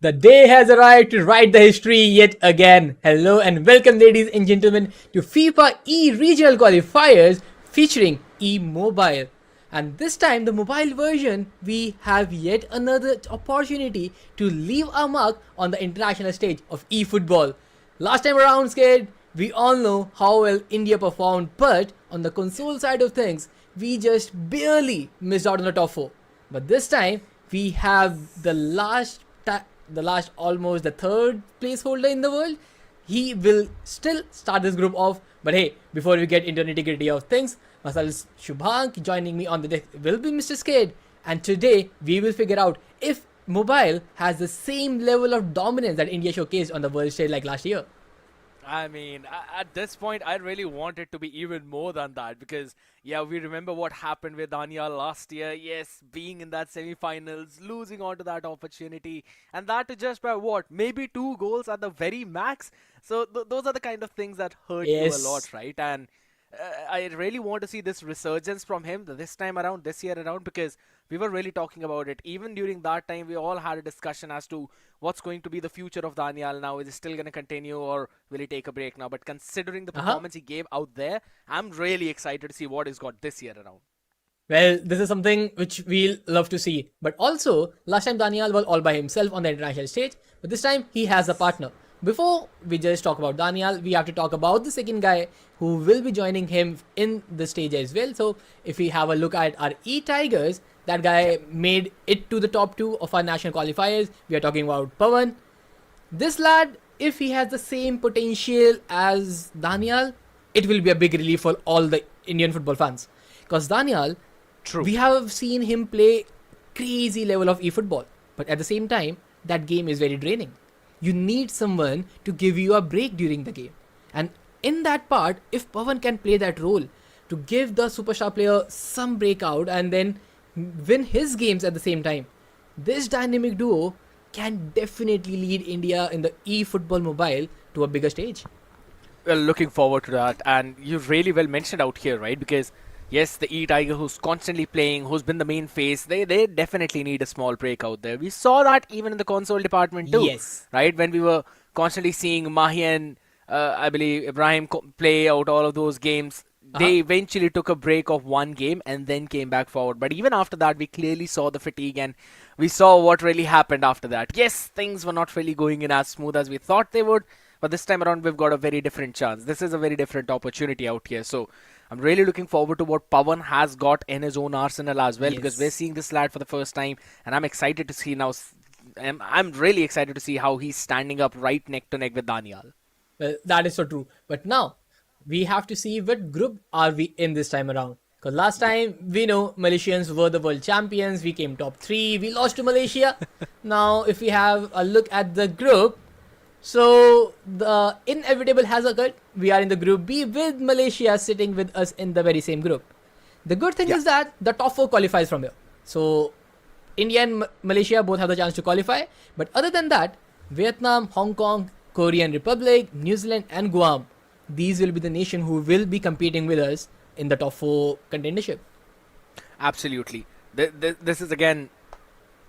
The day has arrived to write the history yet again. Hello and welcome, ladies and gentlemen, to FIFA E-Regional Qualifiers featuring E-Mobile. And this time, the mobile version, we have yet another opportunity to leave our mark on the international stage of eFootball. Last time around, Skid, we all know how well India performed, but on the console side of things, we just barely missed out on the top 4. But this time, we have almost the third placeholder in the world. He will still start this group off. But hey, before we get into the nitty-gritty of things, myself is Shubhank. Joining me on the deck will be Mr. Skade. And today, we will figure out if mobile has the same level of dominance that India showcased on the world stage like last year. I mean, at this point, I really want it to be even more than that because, yeah, we remember what happened with Danial last year. Yes, being in that semi-finals, losing onto that opportunity, and that to just by what? Maybe 2 goals at the very max. So those are the kind of things that hurt you a lot, right? And I really want to see this resurgence from him this time around, this year around, because we were really talking about it. Even during that time, we all had a discussion as to what's going to be the future of Danial now. Is he still going to continue or will he take a break now? But considering the performance he gave out there, I'm really excited to see what he's got this year around. Well, this is something which we'll love to see. But also, last time Danial was all by himself on the international stage, but this time he has a partner. Before we just talk about Danial, we have to talk about the second guy who will be joining him in the stage as well. So if we have a look at our eTigers, that guy made it to the top 2 of our national qualifiers. We are talking about Pavan. This lad, if he has the same potential as Danial, it will be a big relief for all the Indian football fans. Because Danial, we have seen him play crazy level of eFootball. But at the same time, that game is very draining. You need someone to give you a break during the game. And in that part, if Pavan can play that role to give the superstar player some breakout and then win his games at the same time, this dynamic duo can definitely lead India in the eFootball mobile to a bigger stage. Well, looking forward to that. And you really well mentioned out here, right? Because yes, the E-Tiger who's constantly playing, who's been the main face, they definitely need a small break out there. We saw that even in the console department too. Yes. Right? When we were constantly seeing Mahi and I believe Ibrahim play out all of those games, they eventually took a break of 1 game and then came back forward. But even after that, we clearly saw the fatigue and we saw what really happened after that. Yes, things were not really going in as smooth as we thought they would. But this time around, we've got a very different chance. This is a very different opportunity out here. So I'm really looking forward to what Pavan has got in his own arsenal as well, because we're seeing this lad for the first time, and I'm excited to see now. I'm really excited to see how he's standing up right neck to neck with Danial. Well, that is so true. But now we have to see what group are we in this time around. Because last time we know Malaysians were the world champions. We came top 3. We lost to Malaysia. Now if we have a look at the group, so the inevitable has occurred. We are in the group B with Malaysia sitting with us in the very same group. The good thing is that the top 4 qualifies from here. So India and Malaysia both have the chance to qualify. But other than that, Vietnam, Hong Kong, Korean Republic, New Zealand and Guam, these will be the nation who will be competing with us in the top 4 contendership. Absolutely. This is again,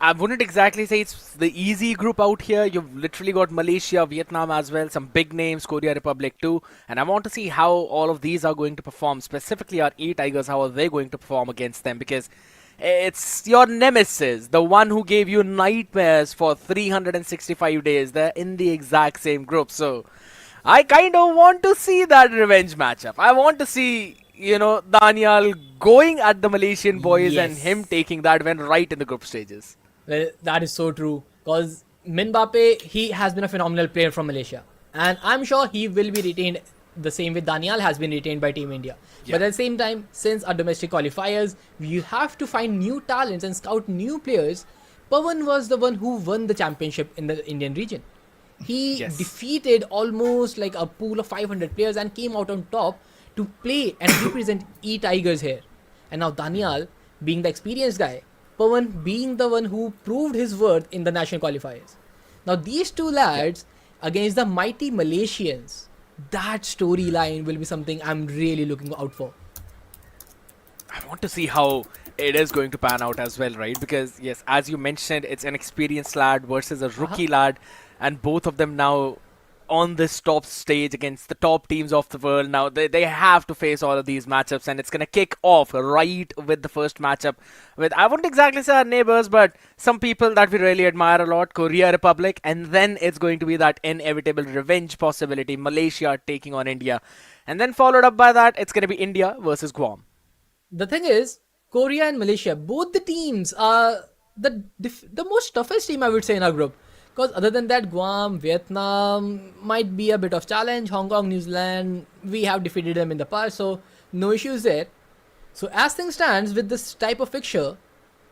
I wouldn't exactly say it's the easy group out here. You've literally got Malaysia, Vietnam as well, some big names, Korea Republic too. And I want to see how all of these are going to perform, specifically our E-Tigers, how are they going to perform against them, because it's your nemesis, the one who gave you nightmares for 365 days. They're in the exact same group. So I kind of want to see that revenge matchup. I want to see, Danial going at the Malaysian boys and him taking that win right in the group stages. Well, that is so true. Because Min Bape, he has been a phenomenal player from Malaysia. And I'm sure he will be retained the same way Danial has been retained by Team India. But at the same time, since our domestic qualifiers, we have to find new talents and scout new players. Pavan was the one who won the championship in the Indian region. He defeated almost like a pool of 500 players and came out on top to play and represent eTigers here. And now Danial, being the experienced guy, Pavan being the one who proved his worth in the national qualifiers. Now these two lads against the mighty Malaysians, that storyline will be something I'm really looking out for. I want to see how it is going to pan out as well, right? Because yes, as you mentioned, it's an experienced lad versus a rookie lad, and both of them now on this top stage against the top teams of the world. Now they have to face all of these matchups, and it's going to kick off right with the first matchup with, I wouldn't exactly say our neighbors, but some people that we really admire a lot, Korea Republic, and then it's going to be that inevitable revenge possibility, Malaysia taking on India, and then followed up by that, it's going to be India versus Guam. The thing is, Korea and Malaysia, both the teams are the most toughest team, I would say, in our group. Because other than that, Guam, Vietnam might be a bit of challenge. Hong Kong, New Zealand, we have defeated them in the past, so no issues there. So as things stands with this type of fixture,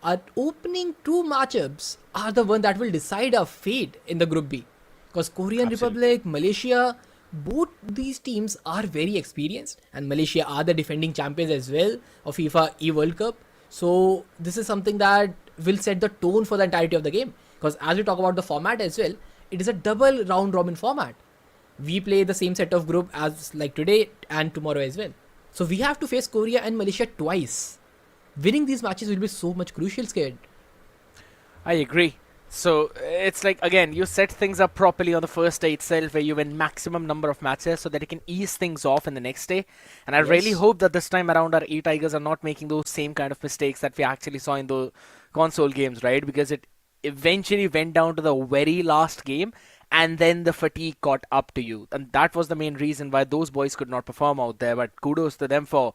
our opening two matchups are the one that will decide our fate in the Group B. Because Korean Republic, Malaysia, both these teams are very experienced, and Malaysia are the defending champions as well of FIFA E-World Cup. So this is something that will set the tone for the entirety of the game. Because as we talk about the format as well, it is a double round robin format. We play the same set of group as like today and tomorrow as well. So we have to face Korea and Malaysia twice. Winning these matches will be so much crucial, Scared. I agree. So it's like, again, you set things up properly on the first day itself, where you win maximum number of matches so that you can ease things off in the next day. And I really hope that this time around our eTigers are not making those same kind of mistakes that we actually saw in the console games, right? Because it eventually went down to the very last game, and then the fatigue caught up to you, and that was the main reason why those boys could not perform out there. But kudos to them for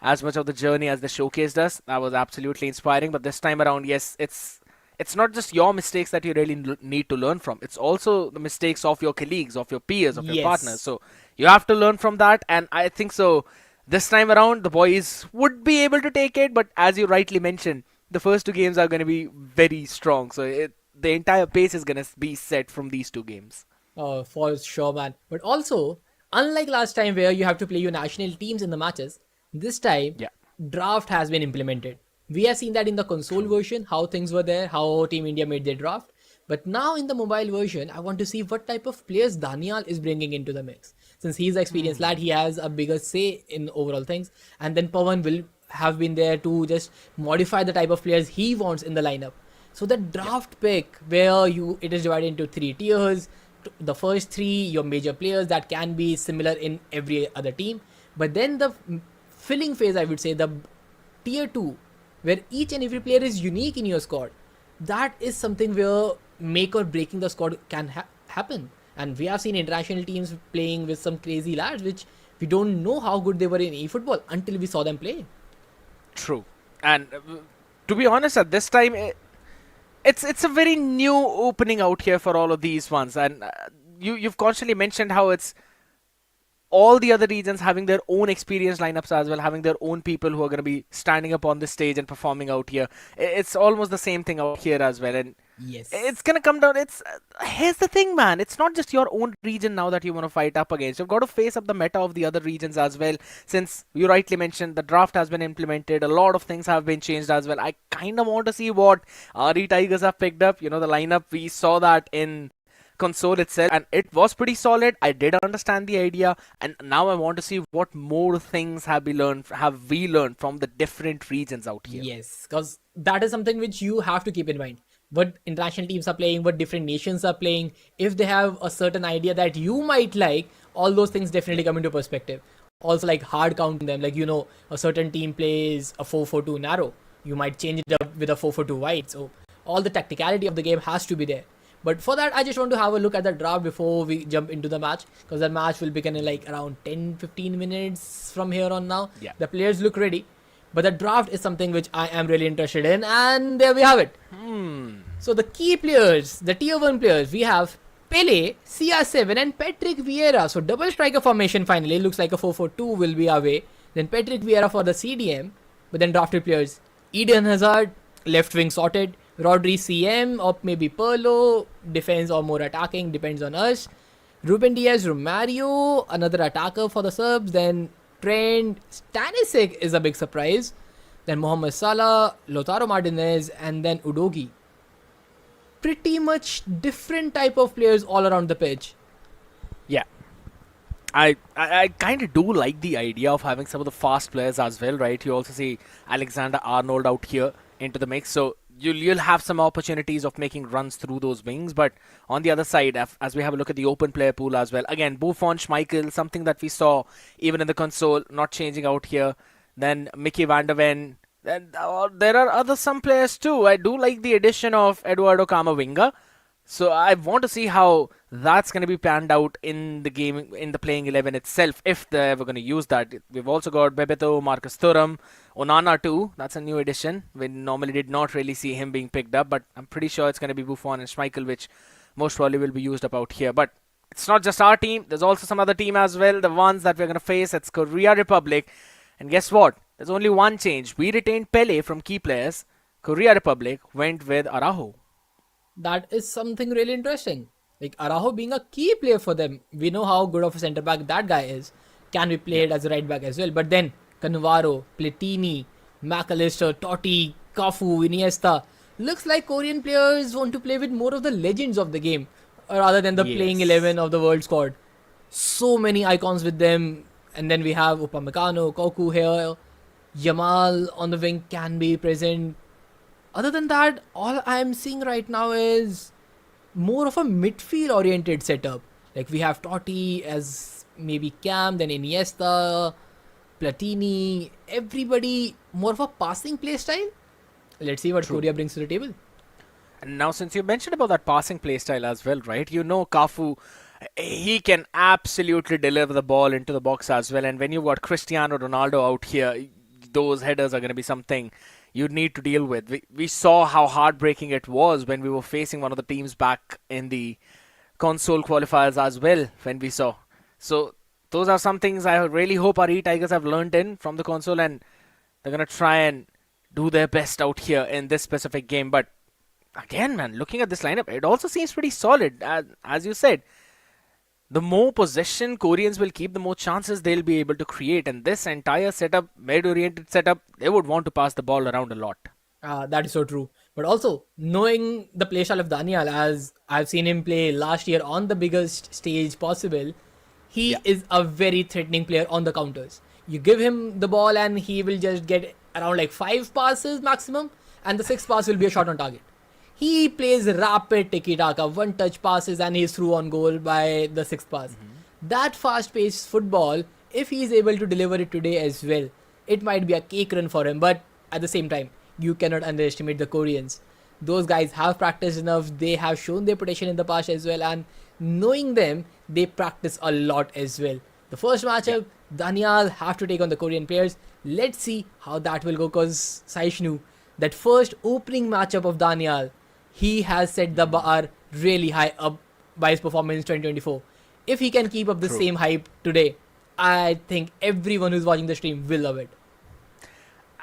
as much of the journey as they showcased us. That was absolutely inspiring. But this time around, yes, it's not just your mistakes that you really need to learn from. It's also the mistakes of your colleagues, of your peers, of your partners. So you have to learn from that, and I think so this time around the boys would be able to take it. But as you rightly mentioned, the first two games are going to be very strong. So the entire pace is going to be set from these two games. Oh, for sure, man. But also, unlike last time where you have to play your national teams in the matches, this time, draft has been implemented. We have seen that in the console version, how things were there, how Team India made their draft. But now in the mobile version, I want to see what type of players Danial is bringing into the mix. Since he's an experienced lad, he has a bigger say in overall things. And then Pavan will have been there to just modify the type of players he wants in the lineup. So the draft pick, where it is divided into 3 tiers. The first 3, your major players that can be similar in every other team. But then the filling phase, I would say, the tier 2, where each and every player is unique in your squad. That is something where make or breaking the squad can happen. And we have seen international teams playing with some crazy lads, which we don't know how good they were in eFootball until we saw them play. True. And to be honest, at this time, it's a very new opening out here for all of these ones. And you've constantly mentioned how it's all the other regions having their own experienced lineups as well, having their own people who are going to be standing up on the stage and performing out here. It's almost the same thing out here as well. And it's going to come down. Here's the thing, man. It's not just your own region now that you want to fight up against. You've got to face up the meta of the other regions as well. Since you rightly mentioned, the draft has been implemented. A lot of things have been changed as well. I kind of want to see what RE Tigers have picked up. You know, the lineup, we saw that in console itself, and it was pretty solid. I did understand the idea, and now I want to see what more things have we learned from the different regions out here. Yes, because that is something which you have to keep in mind. What international teams are playing, what different nations are playing. If they have a certain idea that you might like, all those things definitely come into perspective. Also, like hard counting them, like, a certain team plays a 4-4-2 narrow, you might change it up with a 4-4-2 wide. So all the tacticality of the game has to be there. But for that, I just want to have a look at the draft before we jump into the match, because the match will begin in like around 10-15 minutes from here on now. The players look ready, but the draft is something which I am really interested in, and there we have it. So the key players, the tier 1 players, we have Pele, CR7 and Patrick Vieira. So double striker formation finally. Looks like a 4-4-2 will be our way. Then Patrick Vieira for the CDM. But then drafted players, Eden Hazard, left wing sorted. Rodri CM or maybe Perlo, defense or more attacking, depends on us. Ruben Diaz, Romario, another attacker for the Serbs. Then Trent, Stanisic is a big surprise. Then Mohamed Salah, Lautaro Martinez, and then Udogi. Pretty much different type of players all around the pitch. Yeah. I kind of do like the idea of having some of the fast players as well, right? You also see Alexander Arnold out here into the mix, so you'll have some opportunities of making runs through those wings. But on the other side, as we have a look at the open player pool as well, again Buffon, Schmeichel, something that we saw even in the console, not changing out here. Then Mickey van der Ven. Then there are other some players too. I do like the addition of Eduardo Camavinga. So I want to see how that's going to be panned out in the game, in the playing 11 itself, if they're ever going to use that. We've also got Bebeto, Marcus Thuram, Onana too. That's a new addition. We normally did not really see him being picked up, but I'm pretty sure it's going to be Buffon and Schmeichel, which most probably will be used up out here. But it's not just our team. There's also some other team as well. The ones that we're going to face, it's Korea Republic. And guess what? There's only one change. We retained Pele from key players. Korea Republic went with Araujo. That is something really interesting. Like Araujo being a key player for them. We know how good of a centre back that guy is. Can be played as a right back as well. But then Cannavaro, Platini, McAllister, Totti, Cafu, Iniesta. Looks like Korean players want to play with more of the legends of the game rather than the playing 11 of the world squad. So many icons with them. And then we have Upamecano, Koku here. Yamal on the wing can be present. Other than that, all I'm seeing right now is more of a midfield oriented setup. Like we have Totti as maybe Cam, then Iniesta, Platini, everybody more of a passing play style. Let's see what Korea brings to the table. And now, since you mentioned about that passing play style as well, right? You know, Cafu, he can absolutely deliver the ball into the box as well. And when you've got Cristiano Ronaldo out here, those headers are going to be something you need to deal with. We saw how heartbreaking it was when we were facing one of the teams back in the console qualifiers as well when we saw. So those are some things I really hope our eTigers have learned in from the console, and they're going to try and do their best out here in this specific game. But again, man, looking at this lineup, it also seems pretty solid. As you said, the more possession Koreans will keep, the more chances they'll be able to create. And this entire setup, mid-oriented setup, they would want to pass the ball around a lot. That is so true. But also, knowing the playstyle of Danial, as I've seen him play last year on the biggest stage possible, he is a very threatening player on the counters. You give him the ball and he will just get around like 5 passes maximum, and the 6th pass will be a shot on target. He plays rapid tiki-taka, one-touch passes, and he's through on goal by the 6th pass. That fast-paced football, if he's able to deliver it today as well, it might be a cake run for him. But at the same time, you cannot underestimate the Koreans. Those guys have practiced enough. They have shown their potential in the past as well. And knowing them, they practice a lot as well. The first matchup, Danial have to take on the Korean players. Let's see how that will go, because Saishnu, that first opening matchup of Danial, he has set the bar really high up by his performance in 2024. If he can keep up the same hype today, I think everyone who's watching the stream will love it.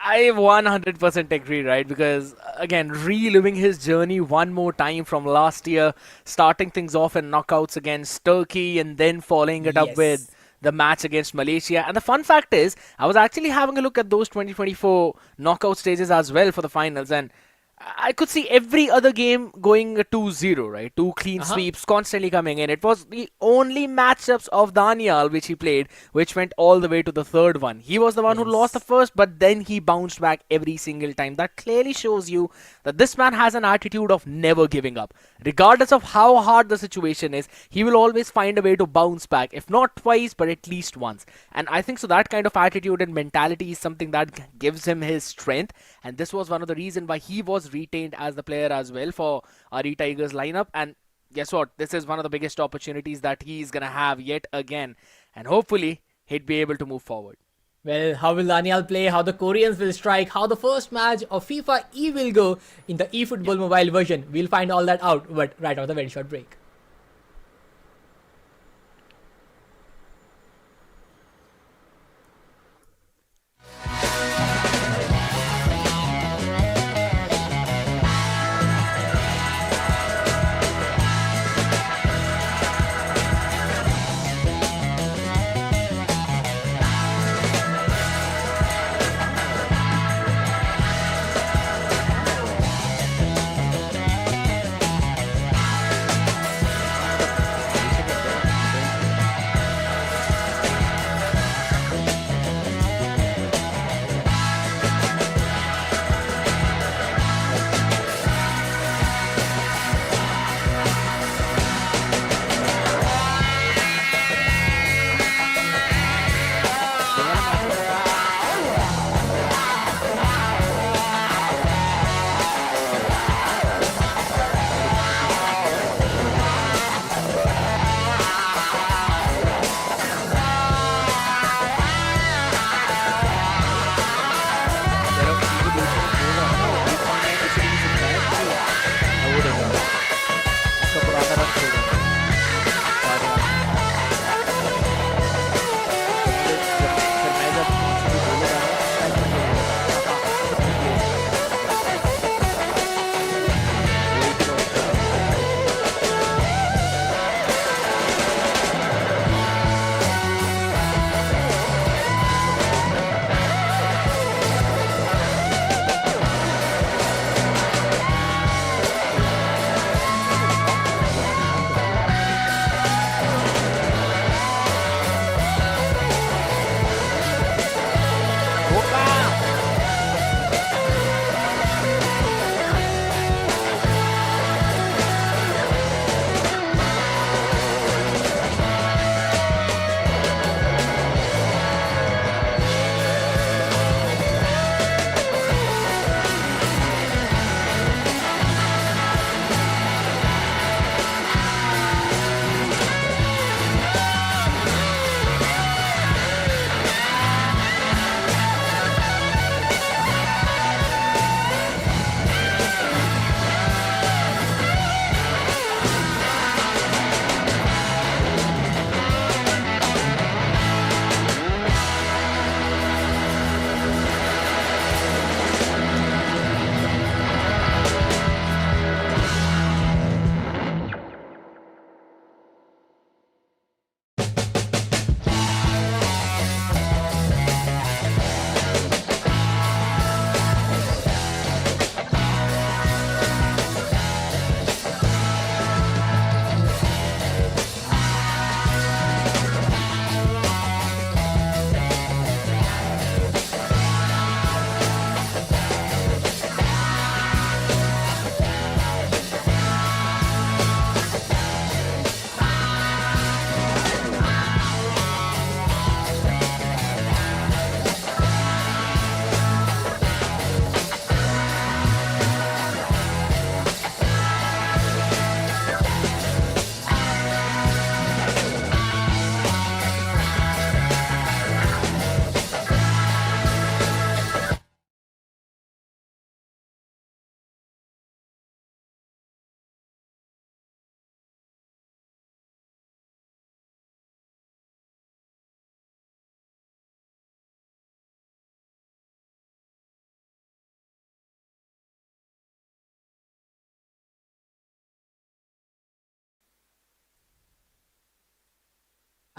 I 100% agree, right? Because, again, reliving his journey one more time from last year, starting things off in knockouts against Turkey and then following it up with the match against Malaysia. And the fun fact is, I was actually having a look at those 2024 knockout stages as well for the finals, and I could see every other game going 2-0, right? 2 clean sweeps constantly coming in. It was the only matchups of Danial which he played, which went all the way to the third one. He was the one who lost the first, but then he bounced back every single time. That clearly shows you that this man has an attitude of never giving up. Regardless of how hard the situation is, he will always find a way to bounce back. If not twice, but at least once. And I think so that kind of attitude and mentality is something that gives him his strength. And this was one of the reasons why he was retained as the player as well for our eTigers lineup. And guess what? This is one of the biggest opportunities that he's going to have yet again. And hopefully, he'd be able to move forward. Well, how will Daniel play? How the Koreans will strike? How the first match of FIFA E will go in the eFootball mobile version? We'll find all that out, but right after a very short break.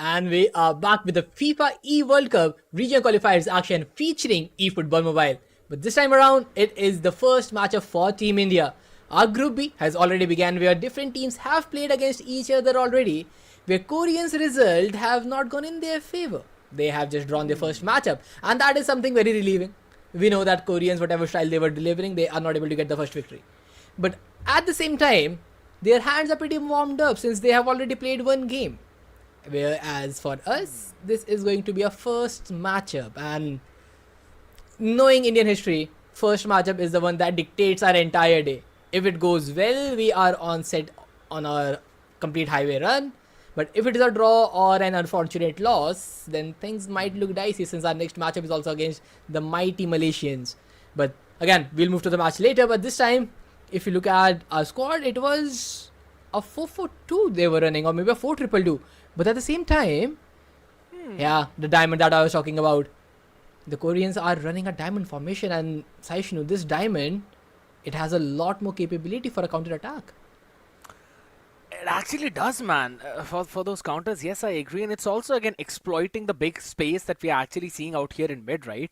And we are back with the FIFA E-World Cup regional qualifiers action featuring eFootball Mobile. But this time around, it is the first matchup for Team India. Our Group B has already begun where different teams have played against each other already, where Koreans' result have not gone in their favor. They have just drawn their first matchup, and that is something very relieving. We know that Koreans, whatever style they were delivering, they are not able to get the first victory. But at the same time, their hands are pretty warmed up since they have already played one game. Whereas for us, this is going to be a first matchup, and knowing Indian history, first matchup is the one that dictates our entire day. If it goes well, we are on set on our complete highway run. But if it is a draw or an unfortunate loss, then things might look dicey since our next matchup is also against the mighty Malaysians. But again, we'll move to the match later. But this time, if you look at our squad, it was a 4-4-2 they were running, or maybe a 4-2-2. But at the same time, yeah, the diamond that I was talking about, the Koreans are running a diamond formation, and Saishnu, this diamond, it has a lot more capability for a counter attack. It actually does, man. For those counters, yes, I agree. And it's also, again, exploiting the big space that we are actually seeing out here in mid, right?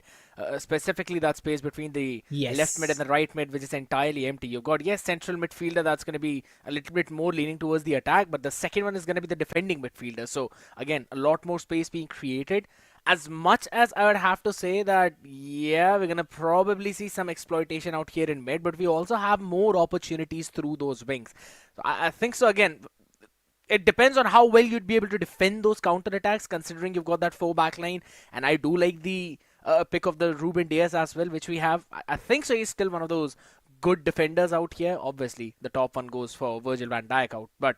Specifically, that space between the left mid and the right mid, which is entirely empty. You've got, yes, central midfielder that's going to be a little bit more leaning towards the attack, but the second one is going to be the defending midfielder. So, again, a lot more space being created. As much as I would have to say that, yeah, we're going to probably see some exploitation out here in mid, but we also have more opportunities through those wings. So I think so, again, it depends on how well you'd be able to defend those counter-attacks, considering you've got that 4-back line. And I do like the pick of the Ruben Diaz as well, which we have. I think so he's still one of those good defenders out here. Obviously, the top one goes for Virgil van Dijk out, but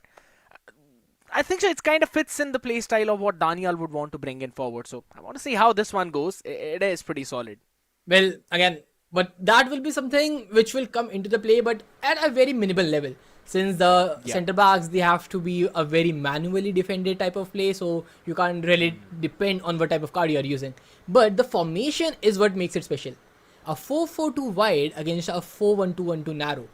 I think so it kind of fits in the play style of what Danial would want to bring in forward. So I want to see how this one goes. It is pretty solid. Well, again, but that will be something which will come into the play, but at a very minimal level. Since the centre backs, they have to be a very manually defended type of play, so you can't really depend on what type of card you are using. But the formation is what makes it special. A 4-4-2 wide against a 4-1-2-1-2 narrow.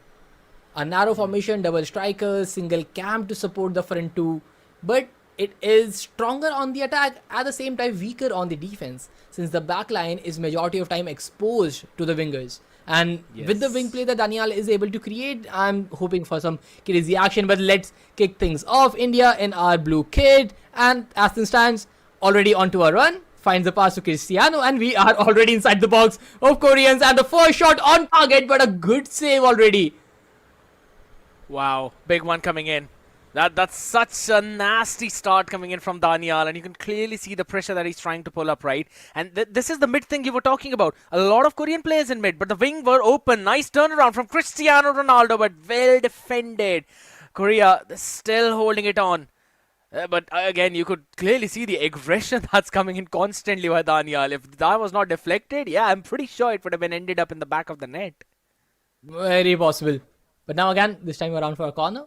A narrow formation, double strikers, single cam to support the front two, but it is stronger on the attack, at the same time weaker on the defense, since the back line is majority of time exposed to the wingers. And with the wing play that Danial is able to create, I'm hoping for some crazy action. But let's kick things off. India in our blue kit, and Aston stands already onto a run, finds the pass to Cristiano, and we are already inside the box of Koreans, and the first shot on target, but a good save already. Wow, big one coming in. That's such a nasty start coming in from Danial, and you can clearly see the pressure that he's trying to pull up, right? And this is the mid thing you were talking about. A lot of Korean players in mid, but the wing were open. Nice turnaround from Cristiano Ronaldo, but well defended. Korea still holding it on. But again, you could clearly see the aggression that's coming in constantly by Danial. If that was not deflected, yeah, I'm pretty sure it would have been ended up in the back of the net. Very possible. But now again, this time around for a corner.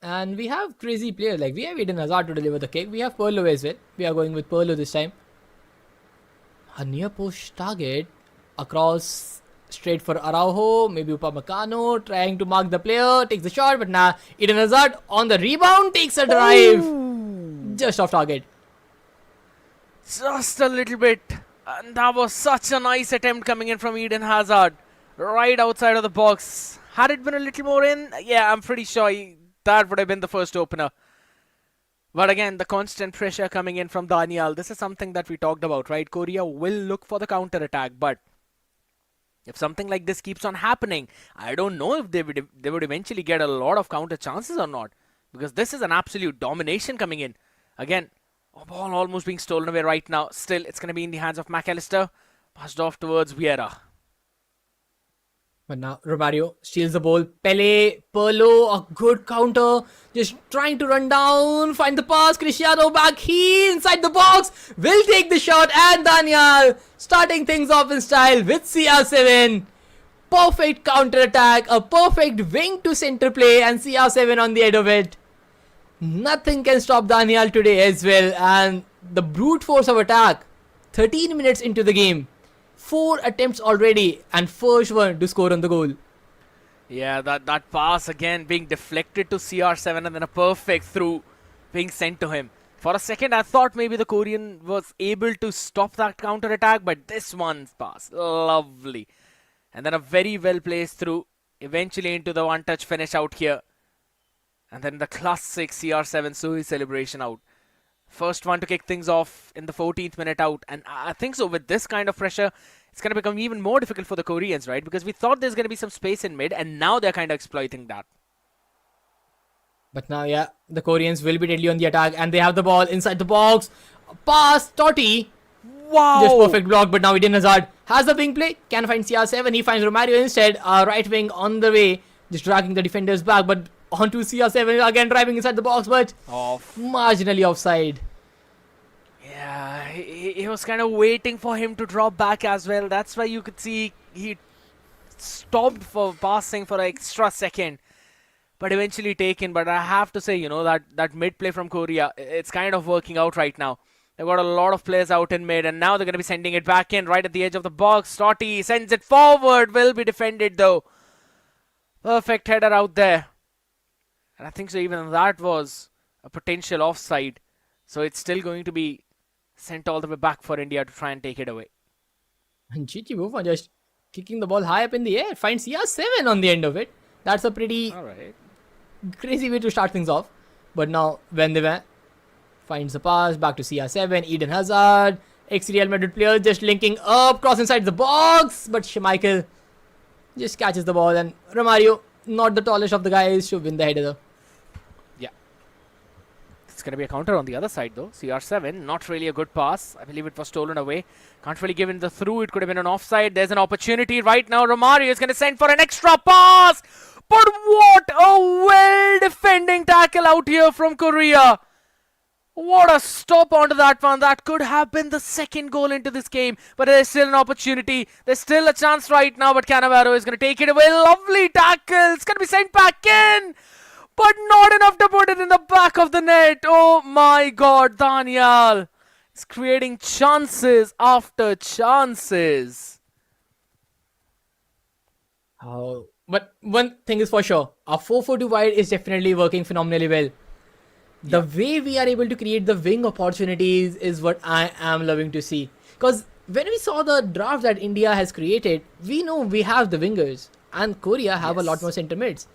And we have crazy players, like we have Eden Hazard to deliver the kick. We have Perlo as well. We are going with Perlo this time. A near post target across straight for Araujo. Maybe Upamecano trying to mark the player. Takes the shot, but nah. Eden Hazard on the rebound takes a drive. Ooh. Just off target. Just a little bit. And that was such a nice attempt coming in from Eden Hazard. Right outside of the box. Had it been a little more in, yeah, I'm pretty sure that would have been the first opener. But again, the constant pressure coming in from Danial. This is something that we talked about, right? Korea will look for the counter-attack, but if something like this keeps on happening, I don't know if they would eventually get a lot of counter chances or not. Because this is an absolute domination coming in. Again, a ball almost being stolen away right now. Still, it's going to be in the hands of McAllister. Passed off towards Vieira. But now Romario steals the ball. Pele, Perlo, a good counter. Just trying to run down. Find the pass. Cristiano back. He inside the box. Will take the shot. And Danial starting things off in style with CR7. Perfect counter attack. A perfect wing to center play. And CR7 on the head of it. Nothing can stop Danial today as well. And the brute force of attack. 13 minutes into the game. 4 attempts already, and first one to score on the goal. Yeah, that pass again being deflected to CR7 and then a perfect through being sent to him. For a second, I thought maybe the Korean was able to stop that counter attack, but this one's pass, lovely. And then a very well placed through, eventually into the one-touch finish out here. And then the classic CR7 Sui celebration out. First one to kick things off in the 14th minute out. And I think so with this kind of pressure, it's going to become even more difficult for the Koreans, right? Because we thought there's going to be some space in mid, and now they're kind of exploiting that. But now, yeah, the Koreans will be deadly on the attack, and they have the ball inside the box. Pass, Totti. Wow! Just perfect block, but now Eden Hazard has the wing play. Can find CR7. He finds Romario instead. Right wing on the way, just dragging the defenders back, but onto CR7 again, driving inside the box, but Off. marginally offside. Yeah, he was kind of waiting for him to drop back as well. That's why you could see he stopped for passing for an extra second. But eventually taken. But I have to say, you know, that mid play from Korea, it's kind of working out right now. They've got a lot of players out in mid, and now they're going to be sending it back in right at the edge of the box. Totti sends it forward, will be defended though. Perfect header out there. And I think so even that was a potential offside. So it's still going to be sent all the way back for India to try and take it away. And Chichi Buffon just kicking the ball high up in the air. Finds CR7 on the end of it. That's a pretty Alright. crazy way to start things off. But now, Vendeva finds the pass back to CR7. Eden Hazard. Ex-Real Madrid player just linking up. Cross inside the box. But Schmeichel just catches the ball. And Romario, not the tallest of the guys, to win the header though. Yeah. It's going to be a counter on the other side though. CR7, not really a good pass. I believe it was stolen away. Can't really give in the through. It could have been an offside. There's an opportunity right now. Romario is going to send for an extra pass. But what a well-defending tackle out here from Korea. What a stop onto that one. That could have been the second goal into this game. But there's still an opportunity. There's still a chance right now. But Cannavaro is going to take it away. Lovely tackle. It's going to be sent back in. But not enough to put it in the back of the net. Oh my God, Danial is creating chances after chances. Oh. But one thing is for sure, our 4-4-2 wide is definitely working phenomenally well. The way we are able to create the wing opportunities is what I am loving to see. Because when we saw the draft that India has created, we know we have the wingers. And Korea have a lot more centre mids.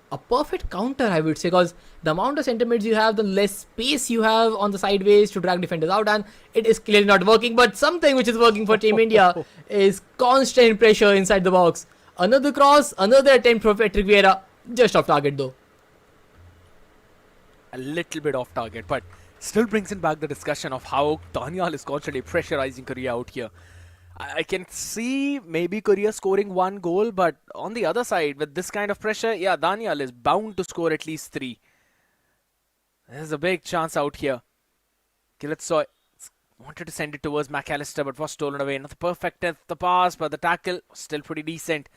A perfect counter, I would say, because the amount of centre mids you have, the less space you have on the sideways to drag defenders out, and it is clearly not working. But something which is working for Team India is constant pressure inside the box. Another cross, another attempt from Patrick Vieira, just off target though. A little bit off target, but still brings in back the discussion of how Danial is constantly pressurizing Korea out here. I can see maybe Korea scoring one goal, but on the other side, with this kind of pressure, yeah, Danial is bound to score at least 3. There's a big chance out here. Kilitsoy wanted to send it towards McAllister, but was stolen away. Not the perfect the pass, but the tackle was still pretty decent.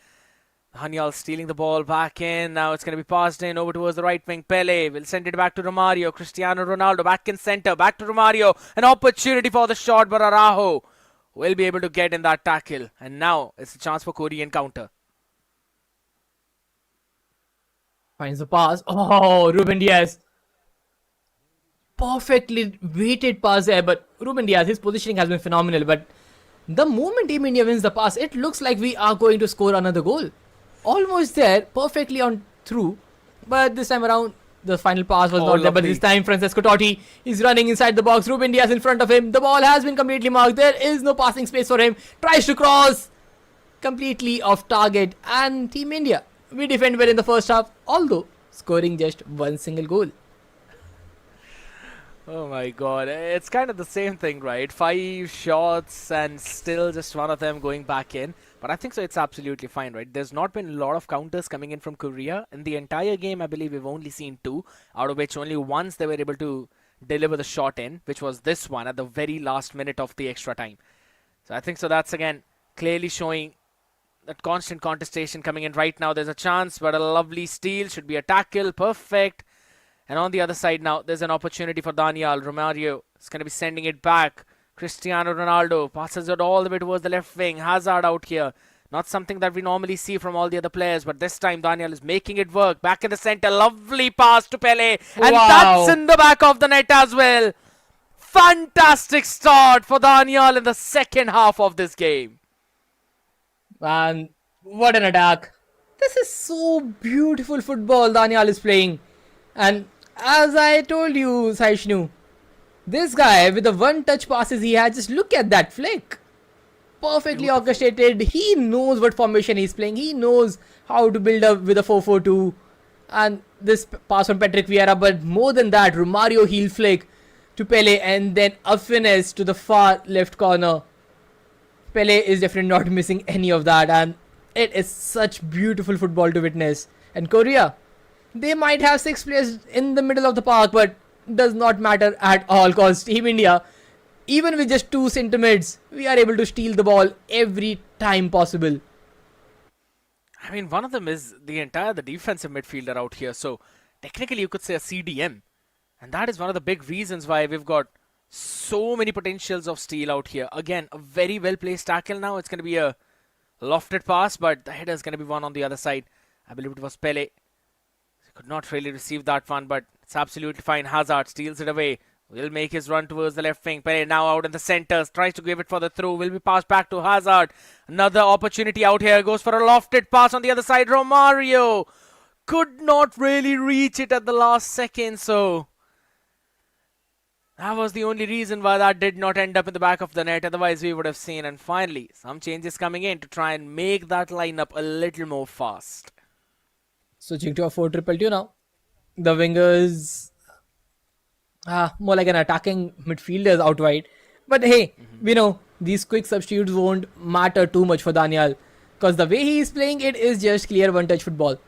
Danial stealing the ball back in. Now it's going to be passed in over towards the right wing. Pele will send it back to Romario. Cristiano Ronaldo back in center. Back to Romario. An opportunity for the shot, but Araujo will be able to get in that tackle. And now it's a chance for Korean counter. Finds the pass. Oh, Ruben Diaz. Perfectly weighted pass there, but Ruben Diaz, his positioning has been phenomenal. But the moment Team India wins the pass, it looks like we are going to score another goal. Almost there, perfectly on through. But this time around, the final pass was not there. But this time, Francesco Totti is running inside the box. Ruben Diaz in front of him. The ball has been completely marked. There is no passing space for him. Tries to cross. Completely off target. And Team India, we defend well in the first half, although scoring just one single goal. Oh my God, it's kind of the same thing, right? 5 shots and still just one of them going back in. But I think so it's absolutely fine, right? There's not been a lot of counters coming in from Korea. In the entire game, I believe we've only seen 2, out of which only once they were able to deliver the shot in, which was this one at the very last minute of the extra time. So I think so that's again clearly showing that constant contestation coming in right now. There's a chance, but a lovely steal. Should be a tackle. Perfect. And on the other side now, there's an opportunity for Danial. Romario is going to be sending it back. Cristiano Ronaldo passes it all the way towards the left wing. Hazard out here. Not something that we normally see from all the other players, but this time Danial is making it work. Back in the center, lovely pass to Pele. And that's in the back of the net as well. fantastic start for Danial in the second half of this game. And what an attack. This is so beautiful football Danial is playing. And as I told you, Saishnu, this guy with the one touch passes he had, just look at that flick. Perfectly orchestrated. He knows what formation he's playing. He knows how to build up with a 4-4-2. And this pass from Patrick Vieira, but more than that, Romario heel flick to Pele and then a finesse to the far left corner. Pele is definitely not missing any of that, and it is such beautiful football to witness. And Korea, they might have 6 players in the middle of the park, but does not matter at all because Team India, even with just 2 centre mids, we are able to steal the ball every time possible. I mean, one of them is the defensive midfielder out here. So technically you could say a CDM. And that is one of the big reasons why we've got so many potentials of steal out here. Again, a very well placed tackle now. It's going to be a lofted pass, but the header is going to be one on the other side. I believe it was Pele. He could not really receive that one, but it's absolutely fine. Hazard steals it away. Will make his run towards the left wing. Pele now out in the centre. Tries to give it for the through. Will be passed back to Hazard. Another opportunity out here. Goes for a lofted pass on the other side. Romario could not really reach it at the last second. So that was the only reason why that did not end up in the back of the net. Otherwise, we would have seen. And finally, some changes coming in to try and make that lineup a little more fast. Switching to a 4-2-2 now. The wingers... more like an attacking midfielders out wide. But hey, we know these quick substitutes won't matter too much for Danial because the way he is playing it is just clear one-touch football.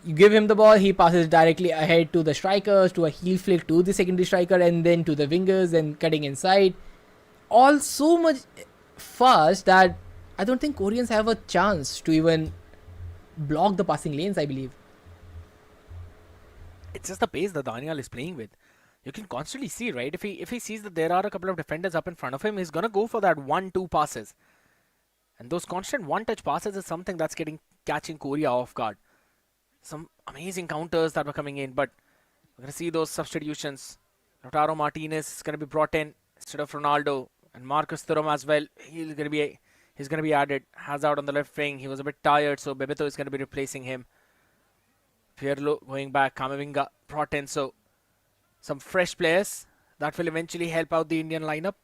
You give him the ball, he passes directly ahead to the strikers, to a heel flick to the secondary striker, and then to the wingers and cutting inside. All so much fast that I don't think Koreans have a chance to even block the passing lanes, I believe. It's just the pace that Danial is playing with. You can constantly see, right? If he sees that there are a couple of defenders up in front of him, he's gonna go for that 1-2 passes. And those constant one-touch passes is something that's catching Korea off guard. Some amazing counters that were coming in, but we're gonna see those substitutions. Lautaro Martinez is gonna be brought in instead of Ronaldo, and Marcus Thuram as well. He's gonna be added. Hazard on the left wing. He was a bit tired, so Bebeto is gonna be replacing him. Pirlo going back. Kamavinga brought in. So some fresh players that will eventually help out the Indian lineup.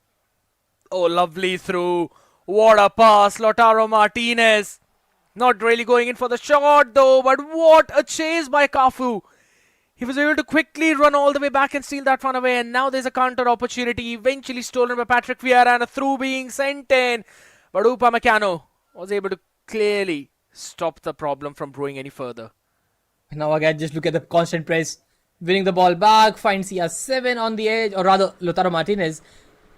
Oh, lovely through. What a pass, Lautaro Martinez. Not really going in for the shot though, but what a chase by Cafu. He was able to quickly run all the way back and steal that one away, and now there's a counter opportunity eventually stolen by Patrick Vieira and a through being sent in. But Upamecano was able to clearly stop the problem from growing any further. Now again, just look at the constant press. Winning the ball back, finds CR7 on the edge, or rather Lautaro Martinez.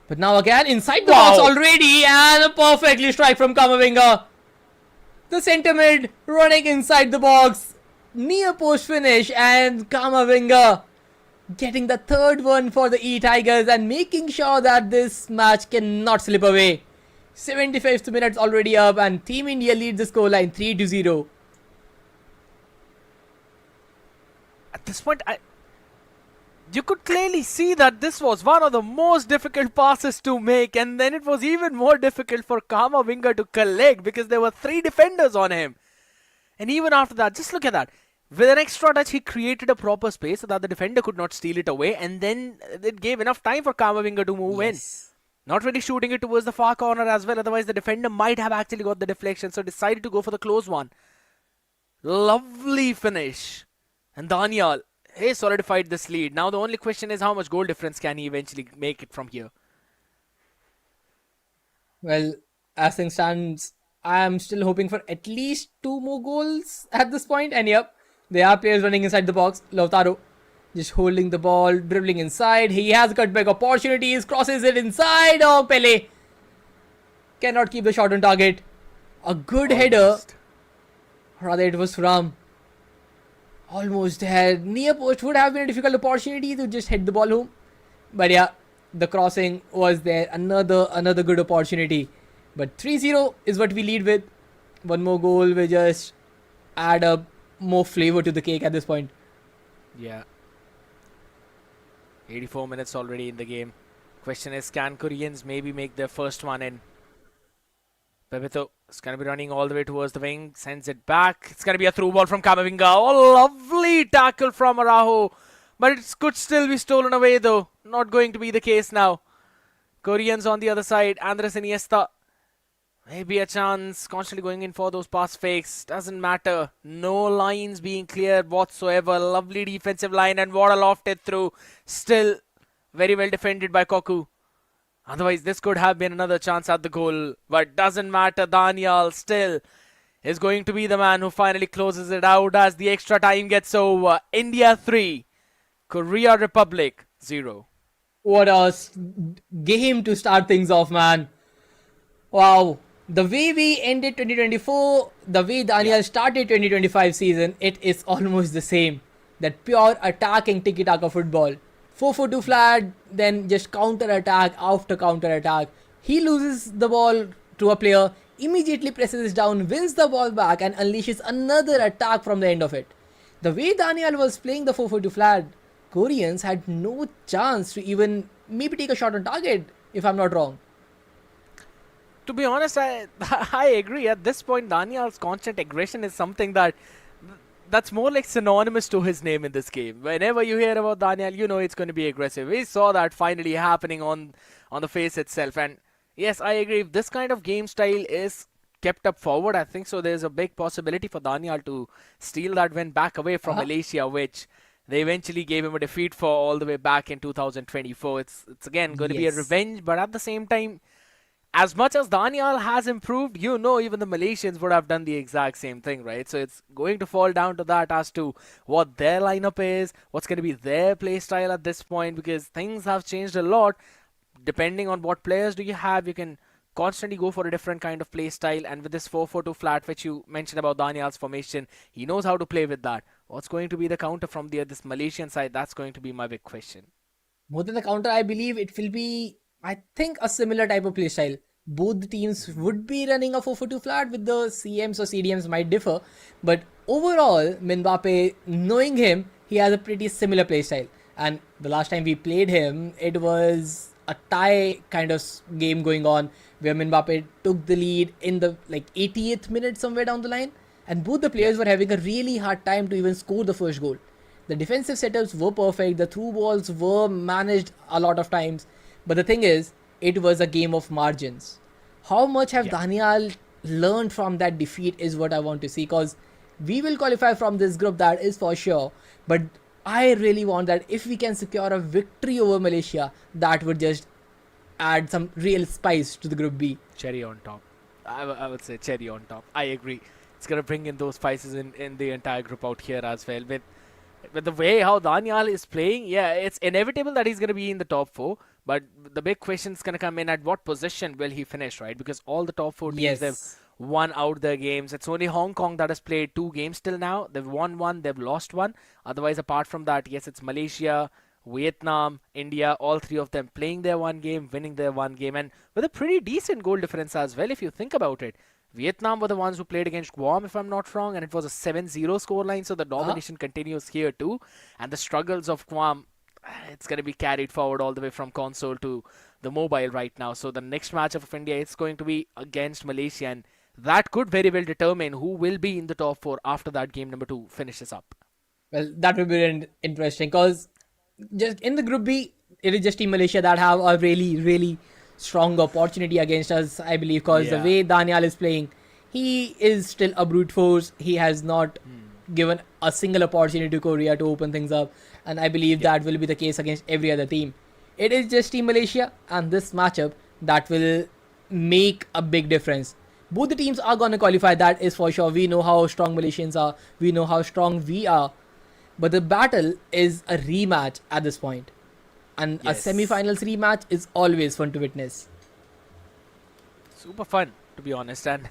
But now again, inside the box already, and a perfectly strike from Kamavinga. The centre mid running inside the box. Near post finish, and Kamavinga getting the third one for the eTigers and making sure that this match cannot slip away. 75th minute already up, and Team India leads the scoreline 3-0. At this point, you could clearly see that this was one of the most difficult passes to make, and then it was even more difficult for Kamavinga to collect because there were 3 defenders on him. And even after that, just look at that. With an extra touch, he created a proper space so that the defender could not steal it away, and then it gave enough time for Kamavinga to move in. Not really shooting it towards the far corner as well, otherwise the defender might have actually got the deflection, so decided to go for the close one. Lovely finish. And Danial, he solidified this lead. Now the only question is how much goal difference can he eventually make it from here? Well, as things stands, I am still hoping for at least 2 more goals at this point. And yep, there are players running inside the box. Lautaro just holding the ball, dribbling inside. He has cutback opportunities, crosses it inside. Oh, Pele cannot keep the shot on target. A good header. Rather, it was Thuram. Almost there. Near post would have been a difficult opportunity to just hit the ball home. But yeah, the crossing was there. Another good opportunity. But 3-0 is what we lead with. One more goal will just add up more flavor to the cake at this point. Yeah. 84 minutes already in the game. Question is, can Koreans maybe make their first one in? Bebito is going to be running all the way towards the wing, sends it back. It's going to be a through ball from Kamavinga. Oh, lovely tackle from Araujo. But it could still be stolen away though. Not going to be the case now. Koreans on the other side. Andres Iniesta. Maybe a chance. Constantly going in for those pass fakes. Doesn't matter. No lines being cleared whatsoever. Lovely defensive line and what a lofted through. Still very well defended by Koku. Otherwise, this could have been another chance at the goal. But doesn't matter. Danial still is going to be the man who finally closes it out as the extra time gets over. India 3, Korea Republic 0. What a game to start things off, man. Wow. The way we ended 2024, the way Danial started 2025 season, it is almost the same. That pure attacking tiki-taka football. 4-4-2 flat, then just counter-attack after counter-attack. He loses the ball to a player, immediately presses it down, wins the ball back and unleashes another attack from the end of it. The way Danial was playing the 4-4-2 flat, Koreans had no chance to even maybe take a shot on target, if I'm not wrong. To be honest, I agree. At this point, Daniel's constant aggression is something that's more like synonymous to his name in this game. Whenever you hear about Danial, you know it's going to be aggressive. We saw that finally happening on the face itself. And yes, I agree. If this kind of game style is kept up forward, I think so there's a big possibility for Danial to steal that win back away from Malaysia, which they eventually gave him a defeat for all the way back in 2024. It's again going to be a revenge, but at the same time, as much as Danial has improved, you know, even the Malaysians would have done the exact same thing, right? So it's going to fall down to that as to what their lineup is, what's going to be their play style at this point, because things have changed a lot. Depending on what players do you have, you can constantly go for a different kind of play style. And with this 4-4-2 flat, which you mentioned about Danial's formation, he knows how to play with that. What's going to be the counter from this Malaysian side? That's going to be my big question. More than the counter, I believe it will be, I think, a similar type of play style. Both teams would be running a 4-4-2 flat, with the CMs or CDMs might differ. But overall, Mbappe, knowing him, he has a pretty similar play style. And the last time we played him, it was a tie kind of game going on where Mbappe took the lead in the 80th minute somewhere down the line. And both the players were having a really hard time to even score the first goal. The defensive setups were perfect. The through balls were managed a lot of times. But the thing is, it was a game of margins. How much have Danial learned from that defeat is what I want to see, because we will qualify from this group, that is for sure. But I really want that if we can secure a victory over Malaysia, that would just add some real spice to the Group B. Cherry on top. I would say cherry on top. I agree. It's going to bring in those spices in the entire group out here as well. With the way how Danial is playing, yeah, it's inevitable that he's going to be in the top 4. But the big question is going to come in at what position will he finish, right? Because all the top 4 teams, they've won out their games. It's only Hong Kong that has played 2 games till now. They've won 1, they've lost 1. Otherwise, apart from that, yes, it's Malaysia, Vietnam, India, all 3 of them playing their 1 game, winning their 1 game, and with a pretty decent goal difference as well, if you think about it. Vietnam were the ones who played against Guam, if I'm not wrong, and it was a 7-0 scoreline, so the domination continues here too. And the struggles of Guam, it's going to be carried forward all the way from console to the mobile right now. So the next matchup of India is going to be against Malaysia, and that could very well determine who will be in the top 4 after that game number 2 finishes up. Well, that would be interesting, because just in the Group B, it is just Team Malaysia that have a really, really strong opportunity against us, I believe, because the way Danial is playing, he is still a brute force. He has not given a single opportunity to Korea to open things up, and I believe that will be the case against every other team. It is just Team Malaysia and this matchup that will make a big difference. Both the teams are going to qualify, that is for sure. We know how strong Malaysians are, we know how strong we are, but the battle is a rematch at this point. And a semi-finals rematch is always fun to witness. Super fun, to be honest. And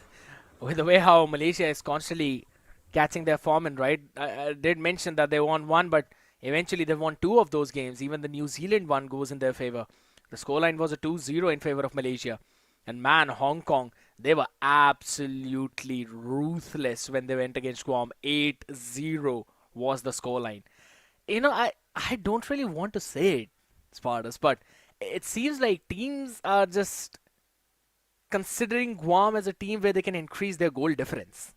with the way how Malaysia is constantly catching their form in, right? I did mention that they won 1, but eventually they won 2 of those games. Even the New Zealand one goes in their favor. The scoreline was a 2-0 in favor of Malaysia. And man, Hong Kong, they were absolutely ruthless when they went against Guam. 8-0 was the scoreline. You know, I don't really want to say it, Spartus, but it seems like teams are just considering Guam as a team where they can increase their goal difference.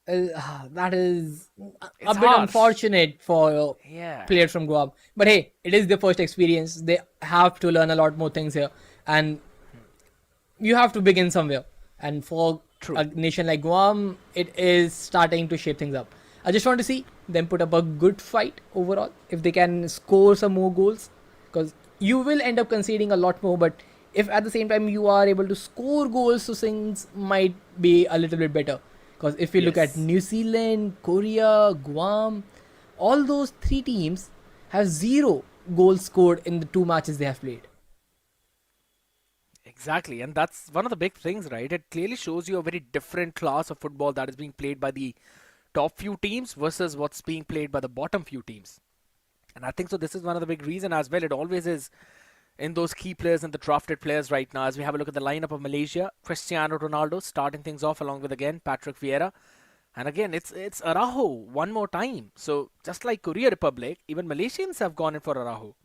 That is a It's bit harsh. unfortunate for Yeah, players from Guam. But hey, it is their first experience. They have to learn a lot more things here. And you have to begin somewhere. And for true. a nation like Guam, it is starting to shape things up. I just want to see them put up a good fight overall. If they can score some more goals, because you will end up conceding a lot more. But if at the same time you are able to score goals, so things might be a little bit better. Because if we look at Yes. New Zealand, Korea, Guam, all those three teams have zero goals scored in the two matches they have played. Exactly, and that's one of the big things, right? It clearly shows you a very different class of football that is being played by the top few teams versus what's being played by the bottom few teams. And I think so. This is one of the big reason as well. It always is in those key players and the drafted players right now. As we have a look at the lineup of Malaysia, Cristiano Ronaldo starting things off along with again Patrick Vieira, and again it's Araujo one more time. So just like Korea Republic, even Malaysians have gone in for Araujo.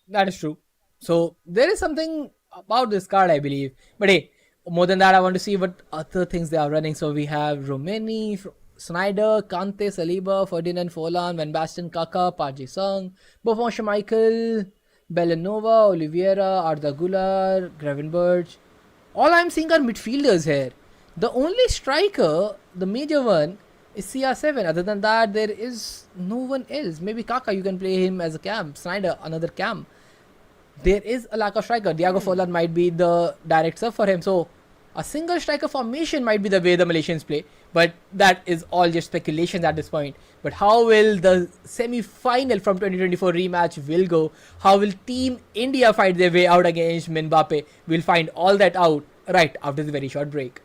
That is true. So there is something about this card, I believe. But hey, more than that, I want to see what other things they are running. So we have Romani, Snyder, Kante, Saliba, Ferdinand, Forlan, Van Basten, Kaka, Parji Sung, Buffon, Michael, Bellanova, Oliveira, Arda Gular, Gravenberch. All I'm seeing are midfielders here. The only striker, the major one, is CR7. Other than that, there is no one else. Maybe Kaka, you can play him as a cam. Snyder, another cam. There is a lack of striker. Diego Forlan might be the direct sub for him. So a single striker formation might be the way the Malaysians play. But that is all just speculations at this point. But how will the semi-final from 2024 rematch will go? How will Team India fight their way out against Mbappe? We'll find all that out right after the very short break.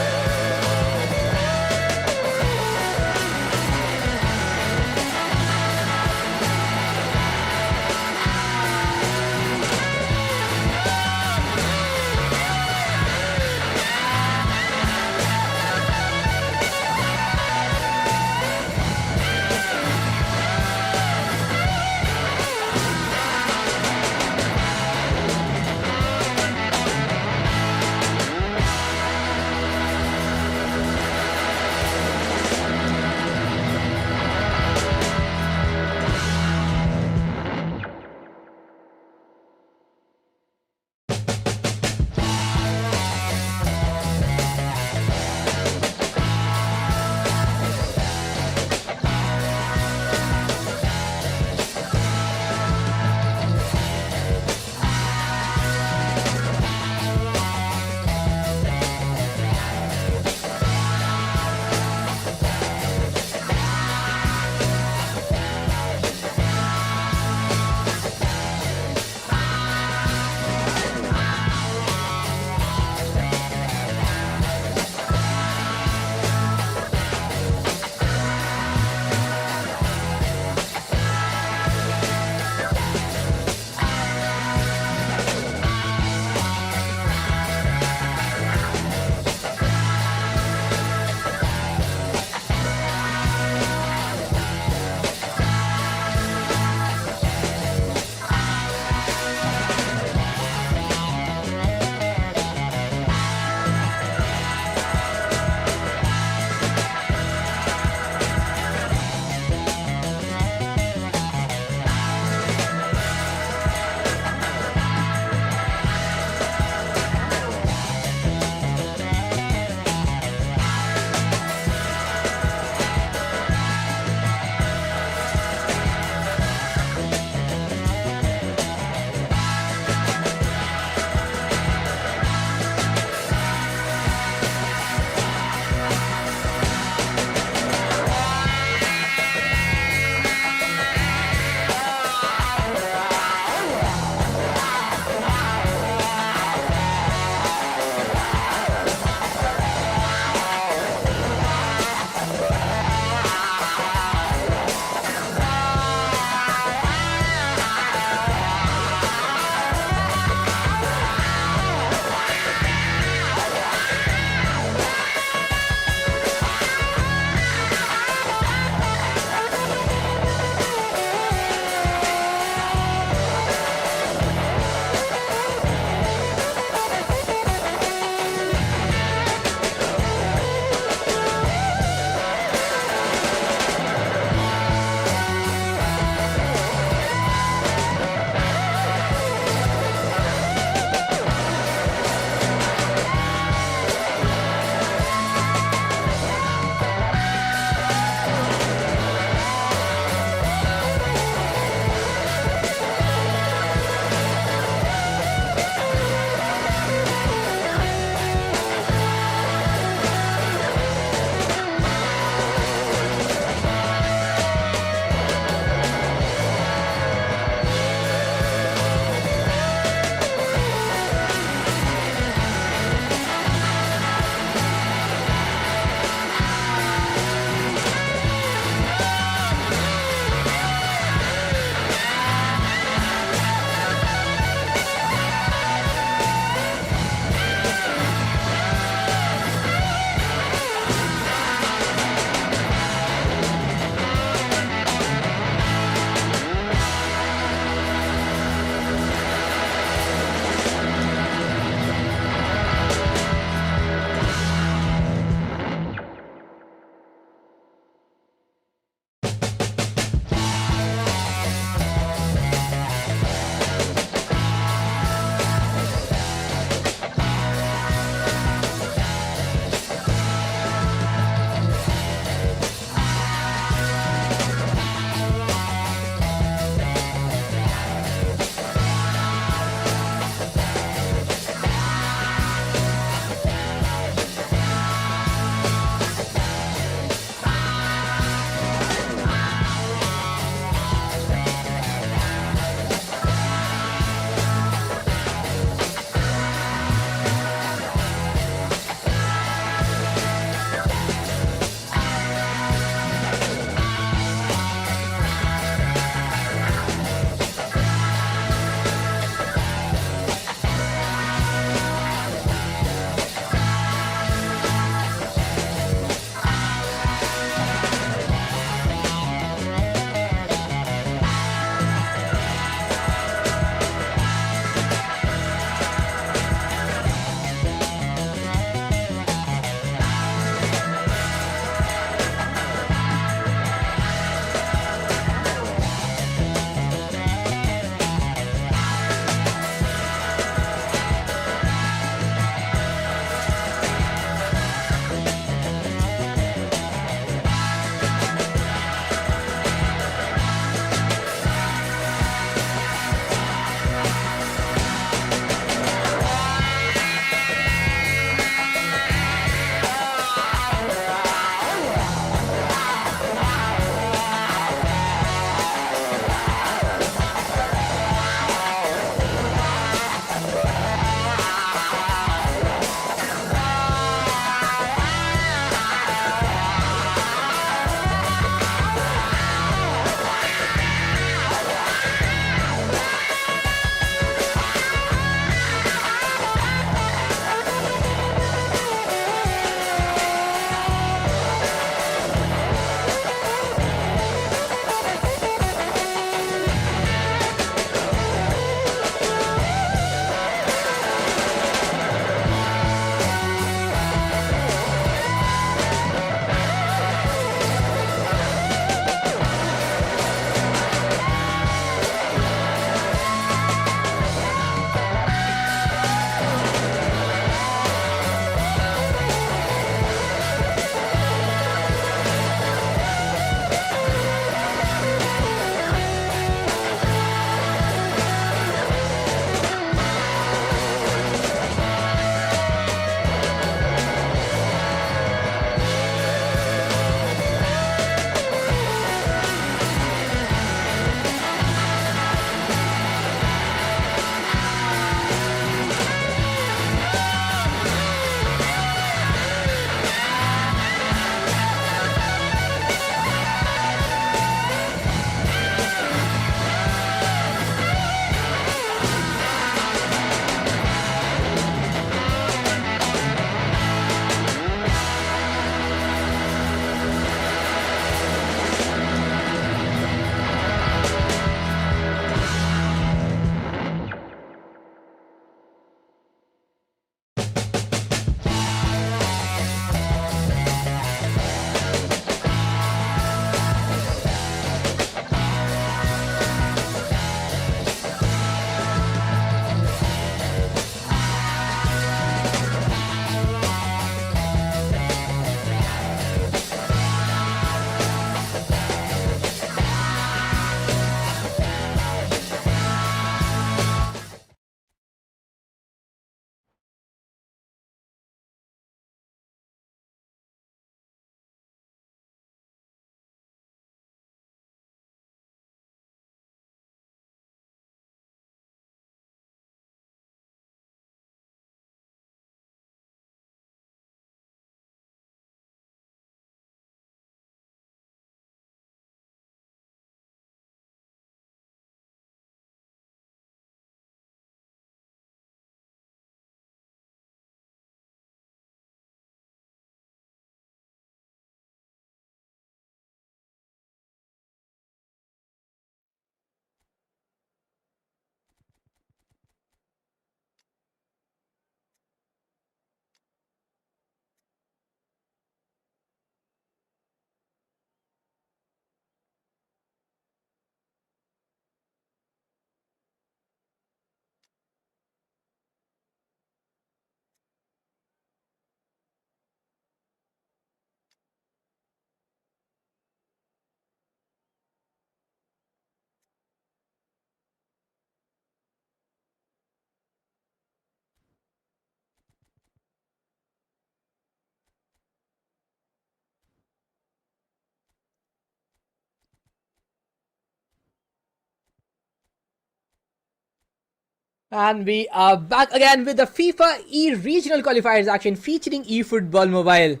And we are back again with the FIFA E-Regional Qualifiers action featuring eFootball Mobile.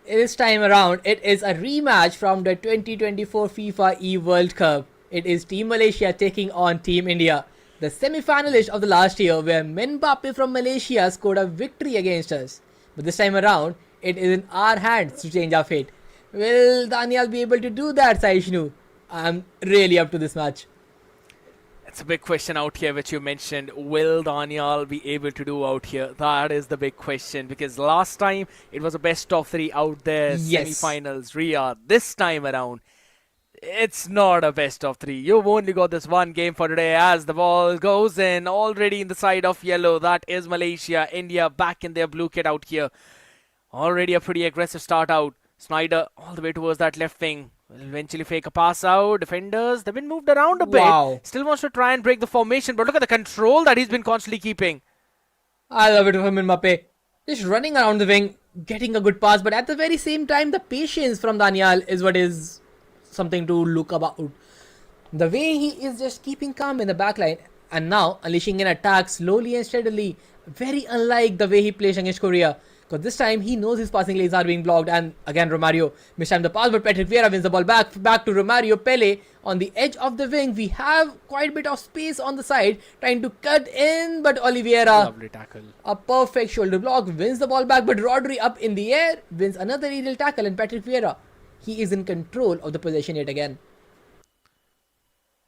This time around, it is a rematch from the 2024 FIFA E-World Cup. It is Team Malaysia taking on Team India. The semi-finalists of the last year where Mbappe from Malaysia scored a victory against us. But this time around, it is in our hands to change our fate. Will Danial be able to do that, Saishnu? I'm really up to this match. It's a big question out here, which you mentioned. Will Danial be able to do out here? That is the big question, because last time it was a best of three out there, Yes. semi-finals, Riyadh. This time around, it's not a best of three. You've only got this one game for today as the ball goes in. Already in the side of yellow, that is Malaysia. India back in their blue kit out here. Already a pretty aggressive start out. Snyder all the way towards that left wing. Will eventually fake a pass out. Defenders, they've been moved around a bit. Wow. Still wants to try and break the formation, but look at the control that he's been constantly keeping. I love it from Mbappe. Just running around the wing, getting a good pass, but at the very same time, the patience from Danial is what is something to look about. The way he is just keeping calm in the back line and now unleashing an attack slowly and steadily. Very unlike the way he plays against Korea. Because this time he knows his passing lanes are being blocked, and again Romario mistimed the pass, but Patrick Vieira wins the ball back to Romario. Pele on the edge of the wing. We have quite a bit of space on the side, trying to cut in, but Oliveira, Lovely tackle. a perfect shoulder block, wins the ball back, but Rodri up in the air wins another aerial tackle, and Patrick Vieira, he is in control of the possession yet again.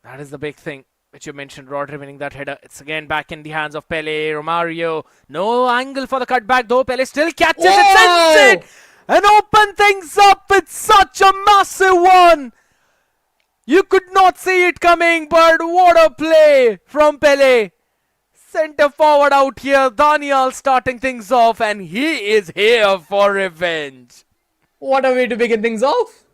That is the big thing, which you mentioned, Rodri winning that header. It's again back in the hands of Pele, Romario. No angle for the cutback though. Pele still catches it, sends it, and open things up. It's such a massive one. You could not see it coming, but what a play from Pele. Centre forward out here, Danial starting things off, and he is here for revenge. What a way to begin things off.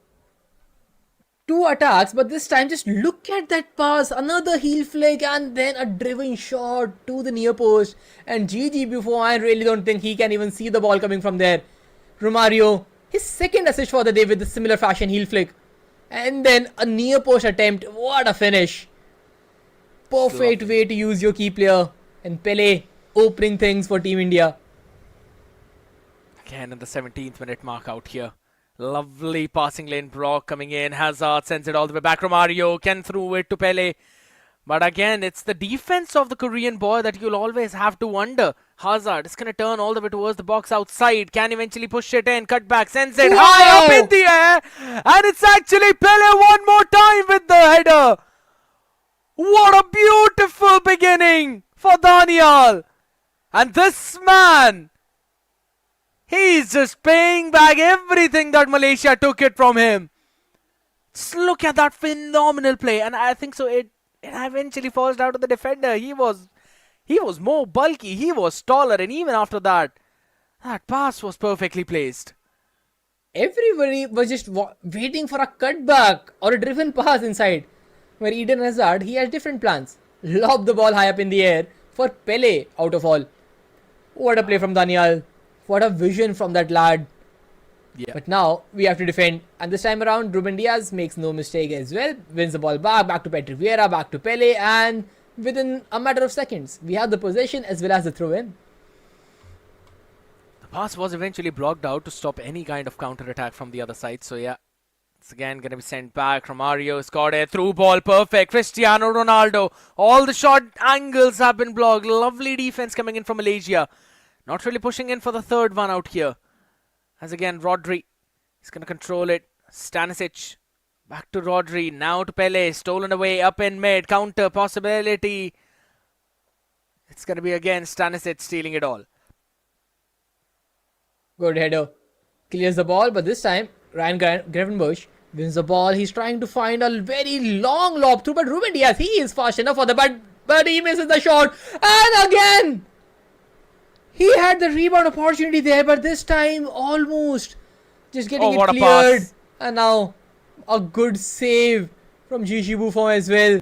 Two attacks, but this time just look at that pass. Another heel flick and then a driven shot to the near post. And GG before, I really don't think he can even see the ball coming from there. Romario, his second assist for the day with the similar fashion heel flick. And then a near post attempt. What a finish. Perfect way to use your key player. And Pele opening things for Team India. Again in the 17th minute mark out here. Lovely passing lane block coming in. Hazard sends it all the way back. Romario can throw it to Pele. But again, it's the defense of the Korean boy that you'll always have to wonder. Hazard is going to turn all the way towards the box outside. Can eventually push it in. Cut back. Sends it high up in the air. And it's actually Pele one more time with the header. What a beautiful beginning for Danial. And this man, he's just paying back everything that Malaysia took it from him. Just look at that phenomenal play. And I think so it eventually falls down to the defender. He was more bulky. He was taller. And even after that pass was perfectly placed. Everybody was just waiting for a cutback or a driven pass inside. Where Eden Hazard, he has different plans. Lob the ball high up in the air for Pele out of all. What a play from Danial. What a vision from that lad. Yeah. But now we have to defend. And this time around, Ruben Diaz makes no mistake as well. Wins the ball back to Patrick Vieira, back to Pele. And within a matter of seconds, we have the possession as well as the throw-in. The pass was eventually blocked out to stop any kind of counter-attack from the other side. So yeah, it's again going to be sent back. Romario scored a through ball. Perfect. Cristiano Ronaldo. All the shot angles have been blocked. Lovely defense coming in from Malaysia. Not really pushing in for the third one out here. As again, Rodri is going to control it. Stanisic. Back to Rodri. Now to Pele. Stolen away up in mid. Counter possibility. It's going to be again Stanisic stealing it all. Good header. Clears the ball, but this time, Ryan Gravenbush wins the ball. He's trying to find a very long lob through, but Ruben Diaz, he is fast enough for the but he misses the shot. And again, he had the rebound opportunity there, but this time almost just getting it cleared. And now a good save from Gigi Buffon as well.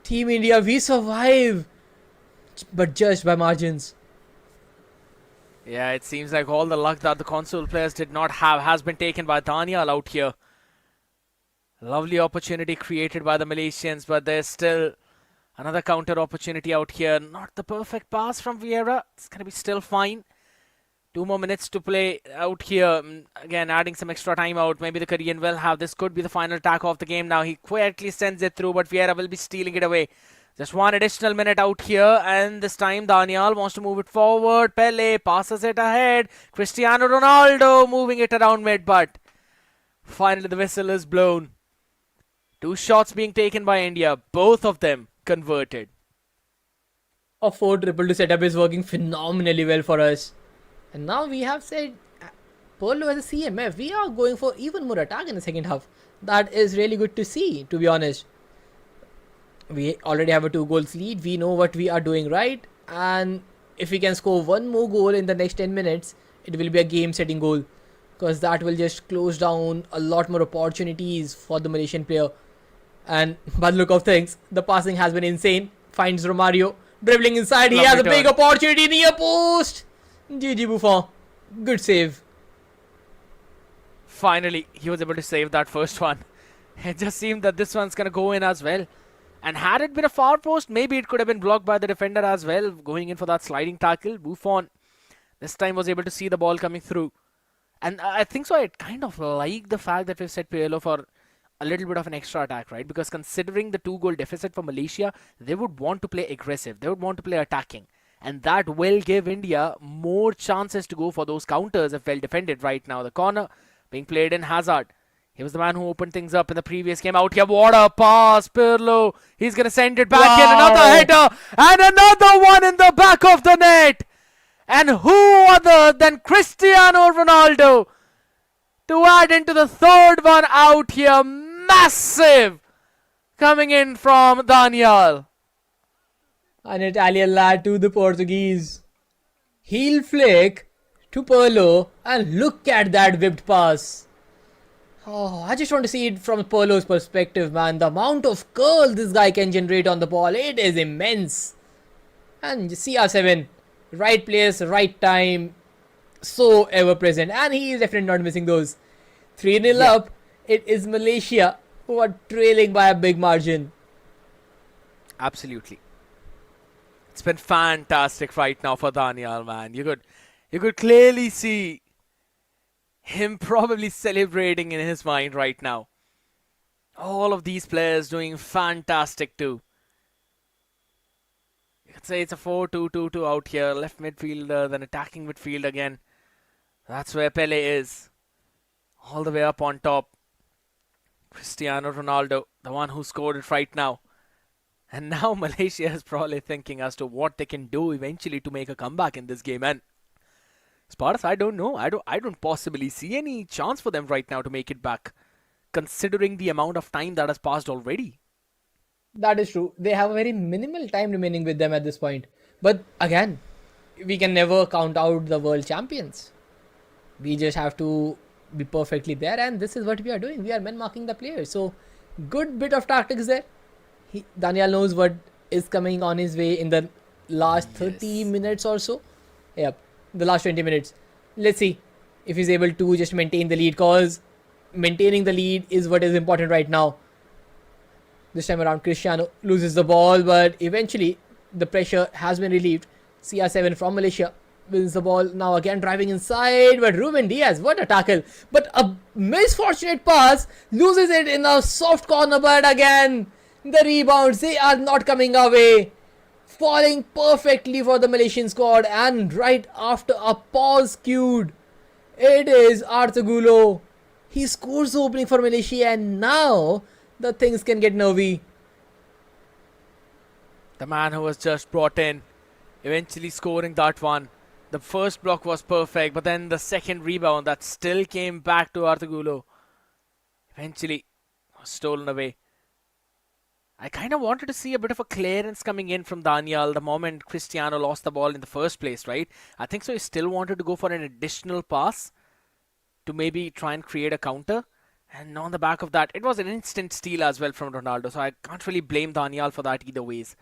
Team India, we survive, but just by margins. Yeah, it seems like all the luck that the console players did not have has been taken by Danial out here. Lovely opportunity created by the Malaysians, but there's still Another counter opportunity out here. Not the perfect pass from Vieira. It's going to be still fine. 2 more minutes to play out here. Again, adding some extra time out. Maybe the Korean will have. This could be the final attack of the game now. He quietly sends it through, but Vieira will be stealing it away. Just 1 additional minute out here, and this time Danial wants to move it forward. Pele passes it ahead. Cristiano Ronaldo moving it around mid, but finally the whistle is blown. 2 shots being taken by India, both of them converted. A 4-3-2 setup is working phenomenally well for us. And now we have said, Polo as a CMF, we are going for even more attack in the second half. That is really good to see, to be honest. We already have a 2 goals lead. We know what we are doing right. And if we can score 1 more goal in the next 10 minutes, it will be a game-setting goal. Because that will just close down a lot more opportunities for the Malaysian player. And by the look of things, the passing has been insane. Finds Romario. Dribbling inside. He has a big opportunity near post. GG Buffon. Good save. Finally, he was able to save that first one. It just seemed that this one's going to go in as well. And had it been a far post, maybe it could have been blocked by the defender as well, going in for that sliding tackle. Buffon this time was able to see the ball coming through. And I think so, I kind of like the fact that we've set Patel for a little bit of an extra attack, right? Because considering the 2 goal deficit for Malaysia, they would want to play aggressive. They would want to play attacking. And that will give India more chances to go for those counters if well defended right now. The corner being played in Hazard. He was the man who opened things up in the previous game out here. What a pass, Pirlo. He's going to send it back in. Another header and another one in the back of the net. And who other than Cristiano Ronaldo to add into the third one out here. Massive coming in from Danial. An Italian lad to the Portuguese. Heel flick to Pirlo, and look at that whipped pass. Oh, I just want to see it from Pirlo's perspective, man. The amount of curl this guy can generate on the ball, it is immense. And CR7, right place, right time, so ever present. And he is definitely not missing those. 3-0 up, it is Malaysia who are trailing by a big margin. Absolutely. It's been fantastic right now for Danial, man. You could clearly see him probably celebrating in his mind right now. All of these players doing fantastic too. You could say it's a 4-2-2-2 out here. Left midfielder, then attacking midfield again. That's where Pele is. All the way up on top. Cristiano Ronaldo, the one who scored it right now. And now Malaysia is probably thinking as to what they can do eventually to make a comeback in this game. And Spartas, I don't know. I don't possibly see any chance for them right now to make it back, considering the amount of time that has passed already. That is true. They have a very minimal time remaining with them at this point. But again, we can never count out the world champions. We just have to be perfectly there, and this is what we are doing. We are men marking the players. So, good bit of tactics there. Danial knows what is coming on his way in the last 30 minutes or so. Yep, the last 20 minutes. Let's see if he's able to just maintain the lead, because maintaining the lead is what is important right now. This time around, Cristiano loses the ball, but eventually the pressure has been relieved. CR7 from Malaysia wins the ball. Now again driving inside, but Ruben Diaz, what a tackle. But a misfortunate pass, loses it in a soft corner, but again, the rebounds, they are not coming away. Falling perfectly for the Malaysian squad, and right after a pause cued, it is Artugulo. He scores the opening for Malaysia, and now the things can get nervy. The man who was just brought in, eventually scoring that one. The first block was perfect, but then the second rebound that still came back to Artugulo eventually was stolen away. I kind of wanted to see a bit of a clearance coming in from Danial the moment Cristiano lost the ball in the first place, right? I think so he still wanted to go for an additional pass to maybe try and create a counter. And on the back of that, it was an instant steal as well from Ronaldo. So I can't really blame Danial for that either ways.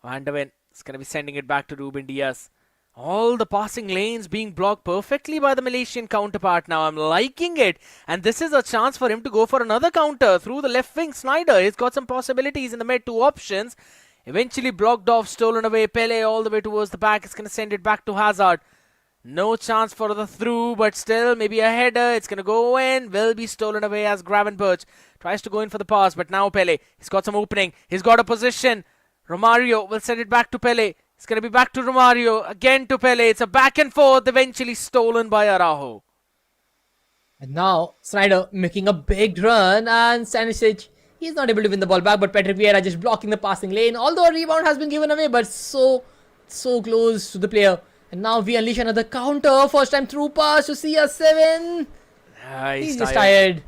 Van der Ven is going to be sending it back to Ruben Diaz. All the passing lanes being blocked perfectly by the Malaysian counterpart now. I'm liking it. And this is a chance for him to go for another counter through the left wing. Snyder, he's got some possibilities in the mid, two options. Eventually blocked off, stolen away. Pele all the way towards the back. It's going to send it back to Hazard. No chance for the through, but still maybe a header. It's going to go in. Will be stolen away as Gravenberch tries to go in for the pass. But now Pele, he's got some opening. He's got a position. Romario will send it back to Pele. It's going to be back to Romario. Again to Pele. It's a back and forth. Eventually stolen by Araujo. And now Snyder making a big run, and Stanisic, he's not able to win the ball back, but Patrick Vieira just blocking the passing lane. Although a rebound has been given away, but so close to the player. And now we unleash another counter. First time through pass to CR7. He's just tired.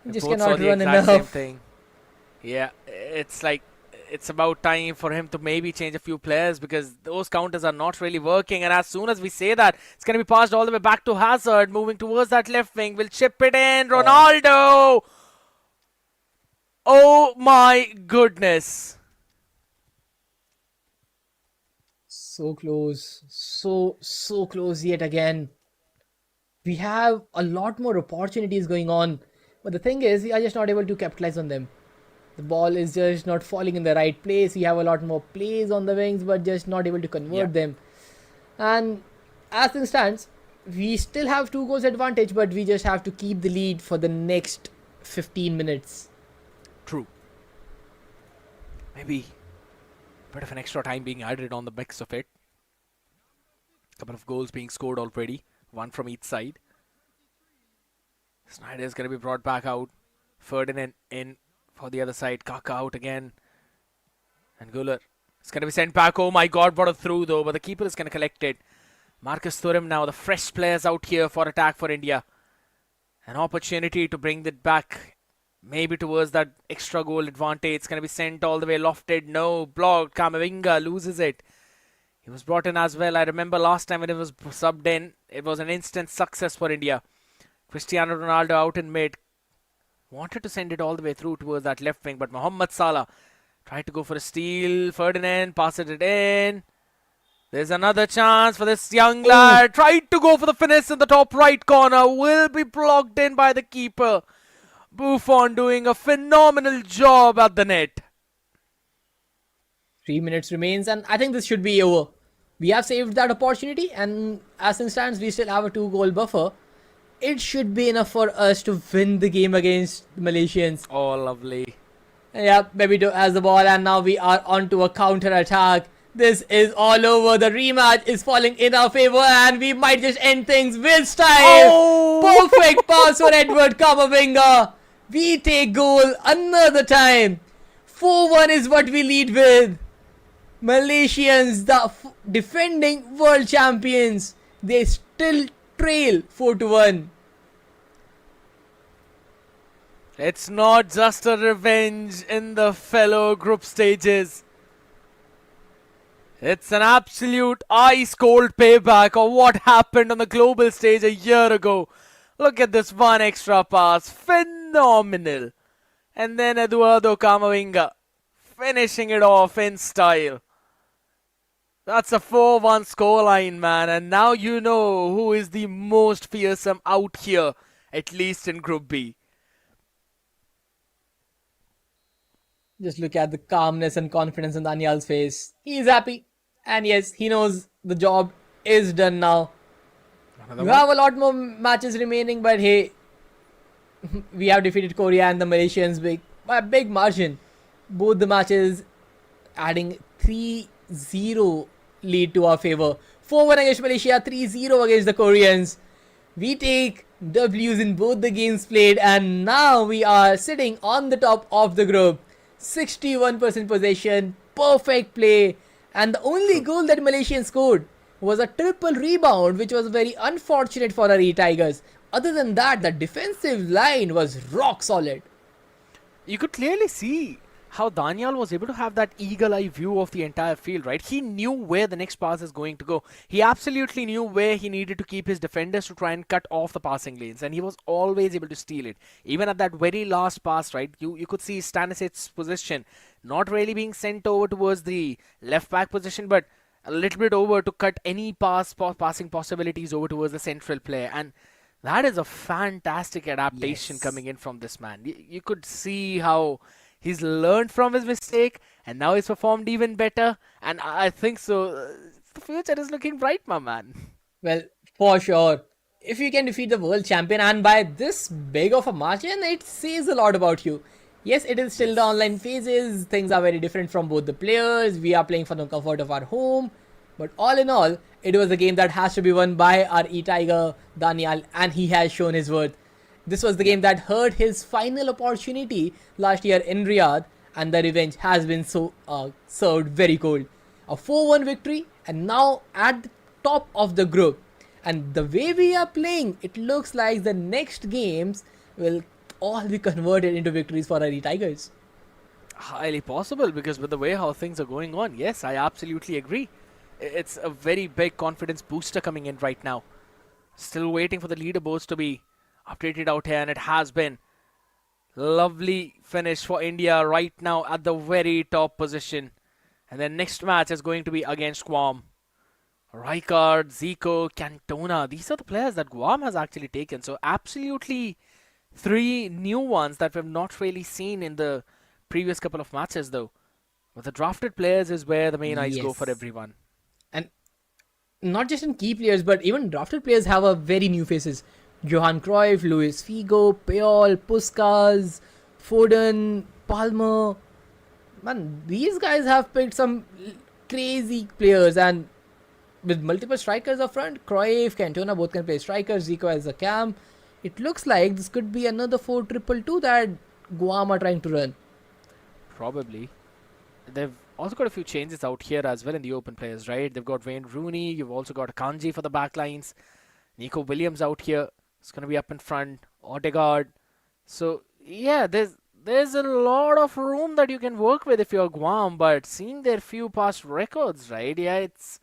He just cannot run enough. Same thing. Yeah, it's about time for him to maybe change a few players because those counters are not really working. And as soon as we say that, it's going to be passed all the way back to Hazard, moving towards that left wing. Will chip it in. Ronaldo! Oh my goodness. So close. So close yet again. We have a lot more opportunities going on. But the thing is, we are just not able to capitalize on them. The ball is just not falling in the right place. We have a lot more plays on the wings, but just not able to convert them. And as things stands, we still have 2 goals advantage, but we just have to keep the lead for the next 15 minutes. True. Maybe a bit of an extra time being added on the mix of it. A couple of goals being scored already. One from each side. Snyder is going to be brought back out. Ferdinand in for the other side. Kaka out again. And Guller is going to be sent back. Oh my god, what a through though. But the keeper is going to collect it. Marcus Thuram now, the fresh players out here for attack for India. An opportunity to bring it back. Maybe towards that extra goal advantage. It's going to be sent all the way lofted. No, blocked. Kamavinga loses it. He was brought in as well. I remember last time when it was subbed in, it was an instant success for India. Cristiano Ronaldo out in mid. Wanted to send it all the way through towards that left wing, but Mohamed Salah tried to go for a steal. Ferdinand passes it in. There's another chance for this young lad. Tried to go for the finish in the top right corner. Will be blocked in by the keeper. Buffon doing a phenomenal job at the net. 3 minutes remains, and I think this should be over. We have saved that opportunity, and as it stands, we still have a 2-goal buffer. It should be enough for us to win the game against the Malaysians. Oh, lovely. Yeah, Bebito has the ball, and now we are onto a counter attack. This is all over. The rematch is falling in our favor, and we might just end things with style. Perfect pass for Edward Kamavinga. We take goal another time. 4-1 is what we lead with. Malaysians, the defending world champions, they still trail 4-1. It's not just a revenge in the fellow group stages. It's an absolute ice-cold payback of what happened on the global stage a year ago. Look at this one extra pass. Phenomenal. And then Eduardo Camavinga finishing it off in style. That's a 4-1 scoreline, man. And now you know who is the most fearsome out here, at least in Group B. Just look at the calmness and confidence in Danial's face. He is happy. And yes, he knows the job is done now. We have a lot more matches remaining, but hey, we have defeated Korea and the Malaysians by a big margin. Both the matches adding 3-0 lead to our favor. 4-1 against Malaysia, 3-0 against the Koreans. We take W's in both the games played, and now we are sitting on the top of the group. 61% possession, perfect play, and the only goal that Malaysians scored was a triple rebound, which was very unfortunate for our eTigers. Other than that, the defensive line was rock solid. You could clearly see how Danial was able to have that eagle-eye view of the entire field, right? He knew where the next pass is going to go. He absolutely knew where he needed to keep his defenders to try and cut off the passing lanes, and he was always able to steal it. Even at that very last pass, right, you could see Stanisic's position not really being sent over towards the left back position, but a little bit over to cut any passing possibilities over towards the central player. And that is a fantastic adaptation Yes. coming in from this man. You could see how he's learned from his mistake and now he's performed even better. And I think so. The future is looking bright, my man. Well, for sure. If you can defeat the world champion and by this big of a margin, it says a lot about you. Yes, it is still the online Yes. phases. Things are very different from both the players. We are playing from the comfort of our home. But all in all, it was a game that has to be won by our e-tiger, Danial, and he has shown his worth. This was the Yeah. game that hurt his final opportunity last year in Riyadh, and the revenge has been served very cold. A 4-1 victory, and now at the top of the group. And the way we are playing, it looks like the next games will all be converted into victories for our Tigers. Highly possible because with the way how things are going on, yes, I absolutely agree. It's a very big confidence booster coming in right now. Still waiting for the leaderboards to be updated out here, and it has been. Lovely finish for India right now at the very top position. And their next match is going to be against Guam. Rijkaard, Zico, Cantona. These are the players that Guam has actually taken. So absolutely three new ones that we've not really seen in the previous couple of matches though. But the drafted players is where the main eyes go for Yes. everyone. And not just in key players, but even drafted players have a very new faces. Johan Cruyff, Luis Figo, Puyol, Puskas, Foden, Palmer. Man, these guys have picked some crazy players, and with multiple strikers up front, Cruyff, Cantona both can play strikers, Zico as a cam. It looks like this could be another 4-2-2 that Guam are trying to run. Probably. They've also got a few changes out here as well in the open players, right? They've got Wayne Rooney. You've also got Kanji for the backlines. Nico Williams out here. It's going to be up in front. Odegaard. So, yeah, there's a lot of room that you can work with if you're Guam, but seeing their few past records, right? Yeah, it's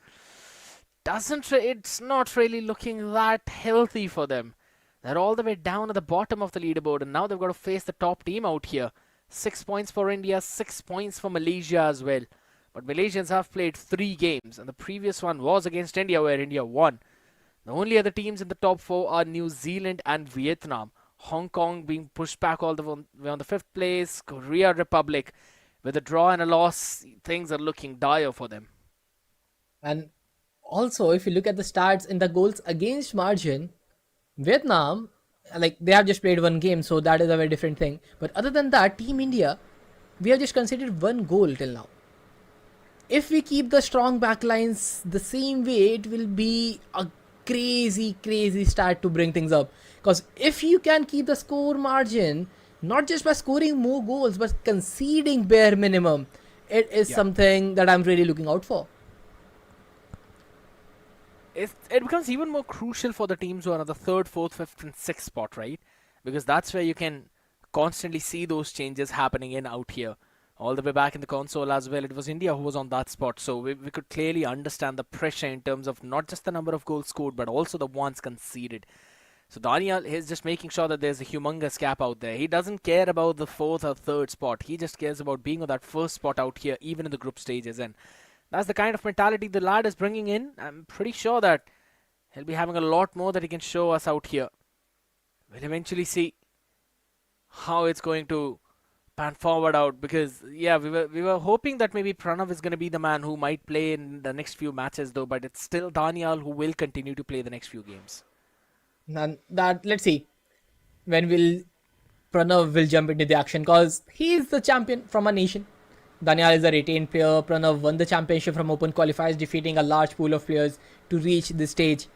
not really looking that healthy for them. They're all the way down at the bottom of the leaderboard, and now they've got to face the top team out here. 6 points for India, 6 points for Malaysia as well. But Malaysians have played 3 games, and the previous one was against India, where India won. The only other teams in the top 4 are New Zealand and Vietnam. Hong Kong being pushed back all the way on the 5th place. Korea Republic, with a draw and a loss, things are looking dire for them. And also, if you look at the stats in the goals against margin, Vietnam, like they have just played one game, so that is a very different thing. But other than that, Team India, we have just conceded one goal till now. If we keep the strong backlines the same way, it will be a crazy start to bring things up. Because if you can keep the score margin, not just by scoring more goals, but conceding bare minimum, it is Yeah. something that I'm really looking out for. It becomes even more crucial for the teams who are on the 3rd, 4th, 5th, and 6th spot, right? Because that's where you can constantly see those changes happening in out here. All the way back in the console as well, it was India who was on that spot. So we could clearly understand the pressure in terms of not just the number of goals scored, but also the ones conceded. So Daniel is just making sure that there's a humongous gap out there. He doesn't care about the 4th or 3rd spot. He just cares about being on that 1st spot out here, even in the group stages. And that's the kind of mentality the lad is bringing in. I'm pretty sure that he'll be having a lot more that he can show us out here. We'll eventually see how it's going to pan forward out because yeah, we were hoping that maybe Pranav is going to be the man who might play in the next few matches though, but it's still Daniel who will continue to play the next few games. And that, let's see when will Pranav will jump into the action, because he is the champion from a nation. Danial is a retained player. Pranav won the championship from open qualifiers, defeating a large pool of players to reach this stage.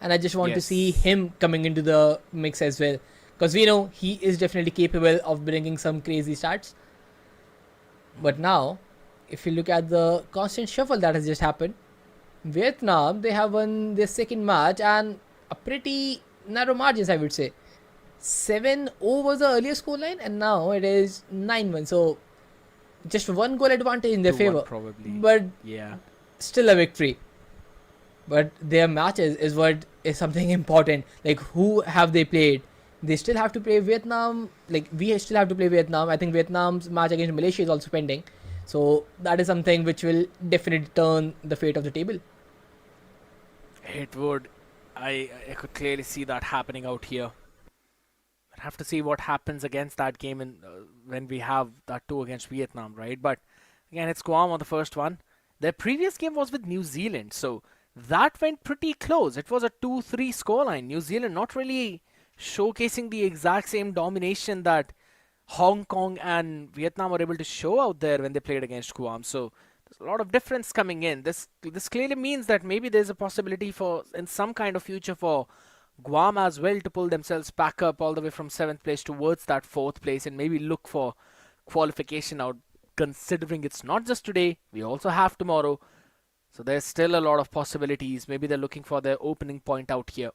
And I just want to see Yes. him coming into the mix as well, because we know he is definitely capable of bringing some crazy stats. But now, if you look at the constant shuffle that has just happened, Vietnam, they have won their second match and a pretty narrow margins, I would say. 7-0 was the earlier scoreline, and now it is 9-1. So just one goal advantage in their 2-1 favor, probably. but Yeah. still a victory. But their matches is what is something important. Like, who have they played? They still have to play Vietnam. Like, we still have to play Vietnam. I think Vietnam's match against Malaysia is also pending. So that is something which will definitely turn the fate of the table. It would. I could clearly see that happening out here. I'd have to see what happens against that game when we have that two against Vietnam, right? But again, it's Guam on the first one. Their previous game was with New Zealand, so that went pretty close. It was a 2-3 scoreline. New Zealand not really showcasing the exact same domination that Hong Kong and Vietnam were able to show out there when they played against Guam. So there's a lot of difference coming in. This clearly means that maybe there's a possibility for in some kind of future for Guam as well to pull themselves back up all the way from 7th place towards that 4th place and maybe look for qualification out, considering it's not just today, we also have tomorrow. So there's still a lot of possibilities. Maybe they're looking for their opening point out here.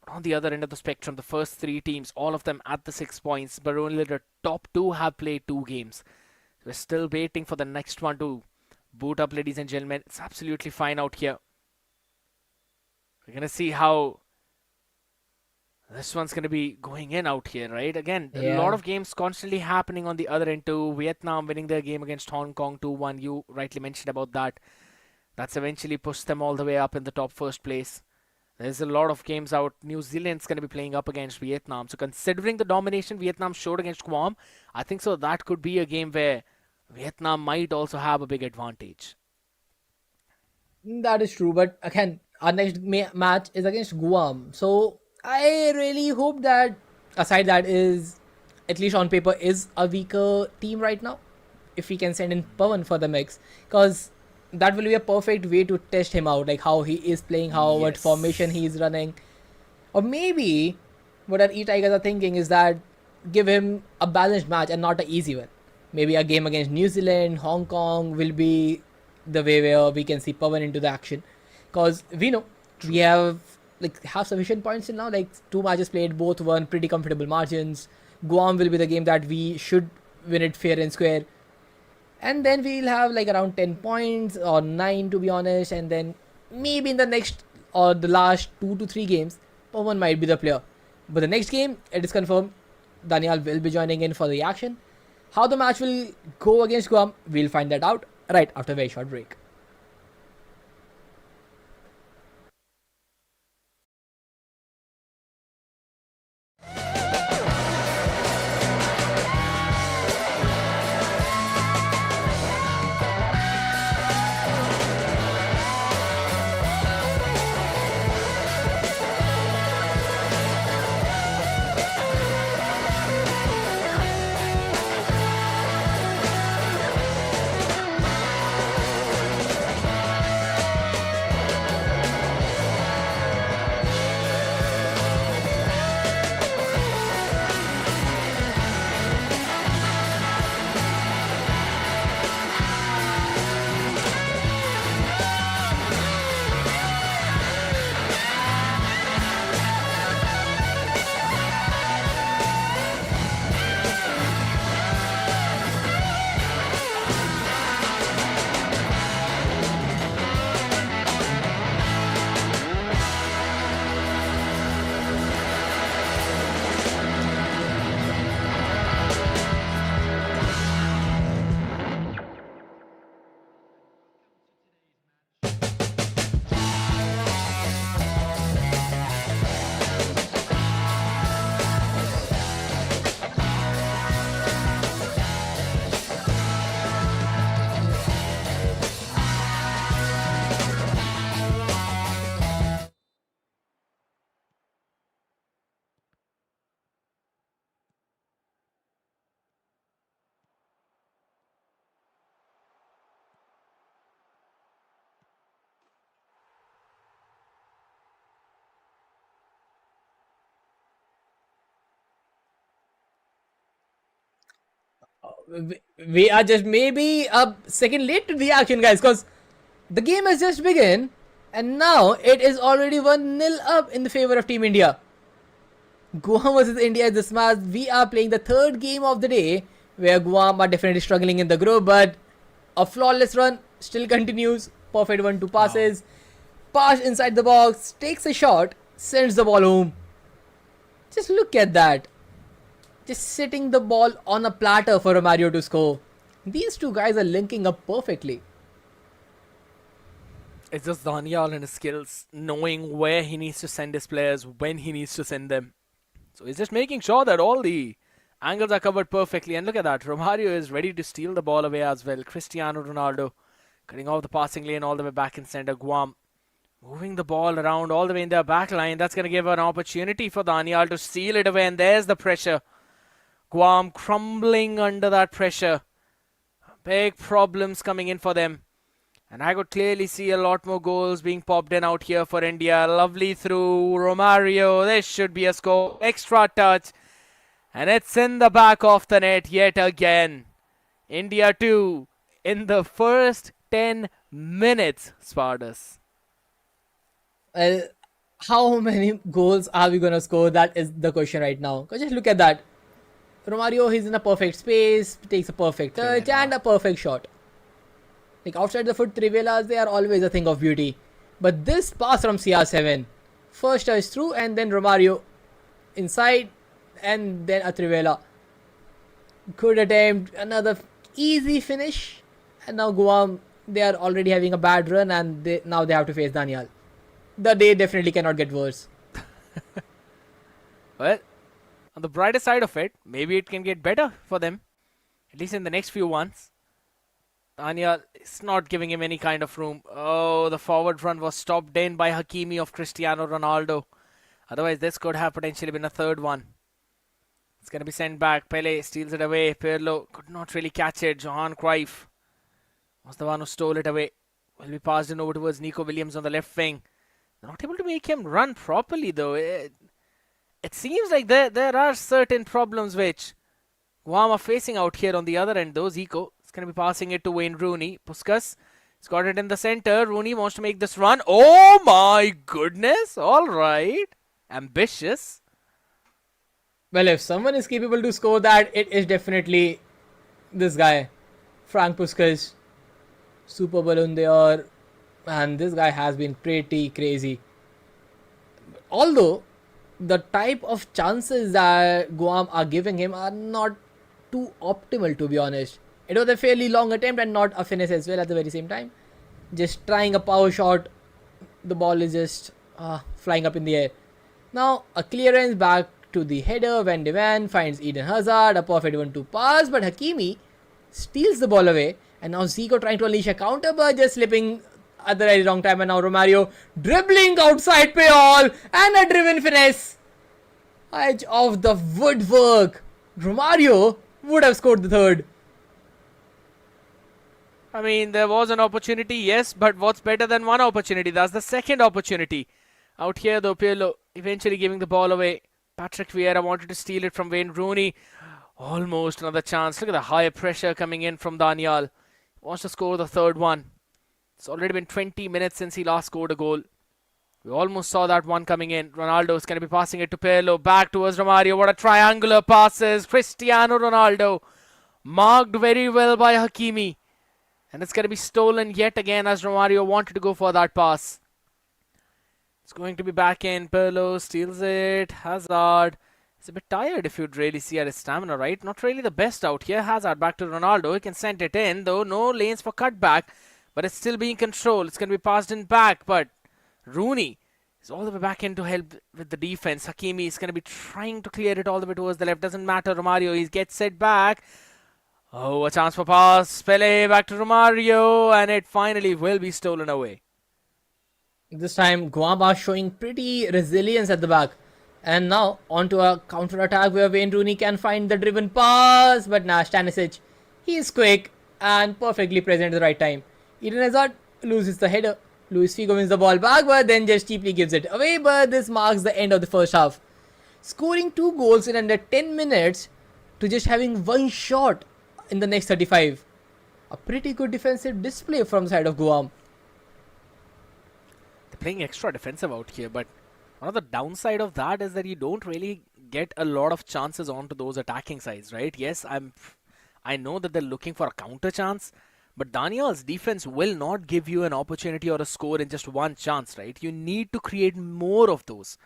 On the other end of the spectrum, the first three teams, all of them at the 6 points, but only the top two have played 2 games. We're still waiting for the next one to boot up, ladies and gentlemen. It's absolutely fine out here. We're going to see how this one's going to be going in out here, right? Again, a lot of games constantly happening on the other end too. Vietnam winning their game against Hong Kong 2-1. You rightly mentioned about that. That's eventually pushed them all the way up in the top first place. There's a lot of games out. New Zealand's going to be playing up against Vietnam. So considering the domination Vietnam showed against Guam, I think so that could be a game where Vietnam might also have a big advantage. That is true, but again, our next match is against Guam. So I really hope that, aside that, is at least on paper is a weaker team right now. If we can send in Pavan for the mix, because that will be a perfect way to test him out, like how he is playing, what formation he is running. Or maybe what our eTigers are thinking is that give him a balanced match and not an easy one. Maybe a game against New Zealand, Hong Kong will be the way where we can see Pavan into the action. Because we know we have sufficient points till now. Like 2 matches played, both won pretty comfortable margins. Guam will be the game that we should win it fair and square. And then we'll have like around 10 points or 9 to be honest. And then maybe in the next or the last 2 to 3 games, Pavan might be the player. But the next game, it is confirmed Danial will be joining in for the action. How the match will go against Guam, we'll find that out right after a very short break. We are just maybe a second late to the action, guys, because the game has just begun and now it is already 1-0 up in the favor of Team India. Guam versus India is this match. We are playing the third game of the day where Guam are definitely struggling in the group, but a flawless run still continues. Perfect 1-2 passes. Pass inside the box, takes a shot, sends the ball home. Just look at that. Just sitting the ball on a platter for a Mario to score. These two guys are linking up perfectly. It's just Danial and his skills, knowing where he needs to send his players, when he needs to send them. So he's just making sure that all the angles are covered perfectly. And look at that, Romario is ready to steal the ball away as well. Cristiano Ronaldo cutting off the passing lane all the way back in center. Guam moving the ball around all the way in their back line. That's going to give an opportunity for Danial to steal it away. And there's the pressure. Guam crumbling under that pressure. Big problems coming in for them. And I could clearly see a lot more goals being popped in out here for India. Lovely through Romario. This should be a score. Extra touch. And it's in the back of the net yet again. India 2 in the first 10 minutes, Spartus. Well, how many goals are we going to score? That is the question right now. Because just look at that. Romario, he's in a perfect space, takes a perfect touch and a perfect shot. Like outside the foot, Trivelas, they are always a thing of beauty. But this pass from CR7, first touch through and then Romario inside and then a Trivela. Good attempt, another easy finish. And now Guam, they are already having a bad run and now they have to face Danial. The day definitely cannot get worse. Well, on the brighter side of it, maybe it can get better for them. At least in the next few ones. Danial is not giving him any kind of room. Oh, the forward run was stopped in by Hakimi of Cristiano Ronaldo. Otherwise, this could have potentially been a third one. It's going to be sent back. Pele steals it away. Pirlo could not really catch it. Johan Cruyff was the one who stole it away. Will be passed in over towards Nico Williams on the left wing. They're not able to make him run properly, though. It seems like there are certain problems which Guam are facing out here on the other end, though. Zico is going to be passing it to Wayne Rooney. Puskas has got it in the center. Rooney wants to make this run. Oh my goodness. All right. Ambitious. Well, if someone is capable to score that, it is definitely this guy, Frank Puskas. Super balloon there. And this guy has been pretty crazy. Although, the type of chances that Guam are giving him are not too optimal, to be honest. It was a fairly long attempt and not a finish as well at the very same time. Just trying a power shot. The ball is just flying up in the air. Now, a clearance back to the header when Devan finds Eden Hazard. A perfect 1-2 pass, but Hakimi steals the ball away. And now Zico trying to unleash a counter, but just slipping at the very wrong time. And now Romario dribbling outside Patel and a driven finesse. Edge of the woodwork. Romario would have scored the third. I mean, there was an opportunity, yes, but what's better than one opportunity? That's the second opportunity. Out here, though, Pirlo eventually giving the ball away. Patrick Vieira wanted to steal it from Wayne Rooney. Almost another chance. Look at the high pressure coming in from Danial. Wants to score the third one. It's already been 20 minutes since he last scored a goal. We almost saw that one coming in. Ronaldo is going to be passing it to Pirlo. Back towards Romario. What a triangular passes. Cristiano Ronaldo. Marked very well by Hakimi. And it's going to be stolen yet again as Romario wanted to go for that pass. It's going to be back in. Pirlo steals it. Hazard. He's a bit tired if you'd really see at his stamina, right? Not really the best out here. Hazard back to Ronaldo. He can send it in, though. No lanes for cutback. But it's still being controlled. It's going to be passed in back. But Rooney is all the way back in to help with the defense. Hakimi is going to be trying to clear it all the way towards the left. Doesn't matter. Romario, he gets set back. Oh, a chance for pass. Pele back to Romario. And it finally will be stolen away. This time, Guam are showing pretty resilience at the back. And now, onto a counter-attack where Wayne Rooney can find the driven pass. But now, Stanisic, he is quick and perfectly present at the right time. Eden Hazard loses the header. Luis Figo wins the ball back, but then just cheaply gives it away. But this marks the end of the first half. Scoring 2 goals in under 10 minutes to just having 1 shot in the next 35. A pretty good defensive display from the side of Guam. They're playing extra defensive out here, but one of the downside of that is that you don't really get a lot of chances onto those attacking sides, right? Yes, I know that they're looking for a counter chance, but Daniel's defense will not give you an opportunity or a score in just one chance, right? You need to create more of those.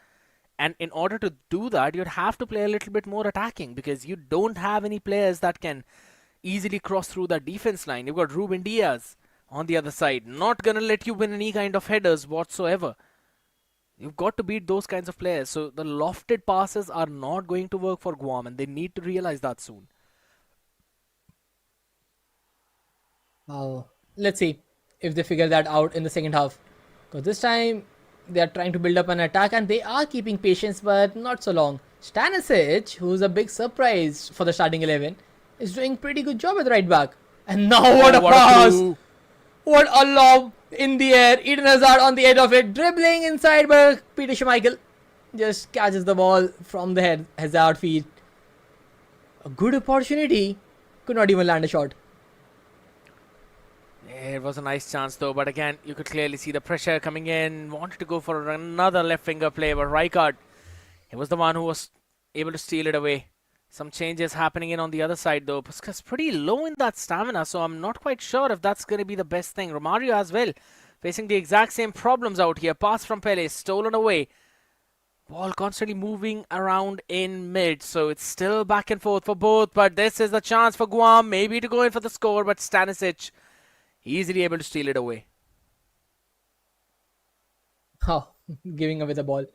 And in order to do that, you'd have to play a little bit more attacking because you don't have any players that can easily cross through that defense line. You've got Ruben Diaz on the other side, not gonna let you win any kind of headers whatsoever. You've got to beat those kinds of players. So the lofted passes are not going to work for Guam, and they need to realize that soon. Let's see if they figure that out in the second half. Because this time they are trying to build up an attack and they are keeping patience, but not so long. Stanisic, who's a big surprise for the starting 11, is doing pretty good job at right back. And now what a pass! What a lob in the air. Eden Hazard on the edge of it, dribbling inside, but Peter Schmeichel just catches the ball from the head. Hazard feet. A good opportunity. Could not even land a shot. It was a nice chance though, but again, you could clearly see the pressure coming in. Wanted to go for another left finger play, but Rijkaard, he was the one who was able to steal it away. Some changes happening in on the other side though. Puskas pretty low in that stamina, so I'm not quite sure if that's going to be the best thing. Romario as well, facing the exact same problems out here. Pass from Pele, stolen away. Ball constantly moving around in mid, so it's still back and forth for both. But this is the chance for Guam, maybe to go in for the score, but Stanisic easily able to steal it away. Oh, giving away the ball.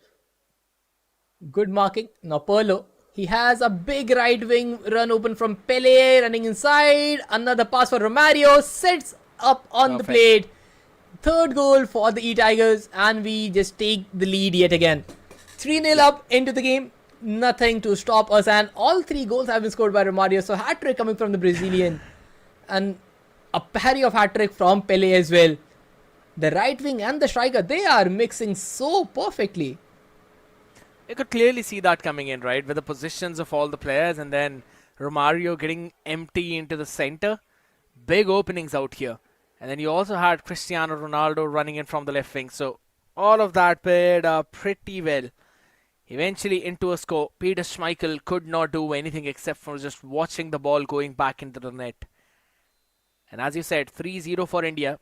Good marking. Now Perlo. He has a big right wing run open from Pele, running inside. Another pass for Romario. Sets up on the plate. Third goal for the eTigers. And we just take the lead yet again. 3-0 up into the game. Nothing to stop us. And all 3 goals have been scored by Romario. So hat-trick coming from the Brazilian. And a parry of hat-trick from Pele as well. The right wing and the striker, they are mixing so perfectly. You could clearly see that coming in, right? With the positions of all the players and then Romario getting empty into the center. Big openings out here. And then you also had Cristiano Ronaldo running in from the left wing. So all of that paired up pretty well. Eventually into a score. Peter Schmeichel could not do anything except for just watching the ball going back into the net. And as you said, 3-0 for India.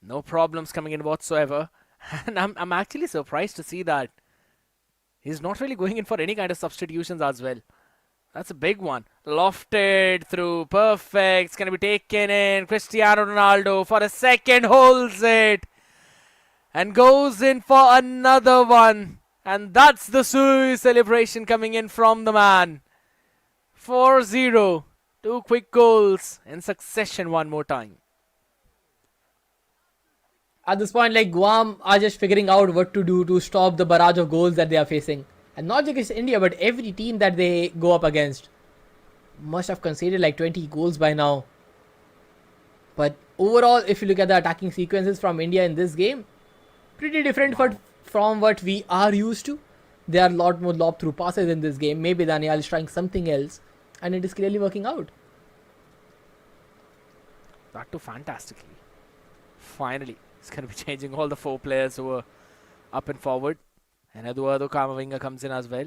No problems coming in whatsoever. And I'm actually surprised to see that he's not really going in for any kind of substitutions as well. That's a big one. Lofted through. Perfect. It's going to be taken in. Cristiano Ronaldo for a second holds it. And goes in for another one. And that's the Sui celebration coming in from the man. 4-0. 2 quick goals in succession one more time. At this point, like, Guam are just figuring out what to do to stop the barrage of goals that they are facing. And not just India, but every team that they go up against must have conceded like 20 goals by now. But overall, if you look at the attacking sequences from India in this game, pretty different from what we are used to. There are a lot more lob through passes in this game. Maybe Danial is trying something else, and it is clearly working out. That too fantastically. Finally, it's going to be changing all the 4 players who are up and forward. And Eduardo Camavinga comes in as well.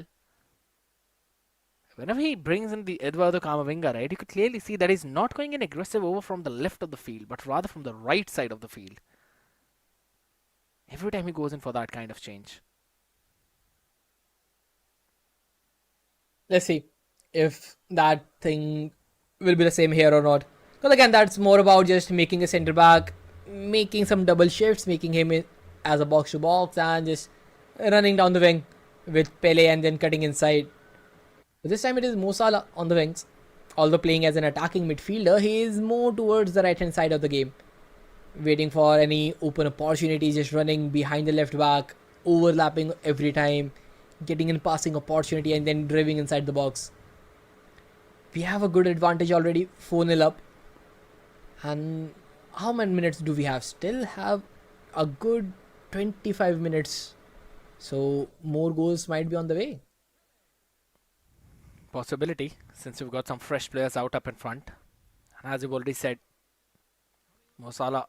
Whenever he brings in the Eduardo Camavinga, right, you could clearly see that he's not going in aggressive over from the left of the field, but rather from the right side of the field. Every time he goes in for that kind of change. Let's see if that thing will be the same here or not. Because again, that's more about just making a centre back, making some double shifts, making him as a box to box, and just running down the wing with Pele and then cutting inside. But this time it is Mo Salah on the wings. Although playing as an attacking midfielder, he is more towards the right hand side of the game, waiting for any open opportunities, just running behind the left back, overlapping every time, getting in passing opportunity and then driving inside the box. We have a good advantage already, 4-0 up. And how many minutes do we have? Still have a good 25 minutes. So more goals might be on the way. Possibility, since we've got some fresh players out up in front. And as you've already said, Mo Salah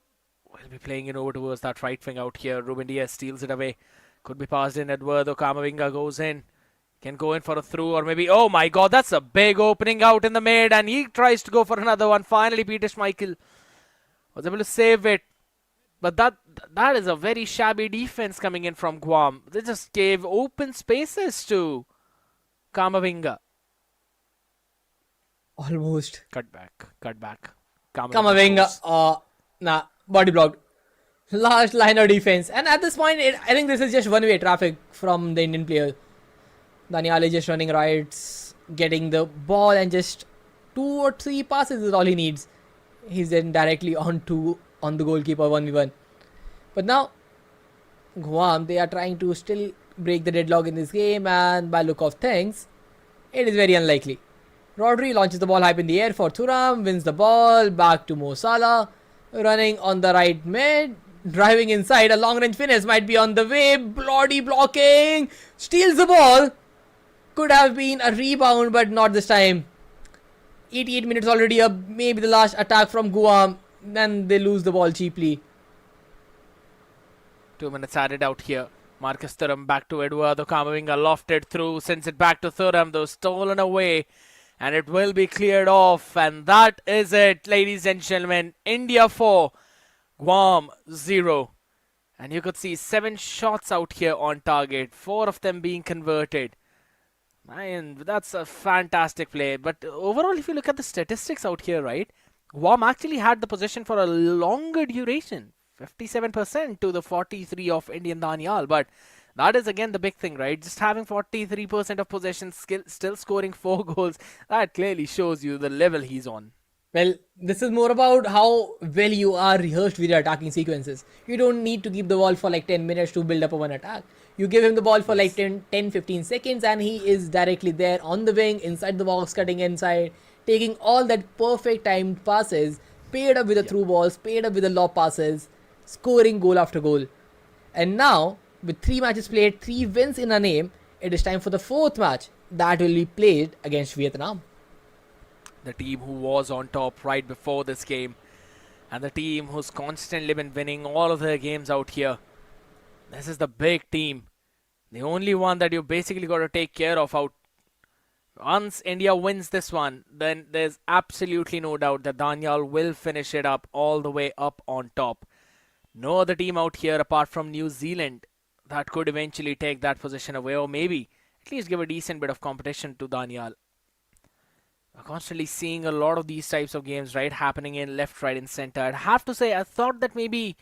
will be playing in over towards that right wing out here. Ruben Diaz steals it away. Could be passed in. Eduardo Camavinga goes in. Can go in for a through, or maybe, oh my god, that's a big opening out in the mid, and he tries to go for another one. Finally, Peter Schmeichel was able to save it. But that is a very shabby defense coming in from Guam. They just gave open spaces to Camavinga. Almost. Cut back. Coming Come with the away. force. Body blocked. Last line of defense. And at this point, I think this is just one-way traffic from the Indian player. Danial is just running right, getting the ball, and just 2 or 3 passes is all he needs. He's then directly on the goalkeeper 1v1. But now, Guam, they are trying to still break the deadlock in this game, and by look of things, it is very unlikely. Rodri launches the ball high in the air for Thuram, wins the ball, back to Mo Salah, running on the right mid, driving inside, a long range finish might be on the way, bloody blocking, steals the ball, could have been a rebound but not this time. 88 minutes already up, maybe the last attack from Guam, then they lose the ball cheaply. 2 minutes added out here. Marcus Thuram back to Eduardo Camavinga, lofted through, sends it back to Thuram, though stolen away. And it will be cleared off. And that is it, ladies and gentlemen. India 4, Guam 0. And you could see 7 shots out here on target, 4 of them being converted. Man, that's a fantastic play. But overall, if you look at the statistics out here, right, Guam actually had the possession for a longer duration. 57% to the 43 of Indian Danial. But that is again the big thing, right? Just having 43% of possession, still scoring 4 goals, that clearly shows you the level he's on. Well, this is more about how well you are rehearsed with your attacking sequences. You don't need to keep the ball for like 10 minutes to build up a one attack. You give him the ball for like 10-15 seconds and he is directly there on the wing, inside the box, cutting inside, taking all that perfect timed passes, paired up with the through balls, paired up with the lob passes, scoring goal after goal. And now, with 3 matches played, 3 wins in a name, it is time for the 4th match that will be played against Vietnam. The team who was on top right before this game, and the team who's constantly been winning all of their games out here. This is the big team. The only one that you basically got to take care of out. Once India wins this one, then there's absolutely no doubt that Danial will finish it up all the way up on top. No other team out here apart from New Zealand that could eventually take that position away, or maybe at least give a decent bit of competition to Danial. We're constantly seeing a lot of these types of games, right, happening in left, right, and center. I'd have to say, I thought that maybe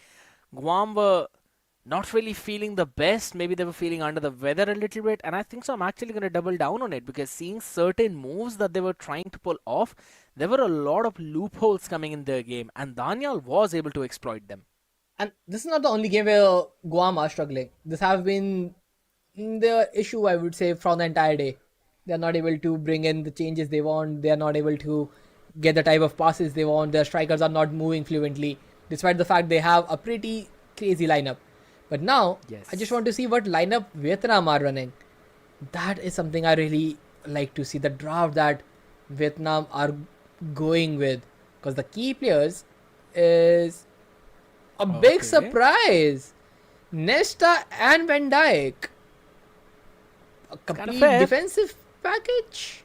Guam were not really feeling the best. Maybe they were feeling under the weather a little bit, and I think so. I'm actually going to double down on it because seeing certain moves that they were trying to pull off, there were a lot of loopholes coming in their game, and Danial was able to exploit them. And this is not the only game where Guam are struggling. This have been the issue, I would say, from the entire day. They are not able to bring in the changes they want. They are not able to get the type of passes they want. Their strikers are not moving fluently, despite the fact they have a pretty crazy lineup. But now, I just want to see what lineup Vietnam are running. That is something I really like to see. The draft that Vietnam are going with. Because the key players is a big surprise. Nesta and Van Dijk. A complete defensive package.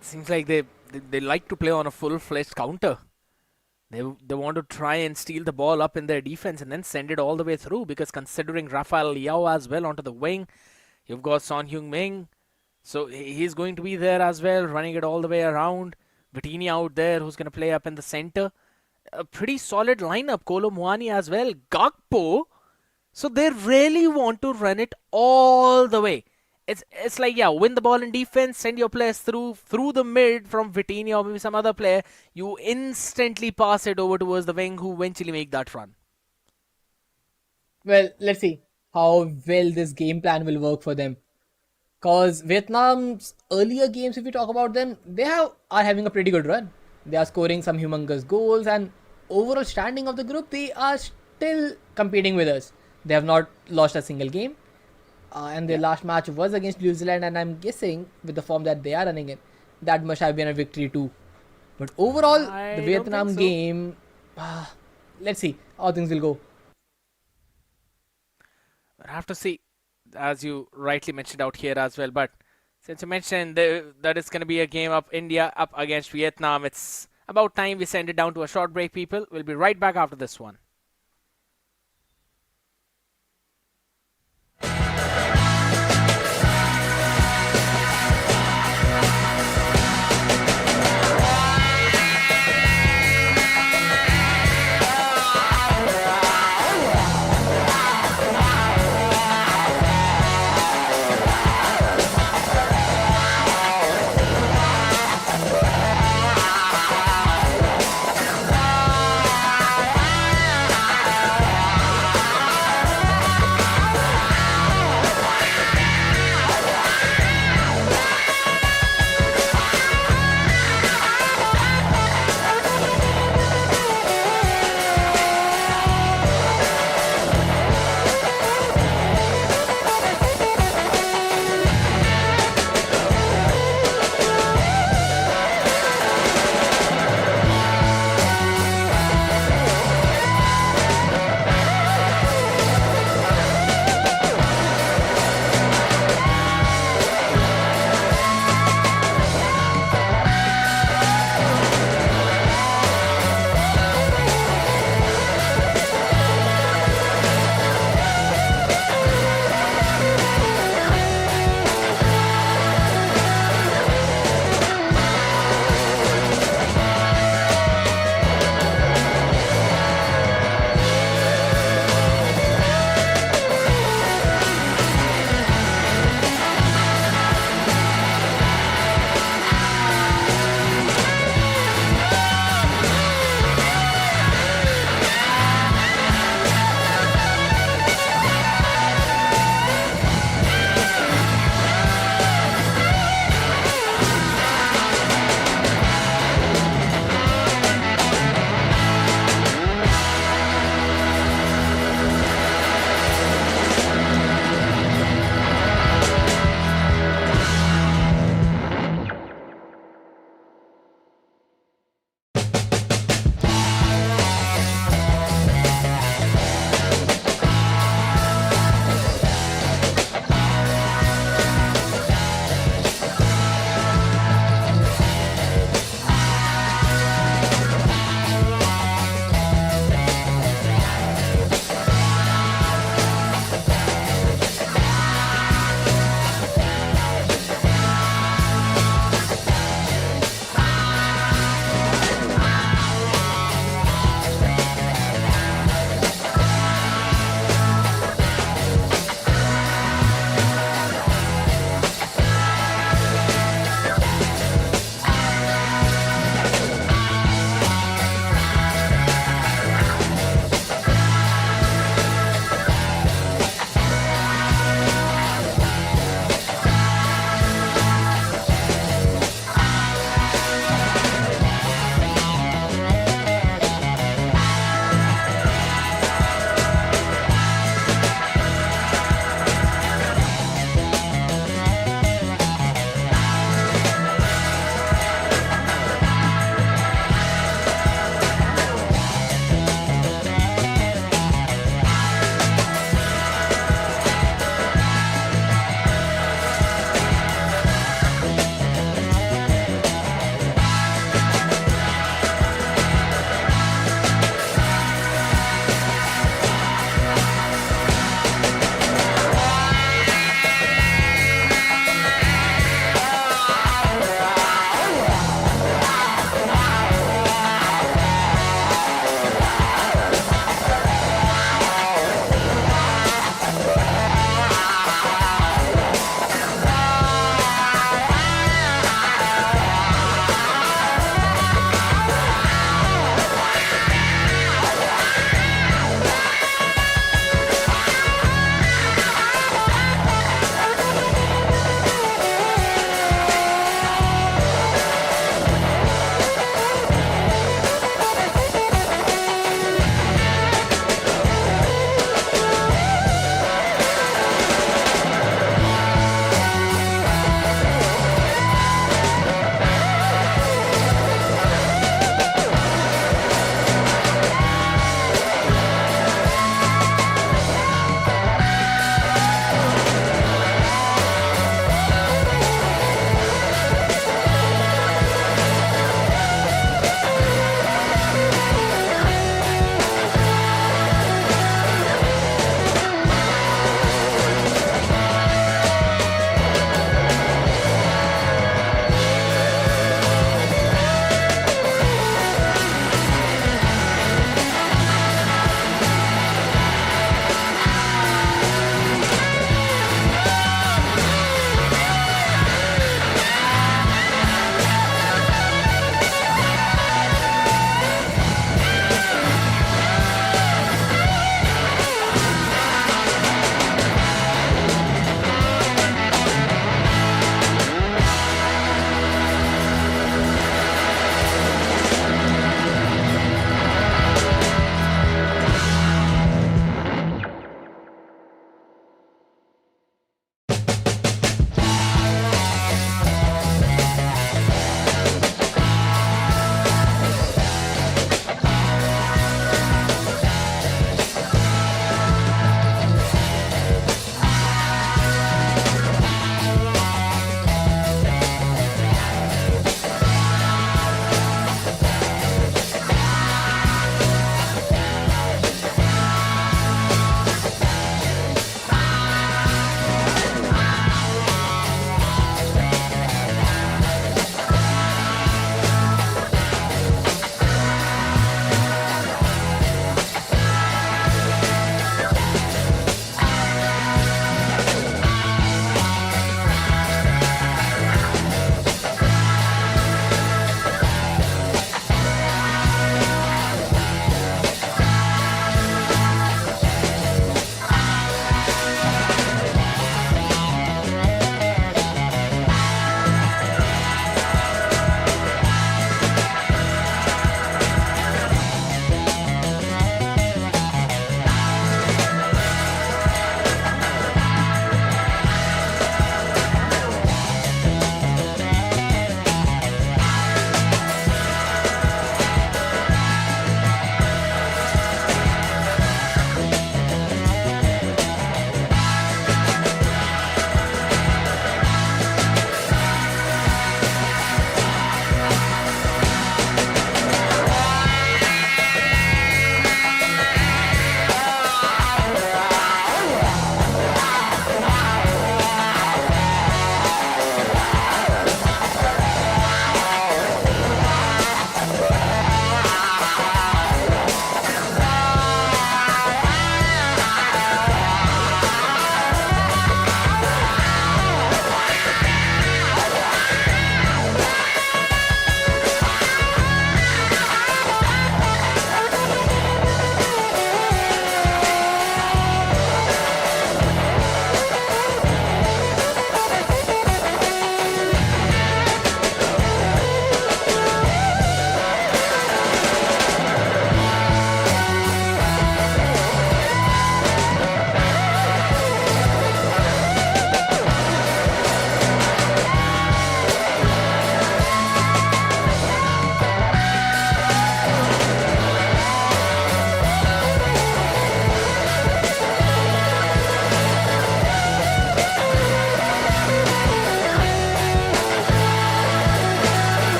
Seems like they like to play on a full-fledged counter. They want to try and steal the ball up in their defense and then send it all the way through, because considering Rafael Leao as well onto the wing, you've got Son Heung-min, so he's going to be there as well, running it all the way around. Vitinha out there who's going to play up in the center. A pretty solid lineup. Kolo Muani as well. Gakpo. So they really want to run it all the way. It's like, yeah, win the ball in defense, send your players through the mid from Vitinha or maybe some other player. You instantly pass it over towards the wing who eventually make that run. Well, let's see how well this game plan will work for them. Because Vietnam's earlier games, if we talk about them, they are having a pretty good run. They are scoring some humongous goals, and overall standing of the group, they are still competing with us. They have not lost a single game. And their last match was against New Zealand, and I'm guessing with the form that they are running in, that must have been a victory too. But overall, the Vietnam game, let's see how things will go. I have to see, as you rightly mentioned out here as well. But since you mentioned that it's going to be a game of India up against Vietnam, it's about time we send it down to a short break, people. We'll be right back after this one.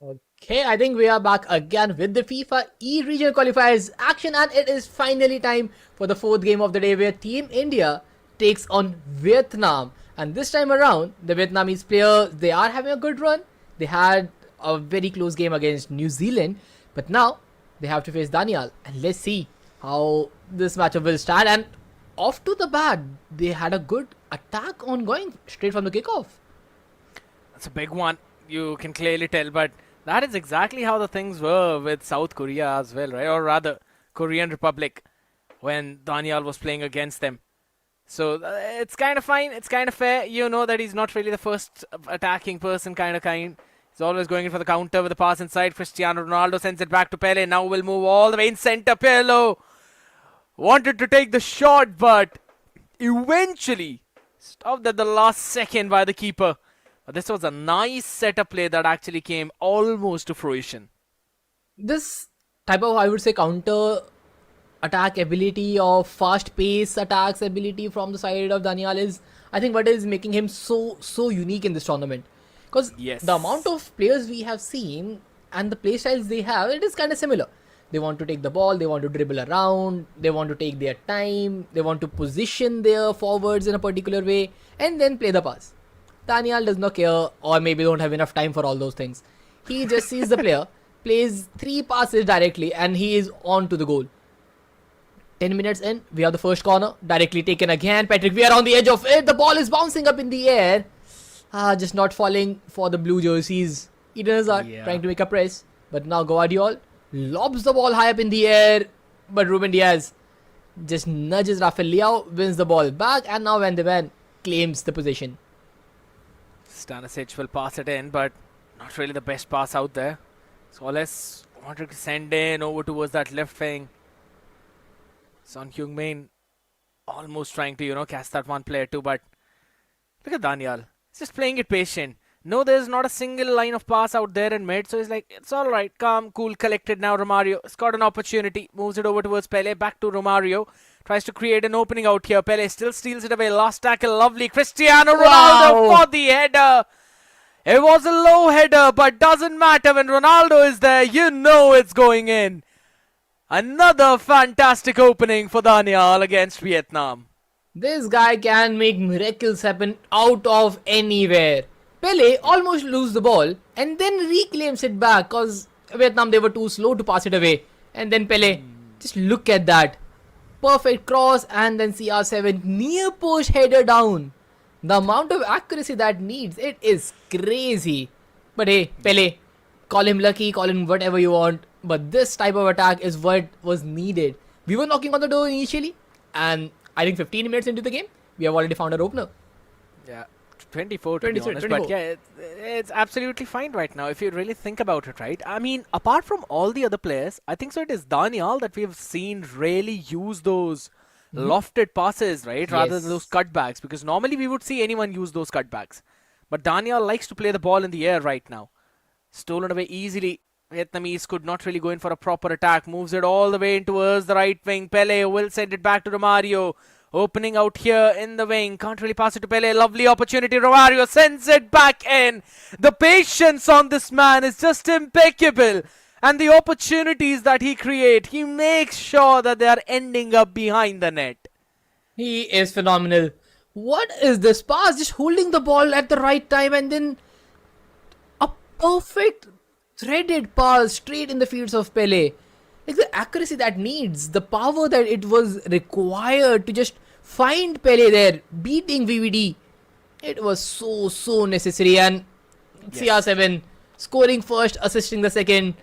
Okay, I think we are back again with the FIFA E-Region Qualifiers action, and it is finally time for the fourth game of the day where Team India takes on Vietnam. And this time around, the Vietnamese players, they are having a good run. They had a very close game against New Zealand, but now they have to face Danial. And let's see how this matchup will stand. And off to the bat, they had a good attack ongoing straight from the kickoff. It's a big one. You can clearly tell, but that is exactly how the things were with South Korea as well, right? Or rather, Korean Republic when Danial was playing against them. So it's kind of fine. It's kind of fair. You know that he's not really the first attacking person kind. He's always going in for the counter with the pass inside. Cristiano Ronaldo sends it back to Pele. Now will move all the way in center. Pirlo wanted to take the shot, but eventually stopped at the last second by the keeper. But this was a nice setup play that actually came almost to fruition. This type of, I would say, counter attack ability or fast pace attacks ability from the side of Daniel is, I think, what is making him so unique in this tournament. Because Yes. the amount of players we have seen and the play styles they have, it is kind of similar. They want to take the ball, they want to dribble around, they want to take their time, they want to position their forwards in a particular way and then play the pass. Daniel does not care, or maybe don't have enough time for all those things. He just sees the player, plays 3 passes directly, and he is on to the goal. 10 minutes in, we have the first corner, directly taken again. Patrick, we are on the edge of it. The ball is bouncing up in the air. Just not falling for the blue jerseys. Eden Hazard trying to make a press, but now Guardiola lobs the ball high up in the air, but Ruben Diaz just nudges Rafael Leao, wins the ball back, and now Van de Ven claims the position. Stanisic will pass it in, but not really the best pass out there. Soles wanted to send in over towards that left wing. Son Heung-min almost trying to, catch that one player too, but look at Daniel. He's just playing it patient. No, there's not a single line of pass out there in mid, so he's like, it's alright, calm, cool, collected now. Romario has got an opportunity, moves it over towards Pele, back to Romario. Tries to create an opening out here. Pele still steals it away. Last tackle, lovely. Cristiano Ronaldo for the header. It was a low header, but doesn't matter when Ronaldo is there. You know it's going in. Another fantastic opening for Danial against Vietnam. This guy can make miracles happen out of anywhere. Pele almost loses the ball and then reclaims it back because Vietnam, they were too slow to pass it away. And then Pele, just look at that. Perfect cross and then CR7 near post header down. The amount of accuracy that needs, it is crazy. But hey, Pele, call him lucky, call him whatever you want. But this type of attack is what was needed. We were knocking on the door initially, and I think 15 minutes into the game, we have already found our opener. Yeah, 24 to be honest, 24. but yeah, it's absolutely fine right now if you really think about it, right? I mean, apart from all the other players, I think so it is Danial that we've seen really use those lofted passes, right? Rather than those cutbacks, because normally we would see anyone use those cutbacks. But Danial likes to play the ball in the air right now. Stolen away easily. Vietnamese could not really go in for a proper attack. Moves it all the way in towards the right wing. Pele will send it back to Romario. Opening out here in the wing. Can't really pass it to Pele. Lovely opportunity. Romario sends it back in. The patience on this man is just impeccable. And the opportunities that he creates, he makes sure that they are ending up behind the net. He is phenomenal. What is this pass? Just holding the ball at the right time and then a perfect threaded pass straight in the fields of Pele. Like the accuracy that needs, the power that it was required to just find Pele there, beating VVD. It was so necessary. And CR7 scoring first, assisting the second.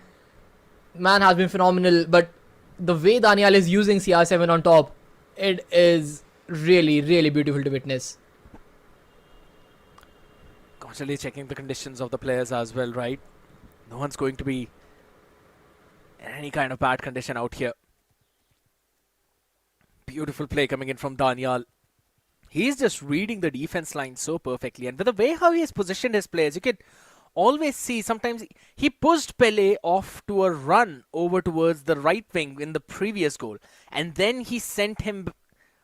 Man has been phenomenal. But the way Danial is using CR7 on top, it is really beautiful to witness. Constantly checking the conditions of the players as well, right? No one's going to be in any kind of bad condition out here. Beautiful play coming in from Danial. He's just reading the defense line so perfectly. And with the way how he has positioned his players, you could always see sometimes he pushed Pele off to a run over towards the right wing in the previous goal. And then he sent him,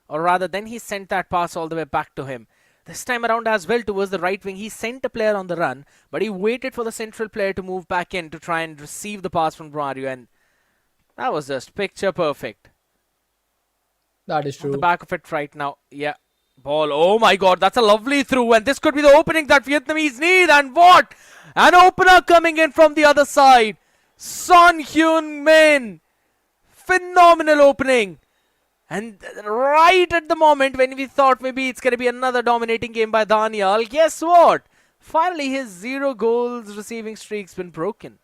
or rather then he sent that pass all the way back to him. This time around as well towards the right wing, he sent a player on the run, but he waited for the central player to move back in to try and receive the pass from Mario, and that was just picture perfect. That is On true. the back of it right now, yeah. Ball, oh my god, that's a lovely through, and this could be the opening that Vietnamese need, and what? An opener coming in from the other side. Son Heung-min. Phenomenal opening. And right at the moment when we thought maybe it's going to be another dominating game by Danial, guess what? Finally, his 0 goals receiving streak's been broken.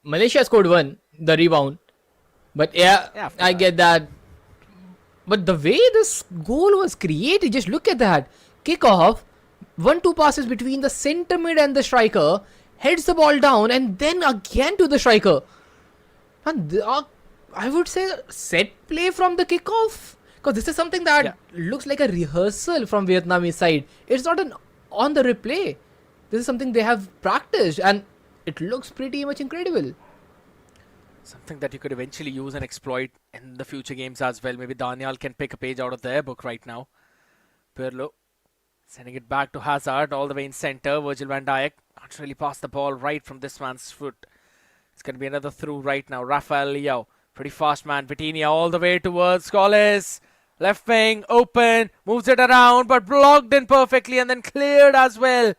Malaysia scored one, the rebound. But yeah, after I that. get that. But the way this goal was created, just look at that. Kickoff, 1-2 passes between the centre mid and the striker, heads the ball down and then again to the striker. And I would say set play from the kickoff. Because this is something that looks like a rehearsal from Vietnamese side. It's not an on the replay. This is something they have practiced and it looks pretty much incredible. Something that you could eventually use and exploit in the future games as well. Maybe Daniel can pick a page out of their book right now. Pirlo sending it back to Hazard all the way in centre. Virgil van Dijk not really passed the ball right from this man's foot. It's going to be another through right now. Rafael Leao, pretty fast man. Vitinha all the way towards Scholes. Left wing, open, moves it around, but blocked in perfectly and then cleared as well.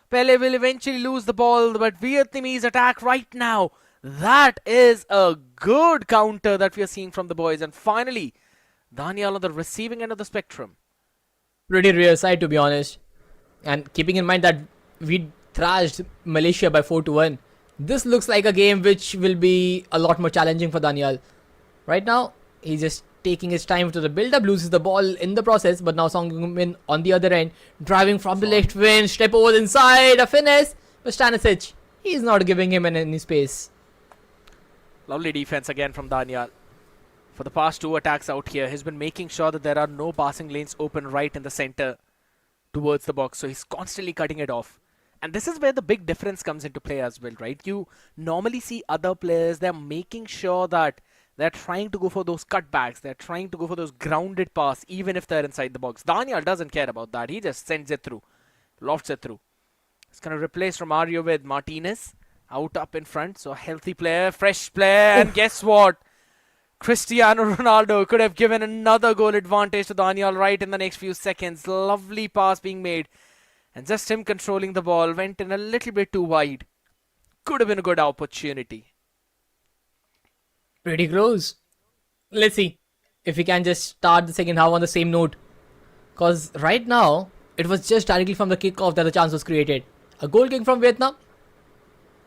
Pele will eventually lose the ball, but Vietnamese attack right now. That is a good counter that we are seeing from the boys. And finally, Danial on the receiving end of the spectrum. Pretty rare side to be honest. And keeping in mind that we thrashed Malaysia by 4-1, this looks like a game which will be a lot more challenging for Danial. Right now, he's just taking his time to the build-up, loses the ball in the process, but now Song Heung-min on the other end, driving from the left wing, step over the inside, a finesse, but Stanisic, he's not giving him any space. Lovely defense again from Danial. For the past 2 attacks out here, he's been making sure that there are no passing lanes open right in the center towards the box. So he's constantly cutting it off. And this is where the big difference comes into play as well, right? You normally see other players, they're making sure that they're trying to go for those cutbacks. They're trying to go for those grounded pass, even if they're inside the box. Danial doesn't care about that. He just sends it through, lofts it through. It's going to replace Romario with Martinez. Out up in front, so healthy player, fresh player, and guess what? Cristiano Ronaldo could have given another goal advantage to Daniel right in the next few seconds. Lovely pass being made, and just him controlling the ball went in a little bit too wide. Could have been a good opportunity. Pretty close. Let's see if we can just start the second half on the same note. Because right now, it was just directly from the kickoff that the chance was created. A goal kick from Vietnam.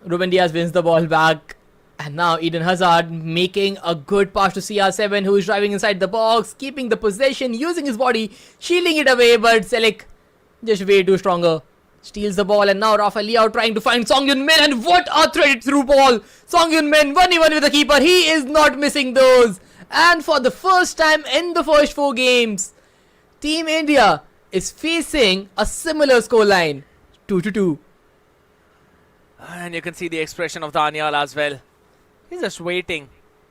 Ruben Diaz wins the ball back. And now Eden Hazard making a good pass to CR7, who is driving inside the box, keeping the possession, using his body, shielding it away, but Selek just way too stronger. Steals the ball and now Rafael Leao trying to find Song Heung-min, and what a threaded through ball. Song Heung-min 1v1 with the keeper. He is not missing those. And for the first time in the first 4 games, Team India is facing a similar scoreline, 2-2. And you can see the expression of Daniel as well. He's just waiting.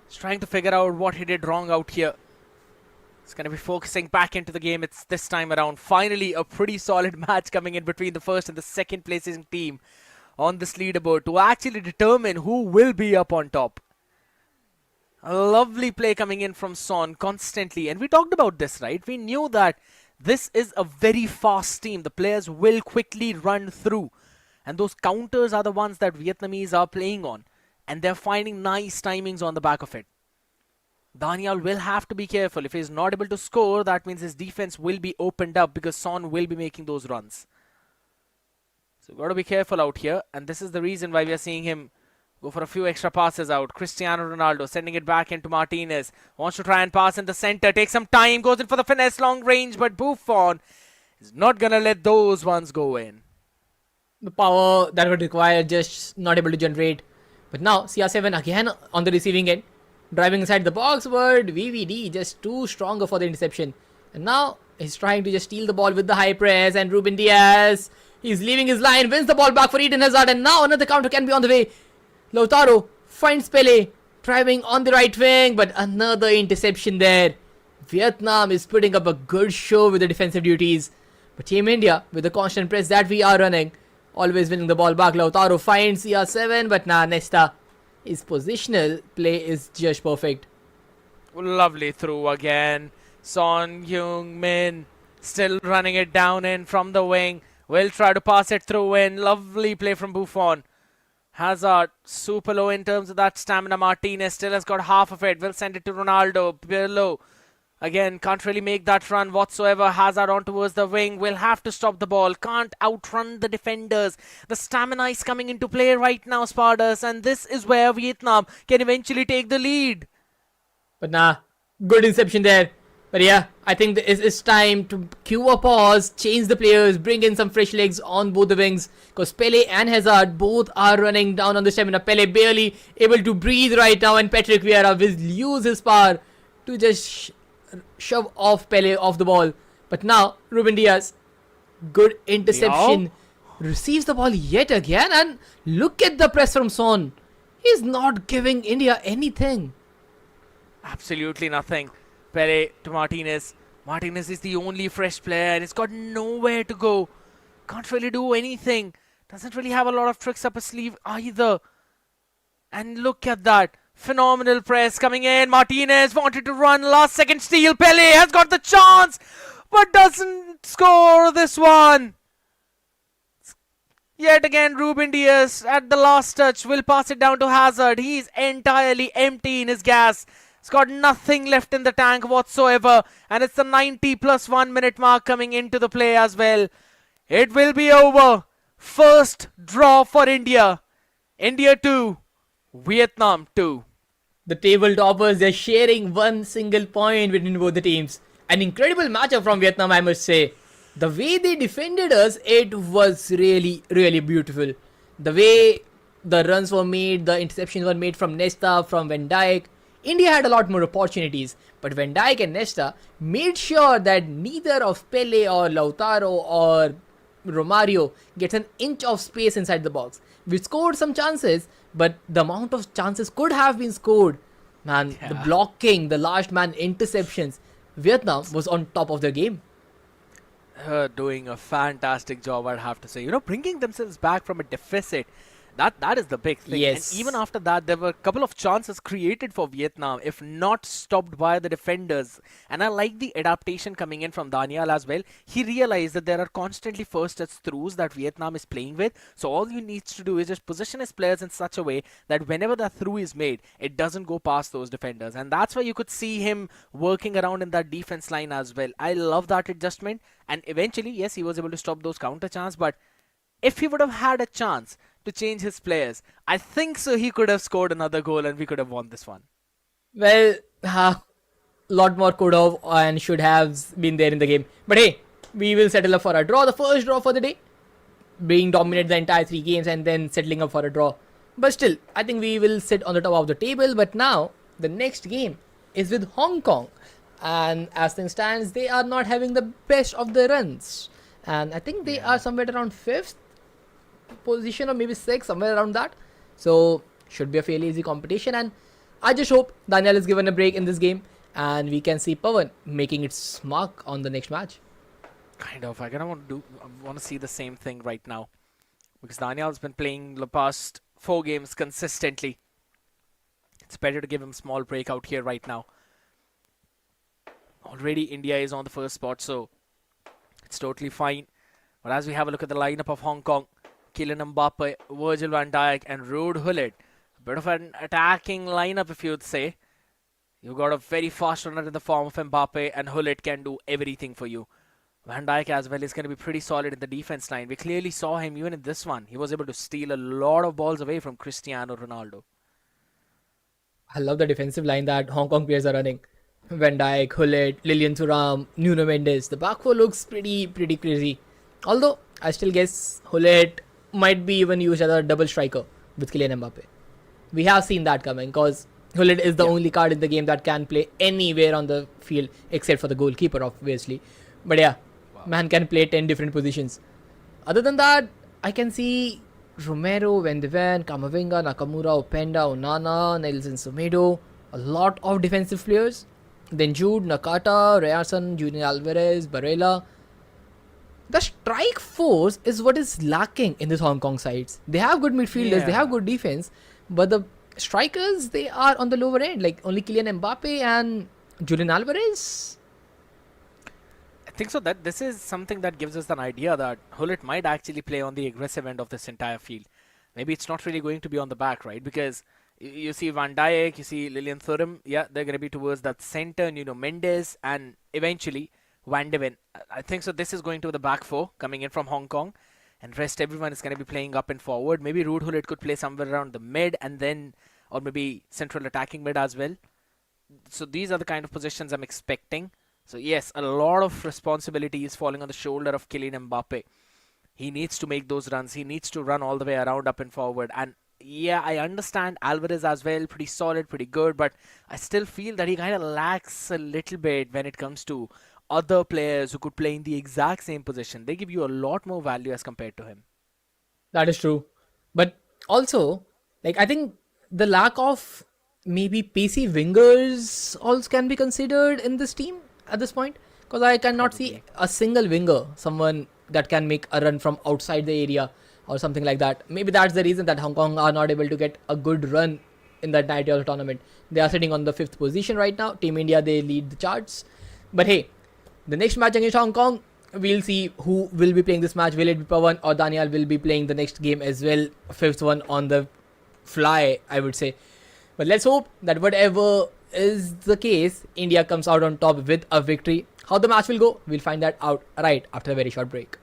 He's trying to figure out what he did wrong out here. He's going to be focusing back into the game. It's this time around. Finally, a pretty solid match coming in between the first and the second placing team on this leaderboard to actually determine who will be up on top. A lovely play coming in from Son constantly. And we talked about this, right? We knew that this is a very fast team. The players will quickly run through. And those counters are the ones that Vietnamese are playing on. And they're finding nice timings on the back of it. Daniel will have to be careful. If he's not able to score, that means his defense will be opened up because Son will be making those runs. So got to be careful out here. And this is the reason why we are seeing him go for a few extra passes out. Cristiano Ronaldo sending it back into Martinez. Wants to try and pass in the center. Takes some time. Goes in for the finesse long range. But Buffon is not going to let those ones go in. The power that would require just not able to generate. But now CR7 again on the receiving end, driving inside the box, but VVD just too stronger for the interception. And now he's trying to just steal the ball with the high press, and Ruben Diaz, he's leaving his line, wins the ball back for Eden Hazard, and now another counter can be on the way. Lautaro finds Pele, driving on the right wing, but another interception there. Vietnam is putting up a good show with the defensive duties. But Team India, with the constant press that we are running, always winning the ball back. Lautaro finds CR7, but Nesta, his positional play is just perfect. Lovely through again. Son Heung-min still running it down in from the wing. Will try to pass it through in. Lovely play from Buffon. Hazard, super low in terms of that stamina. Martinez still has got half of it. Will send it to Ronaldo. Pirlo. Again, can't really make that run whatsoever. Hazard on towards the wing. Will have to stop the ball. Can't outrun the defenders. The stamina is coming into play right now, Spardas. And this is where Vietnam can eventually take the lead. But good inception there. But yeah, I think it's time to cue a pause, change the players, bring in some fresh legs on both the wings. Because Pele and Hazard both are running down on the stamina. Pele barely able to breathe right now, and Patrick Vieira will use his power to just shove off Pele off the ball. But now, Ruben Diaz, good interception, receives the ball yet again, and look at the press from Son. He's not giving India anything. Absolutely nothing. Pele to Martinez. Martinez is the only fresh player and he's got nowhere to go. Can't really do anything. Doesn't really have a lot of tricks up his sleeve either. And look at that. Phenomenal press coming in. Martinez wanted to run. Last second steal. Pele has got the chance but doesn't score this one. Yet again, Ruben Diaz at the last touch will pass it down to Hazard. He's entirely empty in his gas. He's got nothing left in the tank whatsoever. And it's the 90 plus 1 minute mark coming into the play as well. It will be over. First draw for India. India 2, Vietnam 2. The table toppers, they're sharing one single point between both the teams. An incredible matchup from Vietnam, I must say. The way they defended us, it was really, really beautiful. The way the runs were made, the interceptions were made from Nesta, from Van Dijk. India had a lot more opportunities, but Van Dijk and Nesta made sure that neither of Pele or Lautaro or Romario gets an inch of space inside the box. We scored some chances, but the amount of chances could have been scored. Man, the blocking, the last man interceptions, Vietnam was on top of their game. Doing a fantastic job, I'd have to say. Bringing themselves back from a deficit. That is the big thing. Yes. And even after that, there were a couple of chances created for Vietnam, if not stopped by the defenders. And I like the adaptation coming in from Danial as well. He realized that there are constantly first touch throughs that Vietnam is playing with. So all he needs to do is just position his players in such a way that whenever that through is made, it doesn't go past those defenders. And that's why you could see him working around in that defense line as well. I love that adjustment. And eventually, yes, he was able to stop those counter chances. But if he would have had a chance to change his players, I think so he could have scored another goal and we could have won this one. Well, lot more could have and should have been there in the game. But hey, we will settle up for a draw. The first draw for the day. Being dominated the entire 3 games and then settling up for a draw. But still, I think we will sit on the top of the table. But now, the next game is with Hong Kong. And as things stands, they are not having the best of the runs. And I think they are somewhere around 5th position or maybe 6th, somewhere around that. So should be a fairly easy competition, and I just hope Danial is given a break in this game and we can see Pavan making its mark on the next match. Kind of. I want to see the same thing right now, because Daniel's been playing the past 4 games consistently. It's better to give him a small break out here right now. Already India is on the first spot, so it's totally fine. But as we have a look at the lineup of Hong Kong, Kylian Mbappe, Virgil van Dijk and Ruud Gullit. A bit of an attacking lineup, if you'd say. You've got a very fast runner in the form of Mbappe, and Gullit can do everything for you. Van Dijk as well is going to be pretty solid in the defense line. We clearly saw him even in this one. He was able to steal a lot of balls away from Cristiano Ronaldo. I love the defensive line that Hong Kong players are running. Van Dijk, Gullit, Lilian Thuram, Nuno Mendes. The back four looks pretty crazy. Although, I still guess Gullit might be even used as a double striker with Kylian Mbappe. We have seen that coming because Gullit is the only card in the game that can play anywhere on the field except for the goalkeeper, obviously. But yeah, man can play 10 different positions. Other than that, I can see Romero, Van de Ven, Kamavinga, Nakamura, Openda, Onana, Nelson Semedo. A lot of defensive players. Then Jude, Nakata, Ryerson, Julian Alvarez, Barella. the strike force is what is lacking in this Hong Kong sides. They have good midfielders, they have good defense, but the strikers, they are on the lower end. Like only Kylian Mbappe and Julian Alvarez. I think so that this is something that gives us an idea that Hullet might actually play on the aggressive end of this entire field. Maybe it's not really going to be on the back, right? Because you see Van Dijk, you see Lilian Thuram, yeah, they're going to be towards that center, Nuno Mendes, and eventually Van de Ven. I think so this is going to the back four coming in from Hong Kong, and rest everyone is going to be playing up and forward. Maybe Ruud Hullet could play somewhere around the mid and then, or maybe central attacking mid as well. So these are the kind of positions I'm expecting. So yes, a lot of responsibility is falling on the shoulder of Kylian Mbappe. He needs to make those runs. He needs to run all the way around, up and forward. And yeah, I understand Alvarez as well, pretty solid, pretty good, but I still feel that he kind of lacks a little bit when it comes to other players who could play in the exact same position. They give you a lot more value as compared to him. That is true. But also, like, I think the lack of maybe pacey wingers also can be considered in this team at this point, because I cannot see a single winger, someone that can make a run from outside the area or something like that. Maybe that's the reason that Hong Kong are not able to get a good run in that Danial tournament. They are sitting on the 5th position right now. Team India, they lead the charts. But hey, the next match against Hong Kong, we'll see who will be playing this match. Will it be Pavan or Danial will be playing the next game as well? 5th one on the fly, I would say. But let's hope that whatever is the case, India comes out on top with a victory. How the match will go, we'll find that out right after a very short break.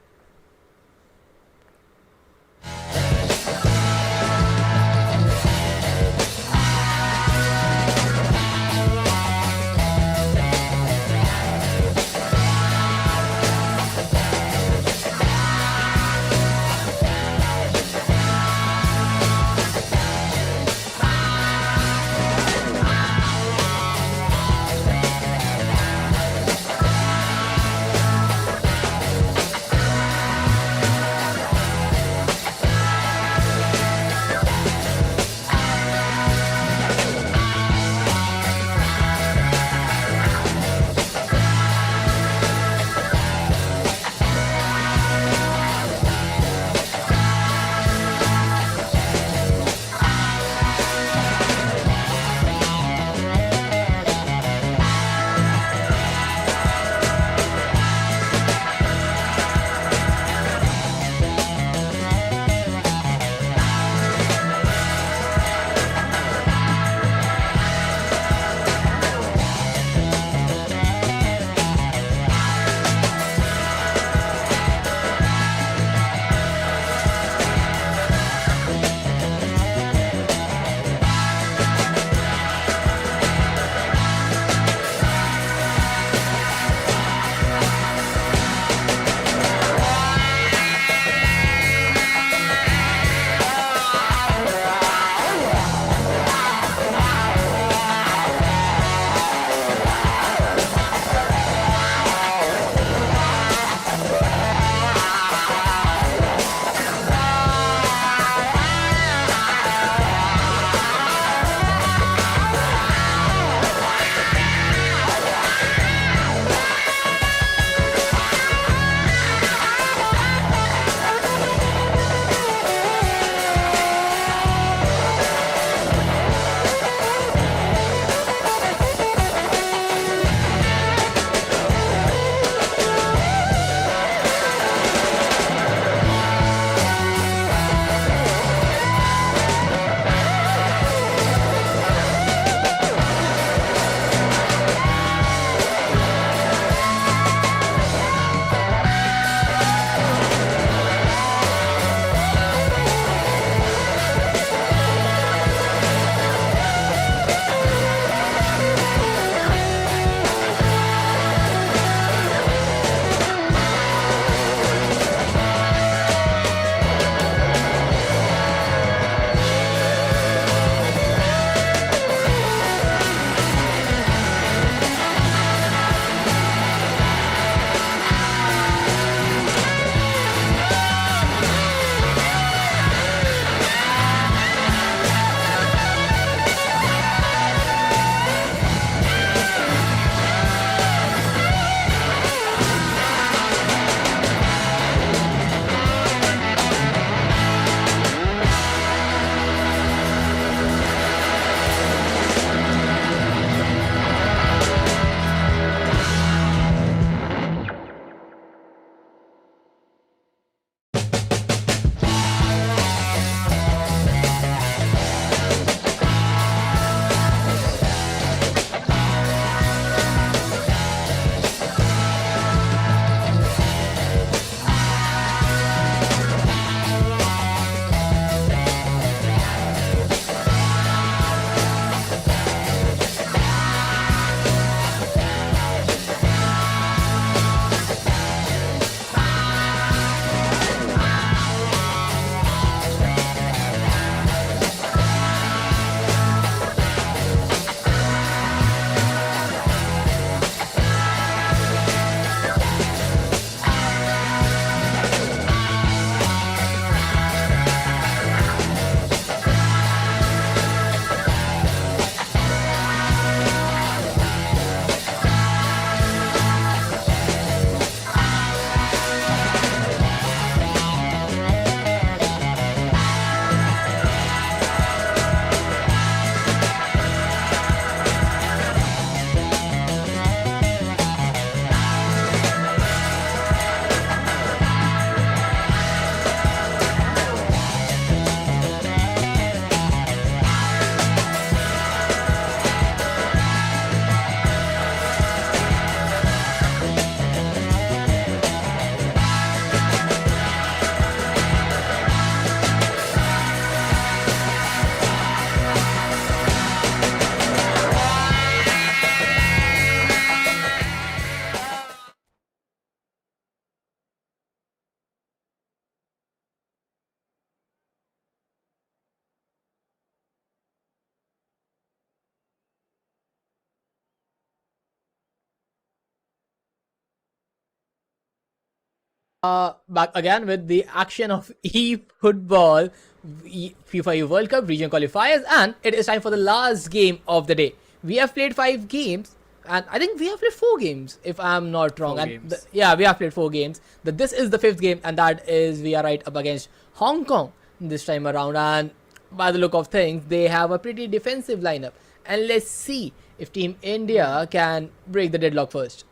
Back again with the action of eFootball, FIFAe World Cup region qualifiers, and it is time for the last game of the day. We have played 5 games, and I think we have played 4 games, if I'm not wrong. 4 And games. yeah, we have played 4 games. This is the 5th game, and that is we are right up against Hong Kong this time around. And by the look of things, they have a pretty defensive lineup. And let's see if Team India can break the deadlock first.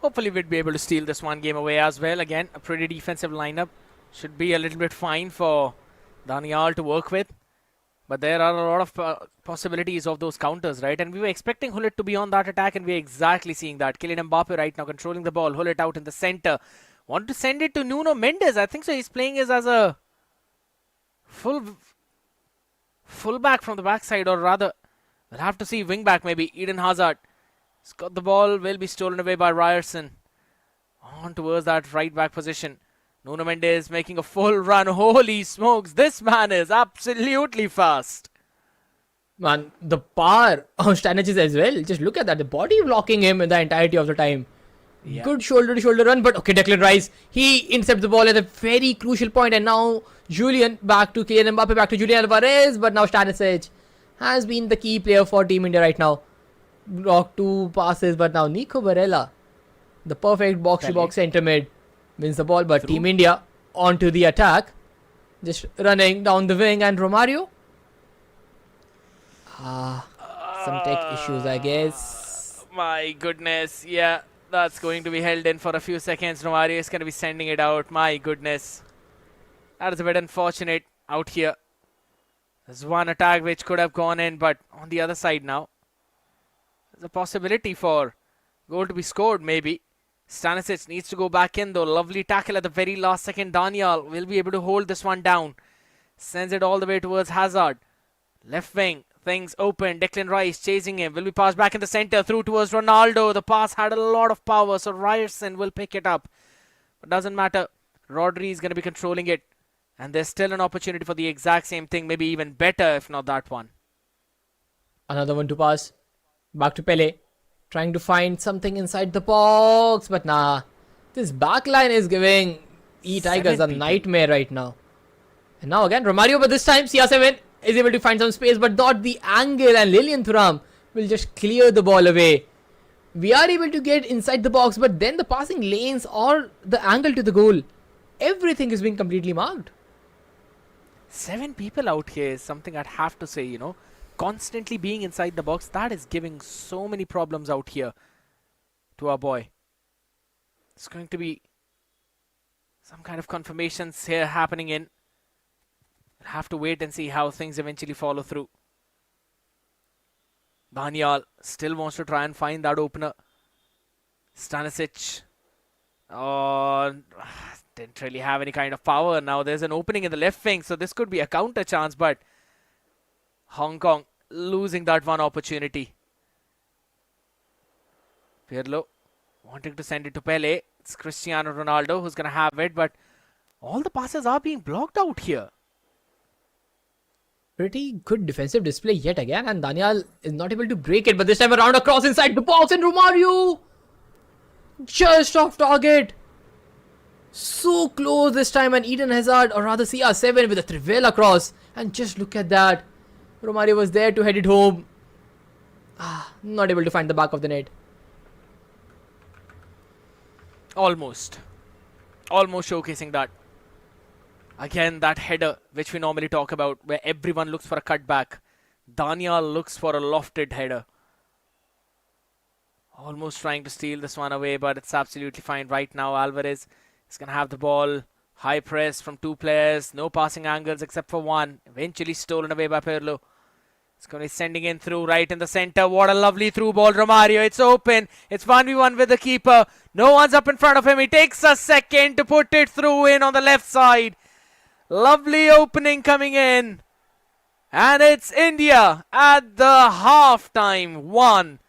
Hopefully we'd be able to steal this one game away as well. Again, a pretty defensive lineup. Should be a little bit fine for Danial to work with. But there are a lot of possibilities of those counters, right? And we were expecting Hullet to be on that attack, and we're exactly seeing that. Kylian Mbappe right now controlling the ball. Hullet out in the center. Want to send it to Nuno Mendes. I think so. He's playing as a fullback from the backside, or rather, we'll have to see wing back maybe. Eden Hazard. He's got the ball, will be stolen away by Ryerson. On towards that right back position. Nuno Mendes making a full run. Holy smokes, this man is absolutely fast. Man, the power of Stanisic as well. Just look at that. The body blocking him in the entirety of the time. Yeah. Good shoulder-to-shoulder run, but okay, Declan Rice, he intercepts the ball at a very crucial point, and now Julian back to Kylian Mbappe, back to Julian Alvarez, but now Stanisic has been the key player for Team India right now. Blocked 2 passes, but now Nico Barella, the perfect box-to-box centre mid, wins the ball, but Team India onto the attack, just running down the wing, and Romario. Some tech issues, I guess. My goodness, yeah. That's going to be held in for a few seconds. Romario is going to be sending it out. My goodness. That is a bit unfortunate out here. There's one attack which could have gone in, but on the other side now, there's a possibility for goal to be scored maybe. Stanisic needs to go back in though. Lovely tackle at the very last second. Danial will be able to hold this one down. Sends it all the way towards Hazard. Left wing. Things open. Declan Rice chasing him. Will be passed back in the center. Through towards Ronaldo. The pass had a lot of power, so Ryerson will pick it up. But doesn't matter. Rodri is going to be controlling it. And there's still an opportunity for the exact same thing. Maybe even better, if not that one. Another one to pass. Back to Pele. Trying to find something inside the box. But nah. This backline is giving eTigers a nightmare right now. And now again, Romario, but this time CR7 is able to find some space, but not the angle, and Lilian Thuram will just clear the ball away. We are able to get inside the box, but then the passing lanes or the angle to the goal, everything is being completely marked. 7 people out here is something I'd have to say, you know. Constantly being inside the box, that is giving so many problems out here to our boy. It's going to be some kind of confirmations here happening in. We'll have to wait and see how things eventually follow through. Danial still wants to try and find that opener. Stanisic didn't really have any kind of power. Now there's an opening in the left wing, so this could be a counter chance, but Hong Kong losing that one opportunity. Pirlo wanting to send it to Pele. It's Cristiano Ronaldo who's going to have it, but all the passes are being blocked out here. Pretty good defensive display yet again, and Danial is not able to break it, but this time around a cross inside the box, and Romario just off target. So close this time, and Eden Hazard, or rather CR7 with a Trivela cross, and just look at that. Romario was there to head it home. Not able to find the back of the net. Almost showcasing that. Again, that header which we normally talk about, where everyone looks for a cutback. Danial looks for a lofted header. Almost trying to steal this one away, but it's absolutely fine right now. Alvarez is going to have the ball. High press from 2 players. No passing angles except for one. Eventually stolen away by Pirlo. It's going to be sending in through right in the center. What a lovely through ball, Romario. It's open. It's 1v1 with the keeper. No one's up in front of him. He takes a second to put it through in on the left side. Lovely opening coming in. And it's India at the halftime 1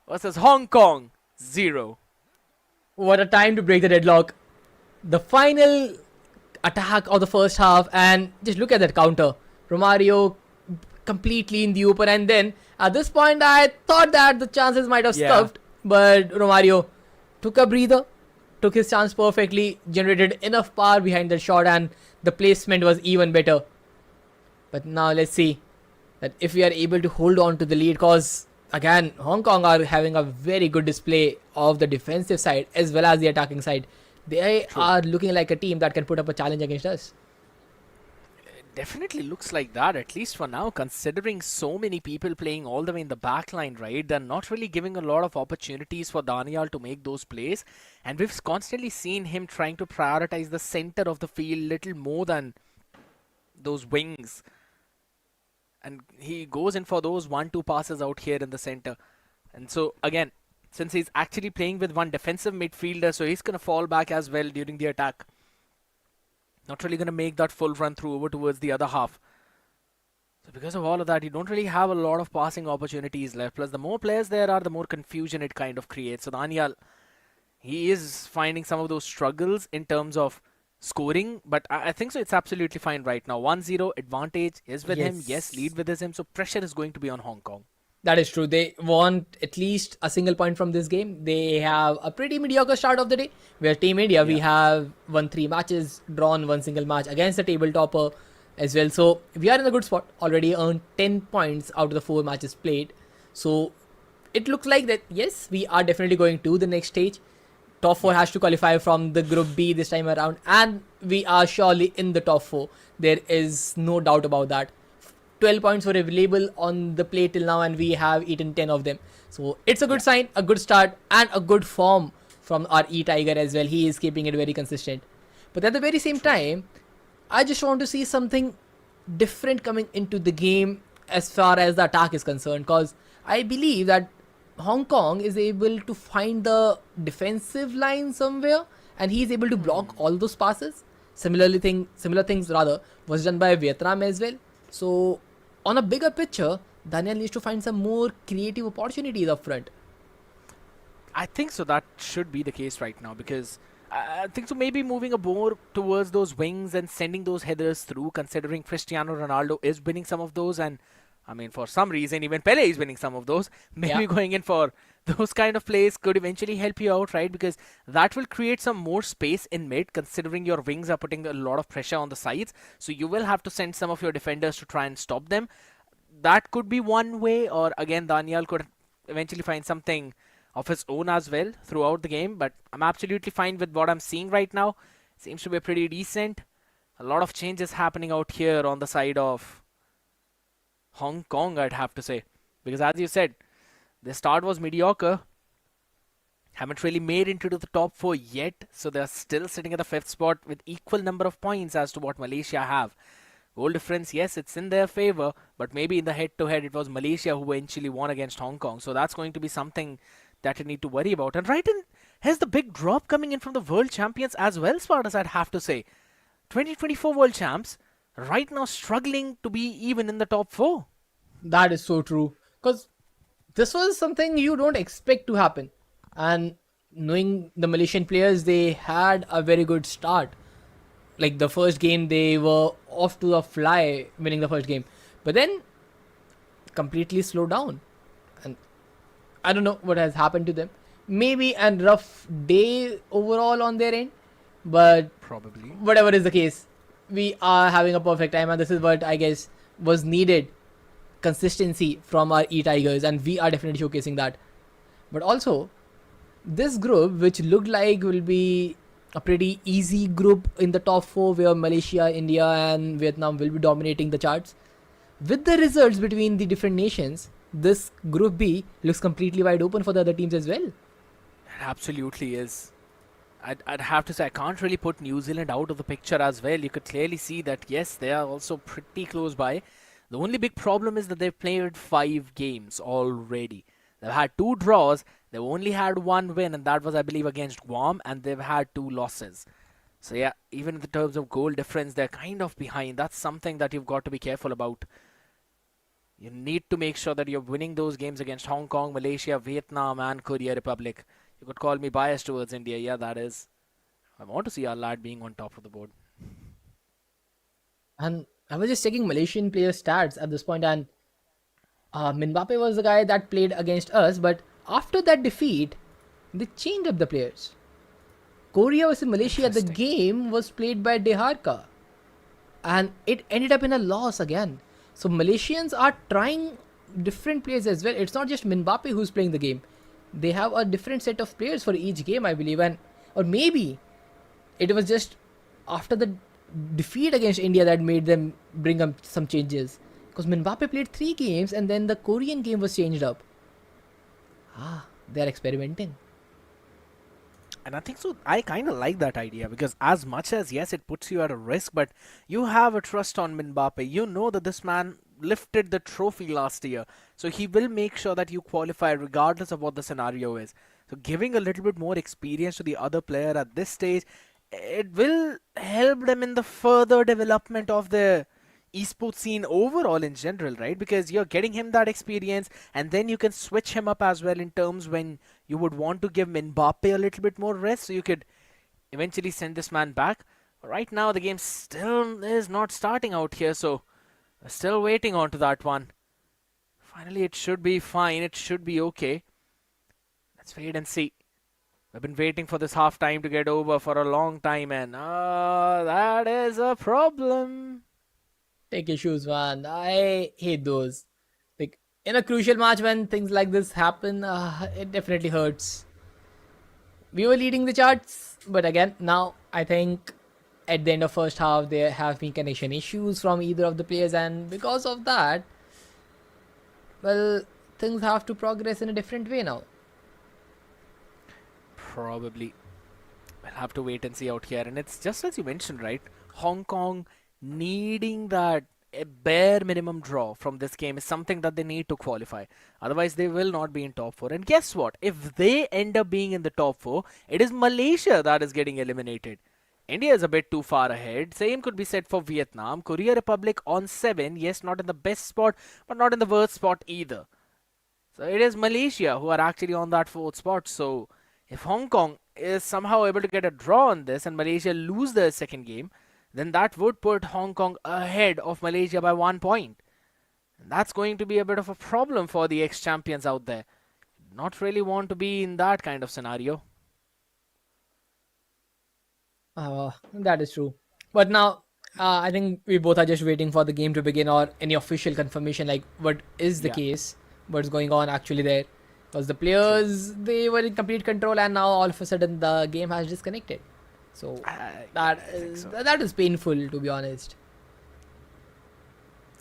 versus Hong Kong 0. What a time to break the deadlock. The final attack of the first half, and just look at that counter. Romario completely in the open, and then at this point I thought that the chances might have stuffed, but Romario took a breather, took his chance perfectly, generated enough power behind the shot, and the placement was even better. But now let's see that if we are able to hold on to the lead, because again, Hong Kong are having a very good display of the defensive side as well as the attacking side. They True. are looking like a team that can put up a challenge against us. Definitely looks like that, at least for now, considering so many people playing all the way in the back line, right? They're not really giving a lot of opportunities for Danial to make those plays. And we've constantly seen him trying to prioritize the center of the field little more than those wings. And he goes in for those 1-2 passes out here in the center. And so, again, since he's actually playing with one defensive midfielder, so he's going to fall back as well during the attack. Not really going to make that full run through over towards the other half. So because of all of that, you don't really have a lot of passing opportunities left. Plus, the more players there are, the more confusion it kind of creates. So Danial, he is finding some of those struggles in terms of scoring, but I think so it's absolutely fine right now. 1-0 advantage is with him. Yes, lead with him. So pressure is going to be on Hong Kong. That is true. They want at least a single point from this game. They have a pretty mediocre start of the day. Where Team India, we have won 3 matches, drawn 1 single match against the table topper as well. So we are in a good spot. Already earned 10 points out of the 4 matches played. So it looks like that, yes, we are definitely going to the next stage. Top 4 has to qualify from the Group B this time around. And we are surely in the top 4. There is no doubt about that. 12 points were available on the plate till now, and we have eaten 10 of them. So it's a good sign, a good start, and a good form from our eTiger as well. He is keeping it very consistent. But at the very same time, I just want to see something different coming into the game as far as the attack is concerned, because I believe that Hong Kong is able to find the defensive line somewhere, and he is able to block all those passes. Similar things was done by Vietnam as well. So on a bigger picture, Daniel needs to find some more creative opportunities up front. I think so that should be the case right now, because I think so maybe moving a more towards those wings and sending those headers through, considering Cristiano Ronaldo is winning some of those, and I mean, for some reason, even Pele is winning some of those. Maybe going in for those kind of plays could eventually help you out, right? Because that will create some more space in mid, considering your wings are putting a lot of pressure on the sides. So you will have to send some of your defenders to try and stop them. That could be one way, or again, Daniel could eventually find something of his own as well throughout the game. But I'm absolutely fine with what I'm seeing right now. Seems to be pretty decent. A lot of changes happening out here on the side of Hong Kong, I'd have to say, because as you said, the start was mediocre. Haven't really made into the top 4 yet, so they're still sitting at the 5th spot with equal number of points as to what Malaysia have. Goal difference, yes, it's in their favor, but maybe in the head-to-head, it was Malaysia who eventually won against Hong Kong. So that's going to be something that you need to worry about. And right in, here's the big drop coming in from the world champions as well, Spartas, I'd have to say. 2024 world champs, right now struggling to be even in the top 4. That is so true, because this was something you don't expect to happen. And knowing the Malaysian players, they had a very good start. Like the first game, they were off to a fly, winning the first game. But then, completely slowed down. And I don't know what has happened to them. Maybe a rough day overall on their end. But probably, whatever is the case, we are having a perfect time. And this is what I guess was needed. Consistency from our eTigers. And we are definitely showcasing that. But also, this group, which looked like will be a pretty easy group in the top 4, where Malaysia, India and Vietnam will be dominating the charts. With the results between the different nations, this Group B looks completely wide open for the other teams as well. It absolutely is. I'd have to say, I can't really put New Zealand out of the picture as well. You could clearly see that, yes, they are also pretty close by. The only big problem is that they've played 5 games already. They've had 2 draws, they've only had 1 win, and that was, I believe, against Guam, and they've had 2 losses. So yeah, even in the terms of goal difference, they're kind of behind. That's something that you've got to be careful about. You need to make sure that you're winning those games against Hong Kong, Malaysia, Vietnam, and Korea Republic. You could call me biased towards India, yeah, that is. I want to see our lad being on top of the board. And I was just checking Malaysian player stats at this point, and Mbappe was the guy that played against us, but after that defeat, they changed up the players. Korea versus Malaysia, the game was played by Deharka. And it ended up in a loss again. So Malaysians are trying different players as well. It's not just Mbappe who's playing the game. They have a different set of players for each game, I believe. And or maybe it was just after the defeat against India that made them bring up some changes. Because Mbappe played 3 games and then the Korean game was changed up. They're experimenting. And I think so. I kind of like that idea because as much as yes, it puts you at a risk, but you have a trust on Mbappe. You know that this man lifted the trophy last year, so he will make sure that you qualify regardless of what the scenario is. So giving a little bit more experience to the other player at this stage, it will help them in the further development of the esports scene overall in general, right? Because you're getting him that experience and then you can switch him up as well in terms when you would want to give Mbappe a little bit more rest so you could eventually send this man back. Right now the game still is not starting out here, so we're still waiting on to that one. Finally it should be fine, it should be okay. Let's wait and see. We've been waiting for this half time to get over for a long time and that is a problem. Take your shoes, man. I hate those. Like, in a crucial match when things like this happen, it definitely hurts. We were leading the charts, but again, now I think at the end of first half there have been connection issues from either of the players, and because of that, well, things have to progress in a different way now. Probably. We'll have to wait and see out here. And it's just as you mentioned, right? Hong Kong needing that a bare minimum draw from this game is something that they need to qualify. Otherwise, they will not be in top 4. And guess what? If they end up being in the top 4, it is Malaysia that is getting eliminated. India is a bit too far ahead. Same could be said for Vietnam. Korea Republic on 7. Yes, not in the best spot, but not in the worst spot either. So it is Malaysia who are actually on that 4th spot. So if Hong Kong is somehow able to get a draw on this and Malaysia lose their second game, then that would put Hong Kong ahead of Malaysia by 1 point. And that's going to be a bit of a problem for the ex-champions out there. Not really want to be in that kind of scenario. That is true. But now, I think we both are just waiting for the game to begin or any official confirmation, like what is the case, what's going on actually there. Because the players, they were in complete control and now all of a sudden the game has disconnected. So that is painful, to be honest.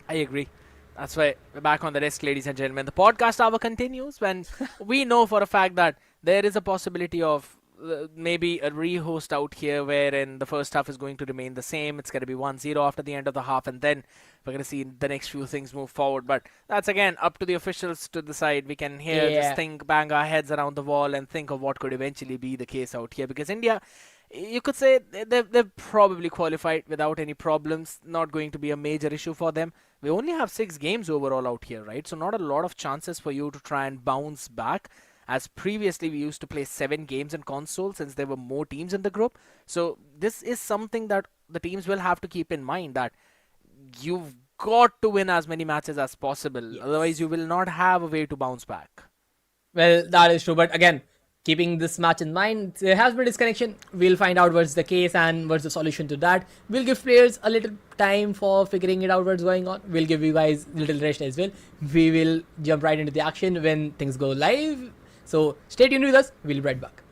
I agree. That's why we're back on the desk, ladies and gentlemen. The podcast hour continues when we know for a fact that there is a possibility of maybe a rehost out here wherein the first half is going to remain the same. It's going to be 1-0 after the end of the half, and then we're going to see the next few things move forward. But that's again up to the officials to decide. We can here just think, bang our heads around the wall and think of what could eventually be the case out here, because India, you could say they've probably qualified without any problems. Not going to be a major issue for them. We only have 6 games overall out here, right? So not a lot of chances for you to try and bounce back. As previously we used to play 7 games in console since there were more teams in the group. So this is something that the teams will have to keep in mind, that you've got to win as many matches as possible. Yes. Otherwise you will not have a way to bounce back. Well, that is true. But again, keeping this match in mind, there has been disconnection. We'll find out what's the case and what's the solution to that. We'll give players a little time for figuring it out what's going on. We'll give you guys a little rest as well. We will jump right into the action when things go live. So stay tuned with us. We'll be right back.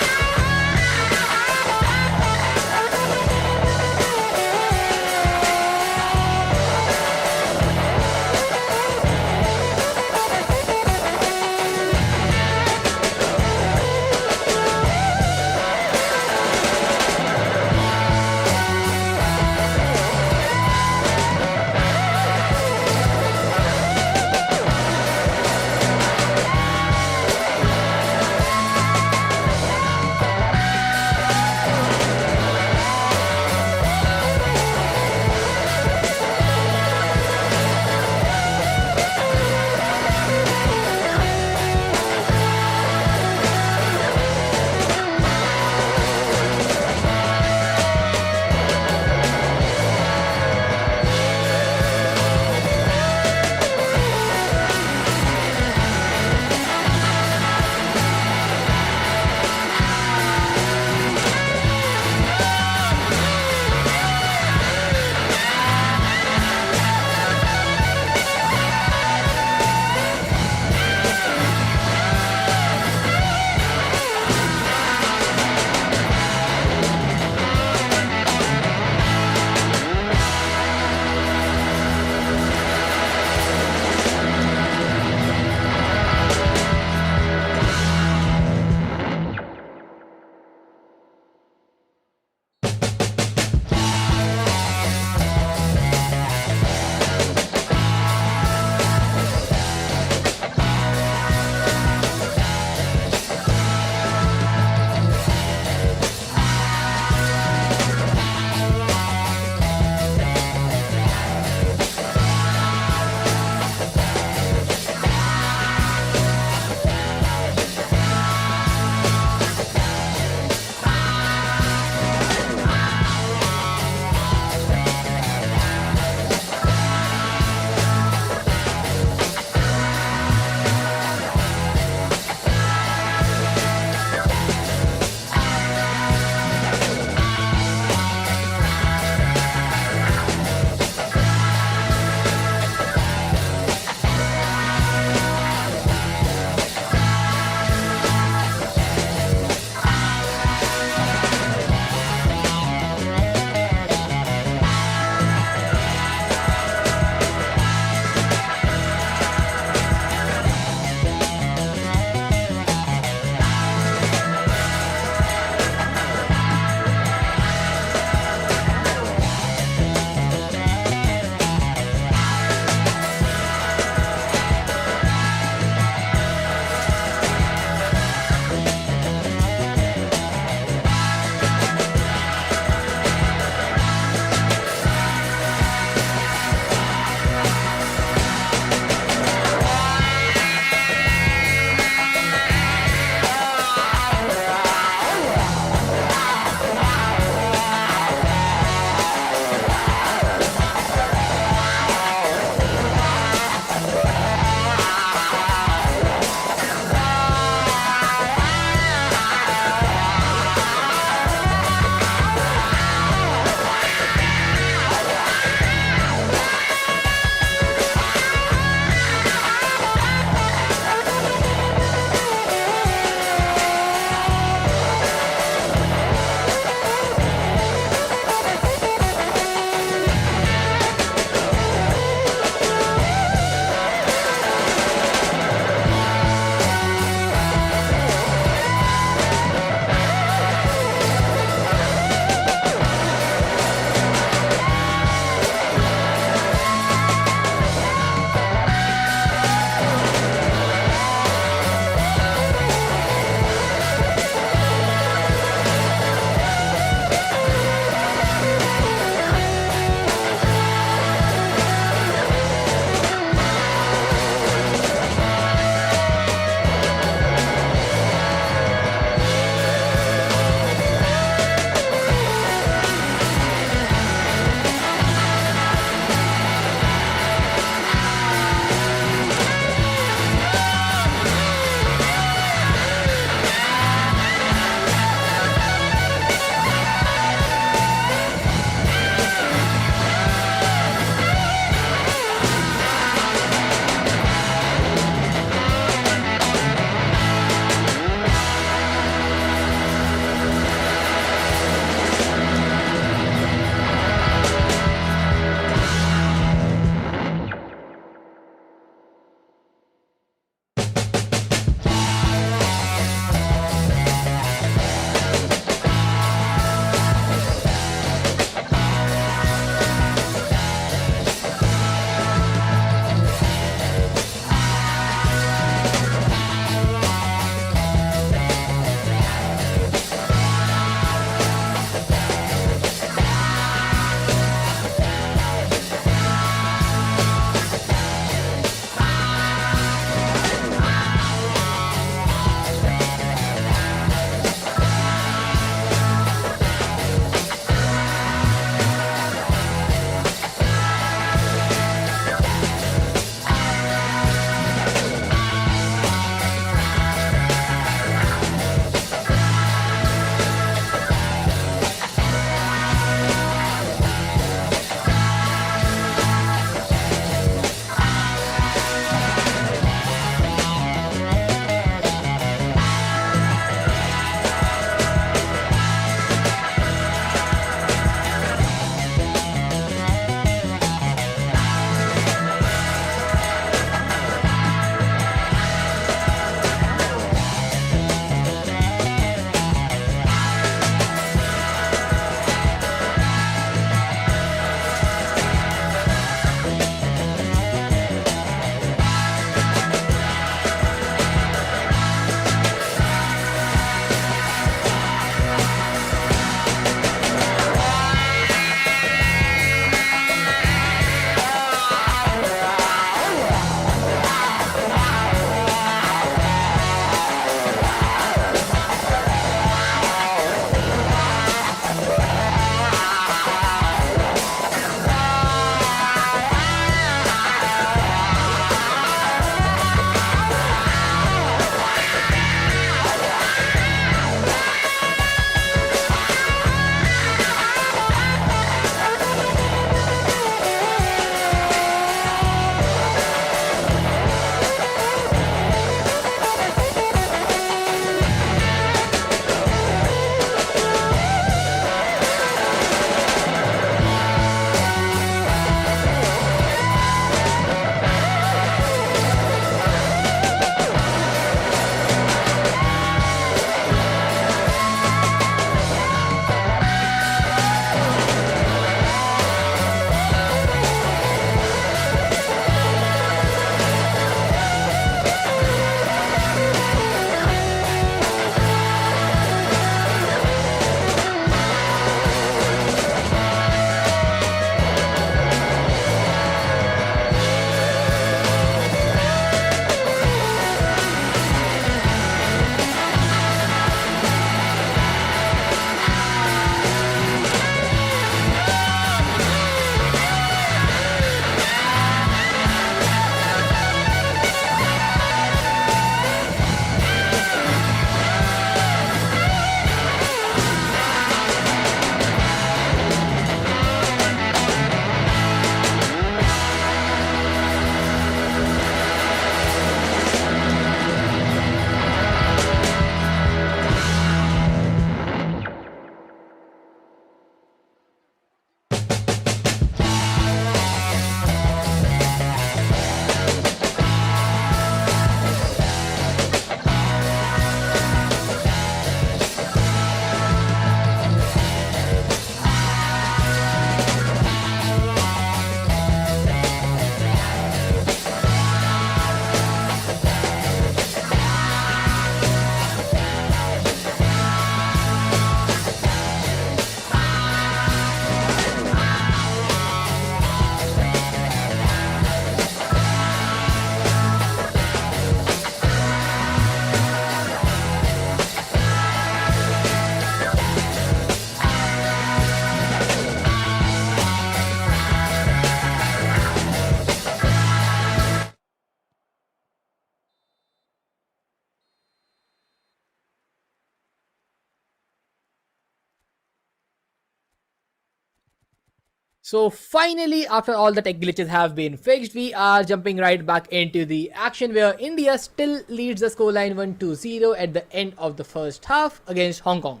So finally, after all the tech glitches have been fixed, we are jumping right back into the action where India still leads the scoreline 1-0 at the end of the first half against Hong Kong.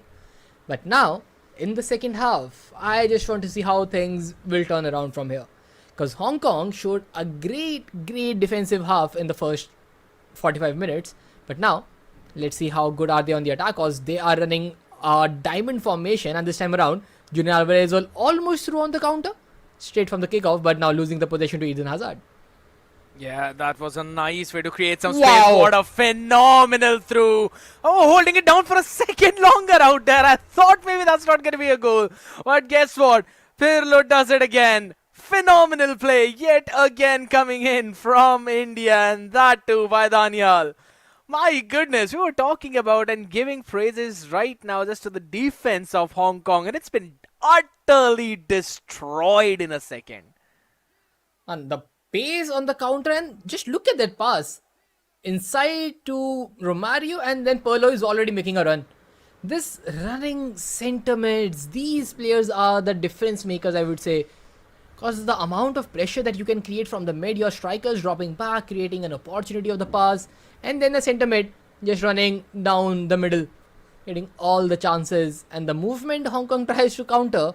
But now, in the second half, I just want to see how things will turn around from here. Because Hong Kong showed a great defensive half in the first 45 minutes. But now, let's see how good are they on the attack, because they are running a diamond formation, and this time around, Julian Alvarez will almost through on the counter, straight from the kickoff, but now losing the possession to Eden Hazard. Yeah, that was a nice way to create some space. What a phenomenal through. Oh, holding it down for a second longer out there. I thought maybe that's not going to be a goal. But guess what? Pirlo does it again. Phenomenal play yet again coming in from India, and that too by Danial. My goodness, we were talking about and giving praises right now just to the defense of Hong Kong, and it's been utterly destroyed in a second. And the pace on the counter, and just look at that pass. Inside to Romario, and then Pirlo is already making a run. This running centre mids, these players are the difference makers, I would say. Because the amount of pressure that you can create from the mid, your strikers dropping back, creating an opportunity of the pass, and then the centre mid just running down the middle, getting all the chances. And the movement Hong Kong tries to counter,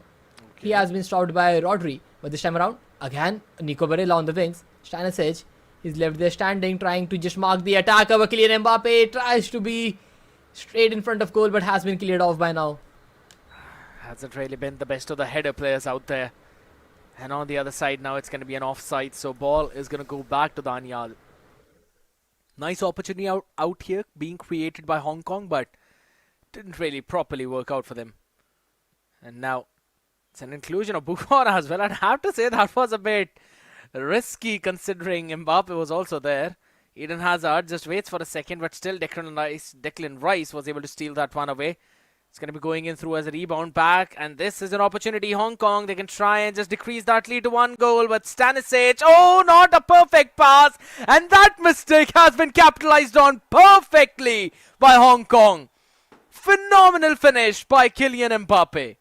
he has been stopped by Rodri. But this time around, again, Nico Barella on the wings. Stanisic is left there standing, trying to just mark the attack of Kylian Mbappe. Tries to be straight in front of goal, but has been cleared off by now. Hasn't really been the best of the header players out there. And on the other side now, it's going to be an offside. So ball is going to go back to Danial. Nice opportunity out here being created by Hong Kong, but didn't really properly work out for them. And now it's an inclusion of Buffon as well. I'd have to say that was a bit risky considering Mbappe was also there. Eden Hazard just waits for a second, but still Declan Rice was able to steal that one away. It's going to be going in through as a rebound back, and this is an opportunity. Hong Kong, they can try and just decrease that lead to 1 goal, but Stanisic, oh, not a perfect pass, and that mistake has been capitalized on perfectly by Hong Kong. Phenomenal finish by Kylian Mbappe.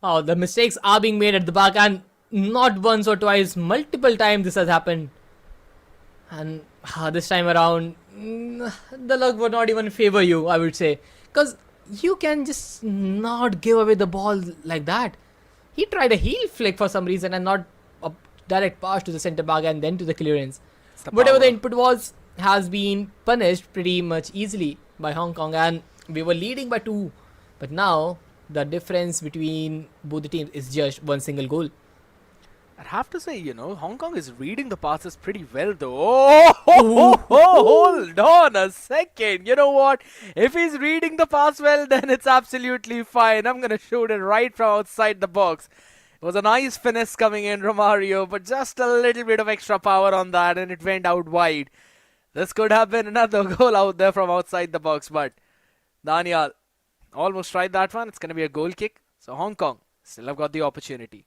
Oh, the mistakes are being made at the back, and not once or twice, multiple times this has happened. And this time around, the luck would not even favor you, I would say. Because you can just not give away the ball like that. He tried a heel flick for some reason and not a direct pass to the centre back and then to the clearance. Whatever the input was has been punished pretty much easily by Hong Kong, and we were leading by 2. But now the difference between both the teams is just 1 single goal. I'd have to say, Hong Kong is reading the passes pretty well, though. Hold on a second. You know what? If he's reading the pass well, then it's absolutely fine. I'm going to shoot it right from outside the box. It was a nice finesse coming in, Romario, but just a little bit of extra power on that, and it went out wide. This could have been another goal out there from outside the box, but Danial almost tried that one. It's going to be a goal kick. So Hong Kong still have got the opportunity.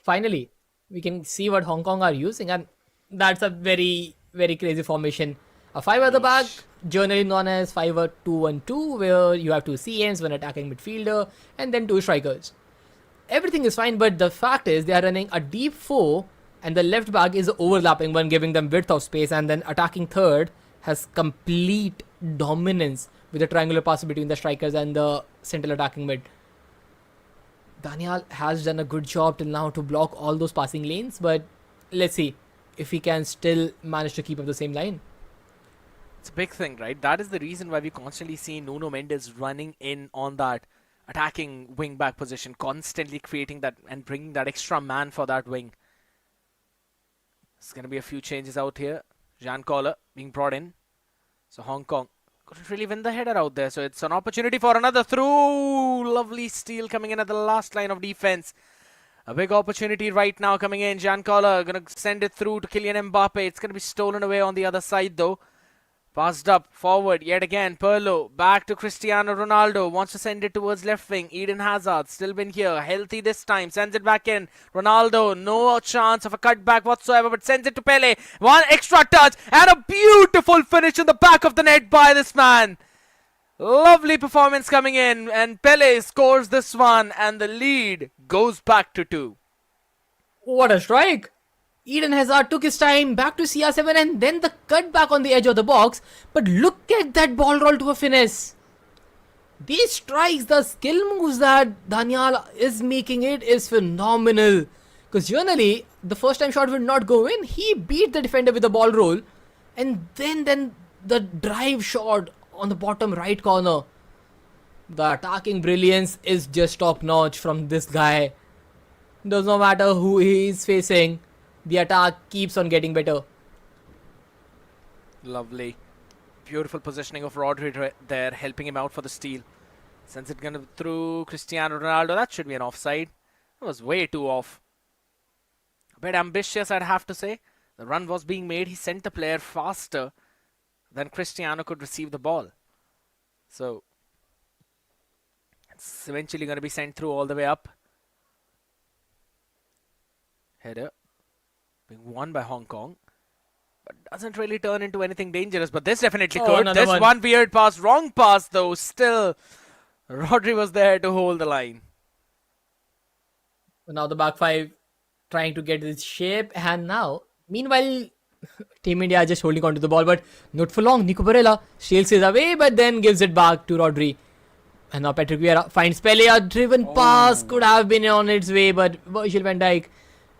Finally, we can see what Hong Kong are using, and that's a very crazy formation. A 5 at the back, generally known as 5-2-1-2, where you have 2 CMs, 1 attacking midfielder, and then 2 strikers. Everything is fine, but the fact is they are running a deep 4, and the left back is overlapping one, giving them width of space, and then attacking third has complete dominance with a triangular pass between the strikers and the central attacking mid. Danial has done a good job till now to block all those passing lanes, but let's see if he can still manage to keep up the same line. It's a big thing, right? That is the reason why we constantly see Nuno Mendes running in on that attacking wing back position, constantly creating that and bringing that extra man for that wing. There's going to be a few changes out here. Jean Collar being brought in. So Hong Kong couldn't really win the header out there. So it's an opportunity for another through. Lovely steal coming in at the last line of defense. A big opportunity right now coming in. Jean Collar going to send it through to Kylian Mbappe. It's going to be stolen away on the other side though. Passed up, forward, yet again, Pirlo, back to Cristiano Ronaldo, wants to send it towards left wing, Eden Hazard, still been here, healthy this time, sends it back in, Ronaldo, no chance of a cutback whatsoever, but sends it to Pele, 1 extra touch, and a beautiful finish in the back of the net by this man. Lovely performance coming in, and Pele scores this one, and the lead goes back to 2. What a strike! Eden Hazard took his time back to CR7 and then the cut back on the edge of the box. But look at that ball roll to a finesse. These strikes, the skill moves that Danial is making, it is phenomenal. Because generally, the first time shot would not go in. He beat the defender with the ball roll. And then the drive shot on the bottom right corner. The attacking brilliance is just top notch from this guy. Does not matter who he is facing. The attack keeps on getting better. Lovely. Beautiful positioning of Rodri there, helping him out for the steal. Sends it gonna through Cristiano Ronaldo. That should be an offside. It was way too off. A bit ambitious, I'd have to say. The run was being made. He sent the player faster than Cristiano could receive the ball. So, it's eventually going to be sent through all the way up. Header being won by Hong Kong. But doesn't really turn into anything dangerous. But this definitely could. This one weird pass. Wrong pass though. Still, Rodri was there to hold the line. Now the back five trying to get its shape. And now, meanwhile, Team India are just holding on to the ball. But not for long. Nico Barella steals it away but then gives it back to Rodri. And now Patrick Vieira finds Pele. A driven pass could have been on its way. But Virgil van Dijk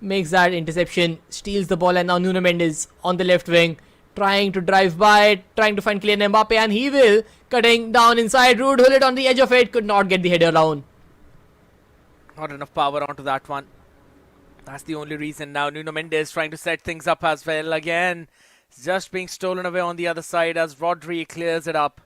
makes that interception, steals the ball, and now Nuno Mendes on the left wing, trying to drive by, trying to find Kylian Mbappe, and he will, cutting down inside. Rude Hullet on the edge of it, could not get the header down. Not enough power onto that one. That's the only reason now. Nuno Mendes trying to set things up as well. Again, it's just being stolen away on the other side as Rodri clears it up.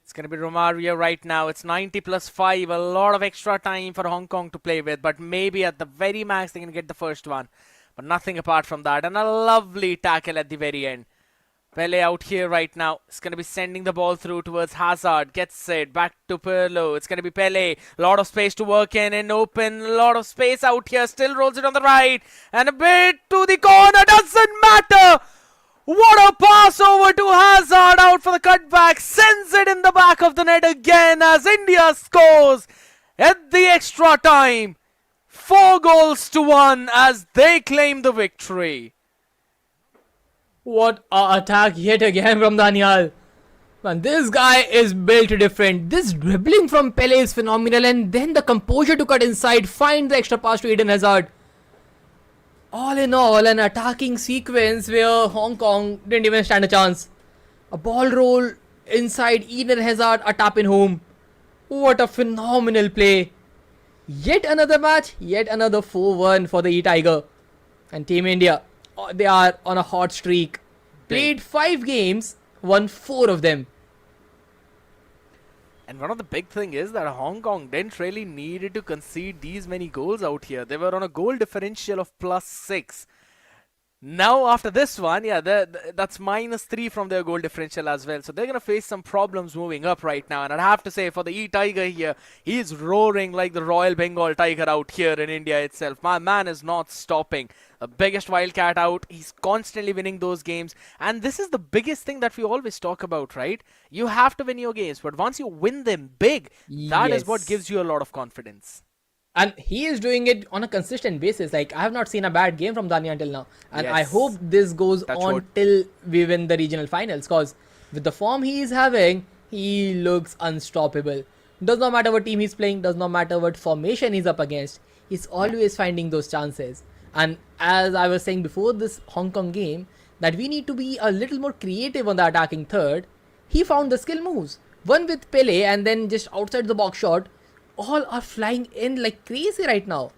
It's going to be Romario right now. It's 90 plus 5. A lot of extra time for Hong Kong to play with. But maybe at the very max they can get the first one. But nothing apart from that. And a lovely tackle at the very end. Pele out here right now. It's going to be sending the ball through towards Hazard. Gets it. Back to Pirlo. It's going to be Pele. A lot of space to work in open. A lot of space out here. Still rolls it on the right. And a bit to the corner. Doesn't matter. What a pass over to Hazard, out for the cutback, sends it in the back of the net again as India scores at the extra time. 4-1 as they claim the victory. What a attack yet again from Danial. Man, this guy is built different. This dribbling from Pele is phenomenal, and then the composure to cut inside, find the extra pass to Eden Hazard. All in all, an attacking sequence where Hong Kong didn't even stand a chance. A ball roll inside Eden Hazard, a tap in home. What a phenomenal play. Yet another match, yet another 4-1 for the eTiger. And Team India, they are on a hot streak. Played 5 games, won 4 of them. And one of the big thing is that Hong Kong didn't really need to concede these many goals out here. They were on a goal differential of +6. Now after this one, yeah, that's -3 from their goal differential as well. So they're going to face some problems moving up right now. And I'd have to say for the eTiger here, he's roaring like the Royal Bengal Tiger out here in India itself. My man is not stopping. The biggest wildcat out. He's constantly winning those games. And this is the biggest thing that we always talk about, right? You have to win your games. But once you win them big, that is what gives you a lot of confidence. And he is doing it on a consistent basis. Like, I have not seen a bad game from Daniel until now. And I hope this goes on till we win the regional finals. Because with the form he is having, he looks unstoppable. Does not matter what team he's playing. Does not matter what formation he's up against. He's always finding those chances. And as I was saying before this Hong Kong game, that we need to be a little more creative on the attacking third. He found the skill moves. One with Pele and then just outside the box shot. All are flying in like crazy right now.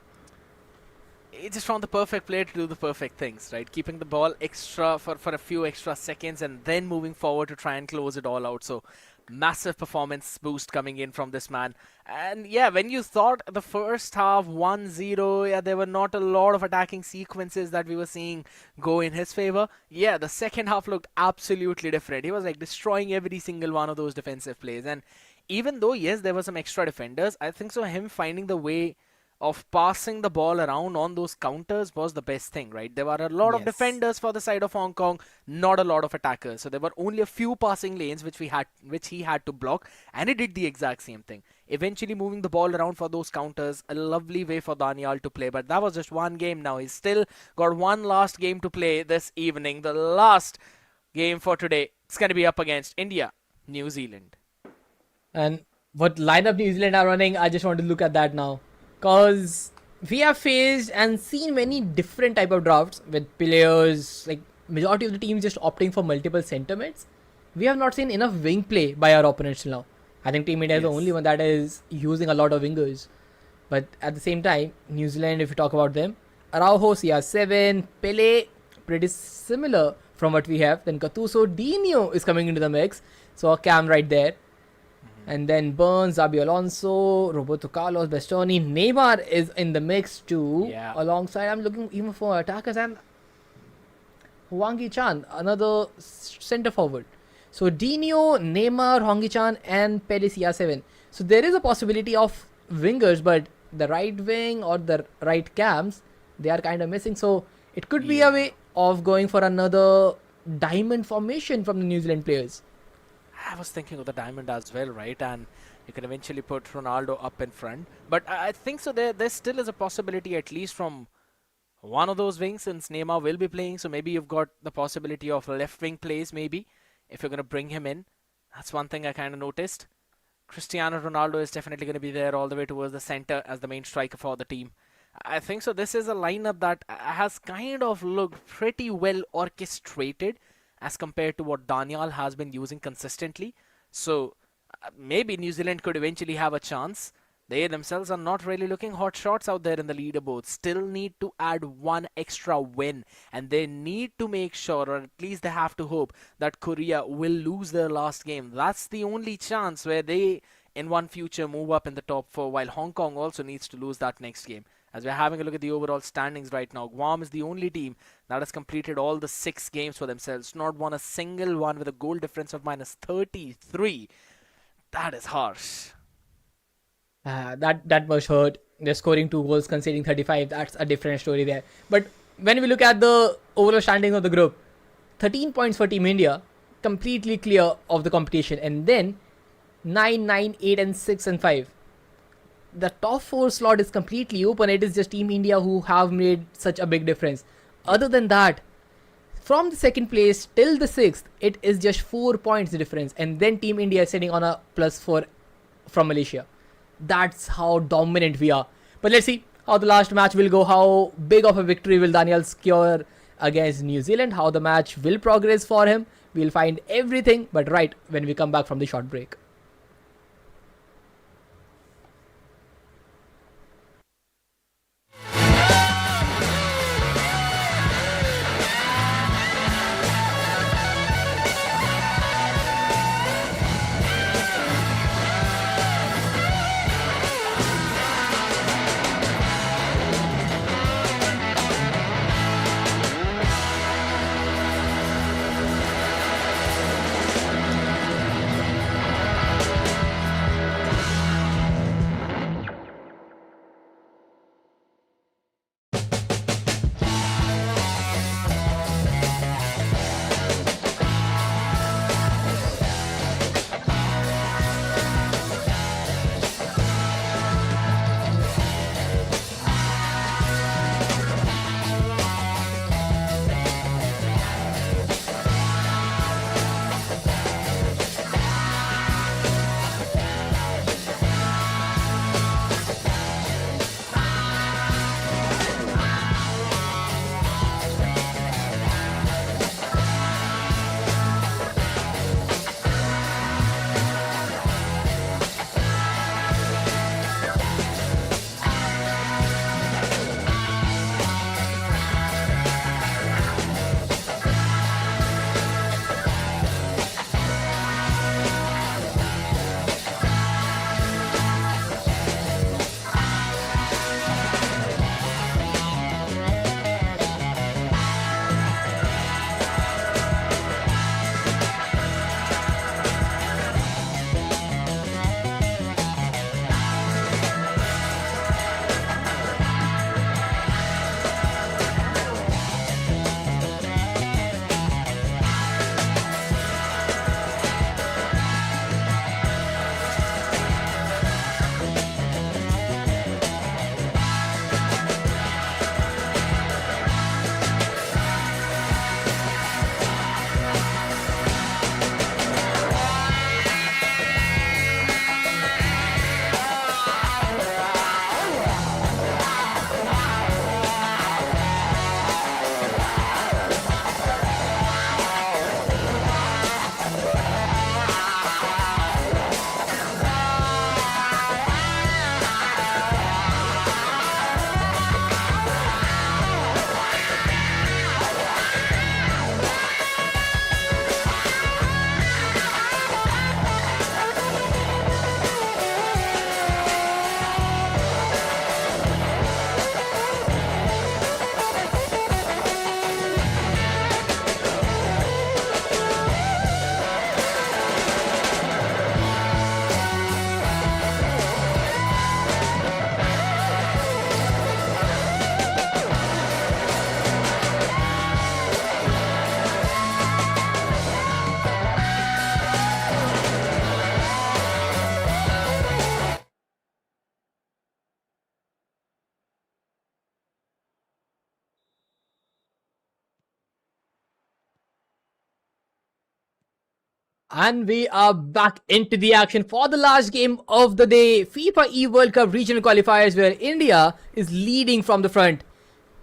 He just found the perfect player to do the perfect things, right? Keeping the ball extra for a few extra seconds and then moving forward to try and close it all out. So massive performance boost coming in from this man. And yeah, when you thought the first half 1-0, yeah, there were not a lot of attacking sequences that we were seeing go in his favor. Yeah, the second half looked absolutely different. He was like destroying every single one of those defensive plays. And even though, yes, there were some extra defenders, I think so him finding the way of passing the ball around on those counters was the best thing, right? There were a lot of Yes. defenders for the side of Hong Kong, not a lot of attackers. So there were only a few passing lanes which he had to block, and he did the exact same thing. Eventually moving the ball around for those counters, a lovely way for Danial to play. But that was just one game now. He's still got one last game to play this evening. The last game for today. It's going to be up against India, New Zealand. And what lineup New Zealand are running, I just want to look at that now. Because we have faced and seen many different type of drafts with players, like majority of the teams just opting for multiple centre mids. We have not seen enough wing play by our opponents till now. I think Team India is the only one that is using a lot of wingers. But at the same time, New Zealand, if you talk about them, Araujo, CR7, Pele, pretty similar from what we have. Then Gattuso, Dino is coming into the mix. So a cam right there. And then Burns, Zabi Alonso, Roberto Carlos, Bastoni, Neymar is in the mix too. Yeah. Alongside, I'm looking even for attackers and Hwang Chan, another centre forward. So Dino, Neymar, Hwang Chan, and Pele CR7. So there is a possibility of wingers, but the right wing or the right cams, they are kind of missing. So it could be a way of going for another diamond formation from the New Zealand players. I was thinking of the diamond as well, right? And you can eventually put Ronaldo up in front. But I think so there still is a possibility, at least from one of those wings, since Neymar will be playing. So maybe you've got the possibility of left wing plays, maybe, if you're going to bring him in. That's one thing I kind of noticed. Cristiano Ronaldo is definitely going to be there all the way towards the center as the main striker for the team. I think so this is a lineup that has kind of looked pretty well orchestrated as compared to what Danial has been using consistently. So maybe New Zealand could eventually have a chance. They themselves are not really looking hot shots out there in the leaderboard. Still need to add one extra win. And they need to make sure, or at least they have to hope, that Korea will lose their last game. That's the only chance where they, in one future, move up in the top 4, while Hong Kong also needs to lose that next game. As we're having a look at the overall standings right now, Guam is the only team that has completed all the 6 games for themselves. Not won a single one with a goal difference of minus 33. That is harsh. That must hurt. They're scoring 2 goals, conceding 35. That's a different story there. But when we look at the overall standings of the group, 13 points for Team India, completely clear of the competition. And then 9, 9, 8, and 6 and 5. The top 4 slot is completely open. It is just Team India who have made such a big difference. Other than that, from the second place till the 6th, it is just 4 points difference. And then Team India is sitting on a +4 from Malaysia. That's how dominant we are. But let's see how the last match will go. How big of a victory will Danial secure against New Zealand? How the match will progress for him? We'll find everything, but right when we come back from the short break. And we are back into the action for the last game of the day. FIFA E World Cup regional qualifiers where India is leading from the front.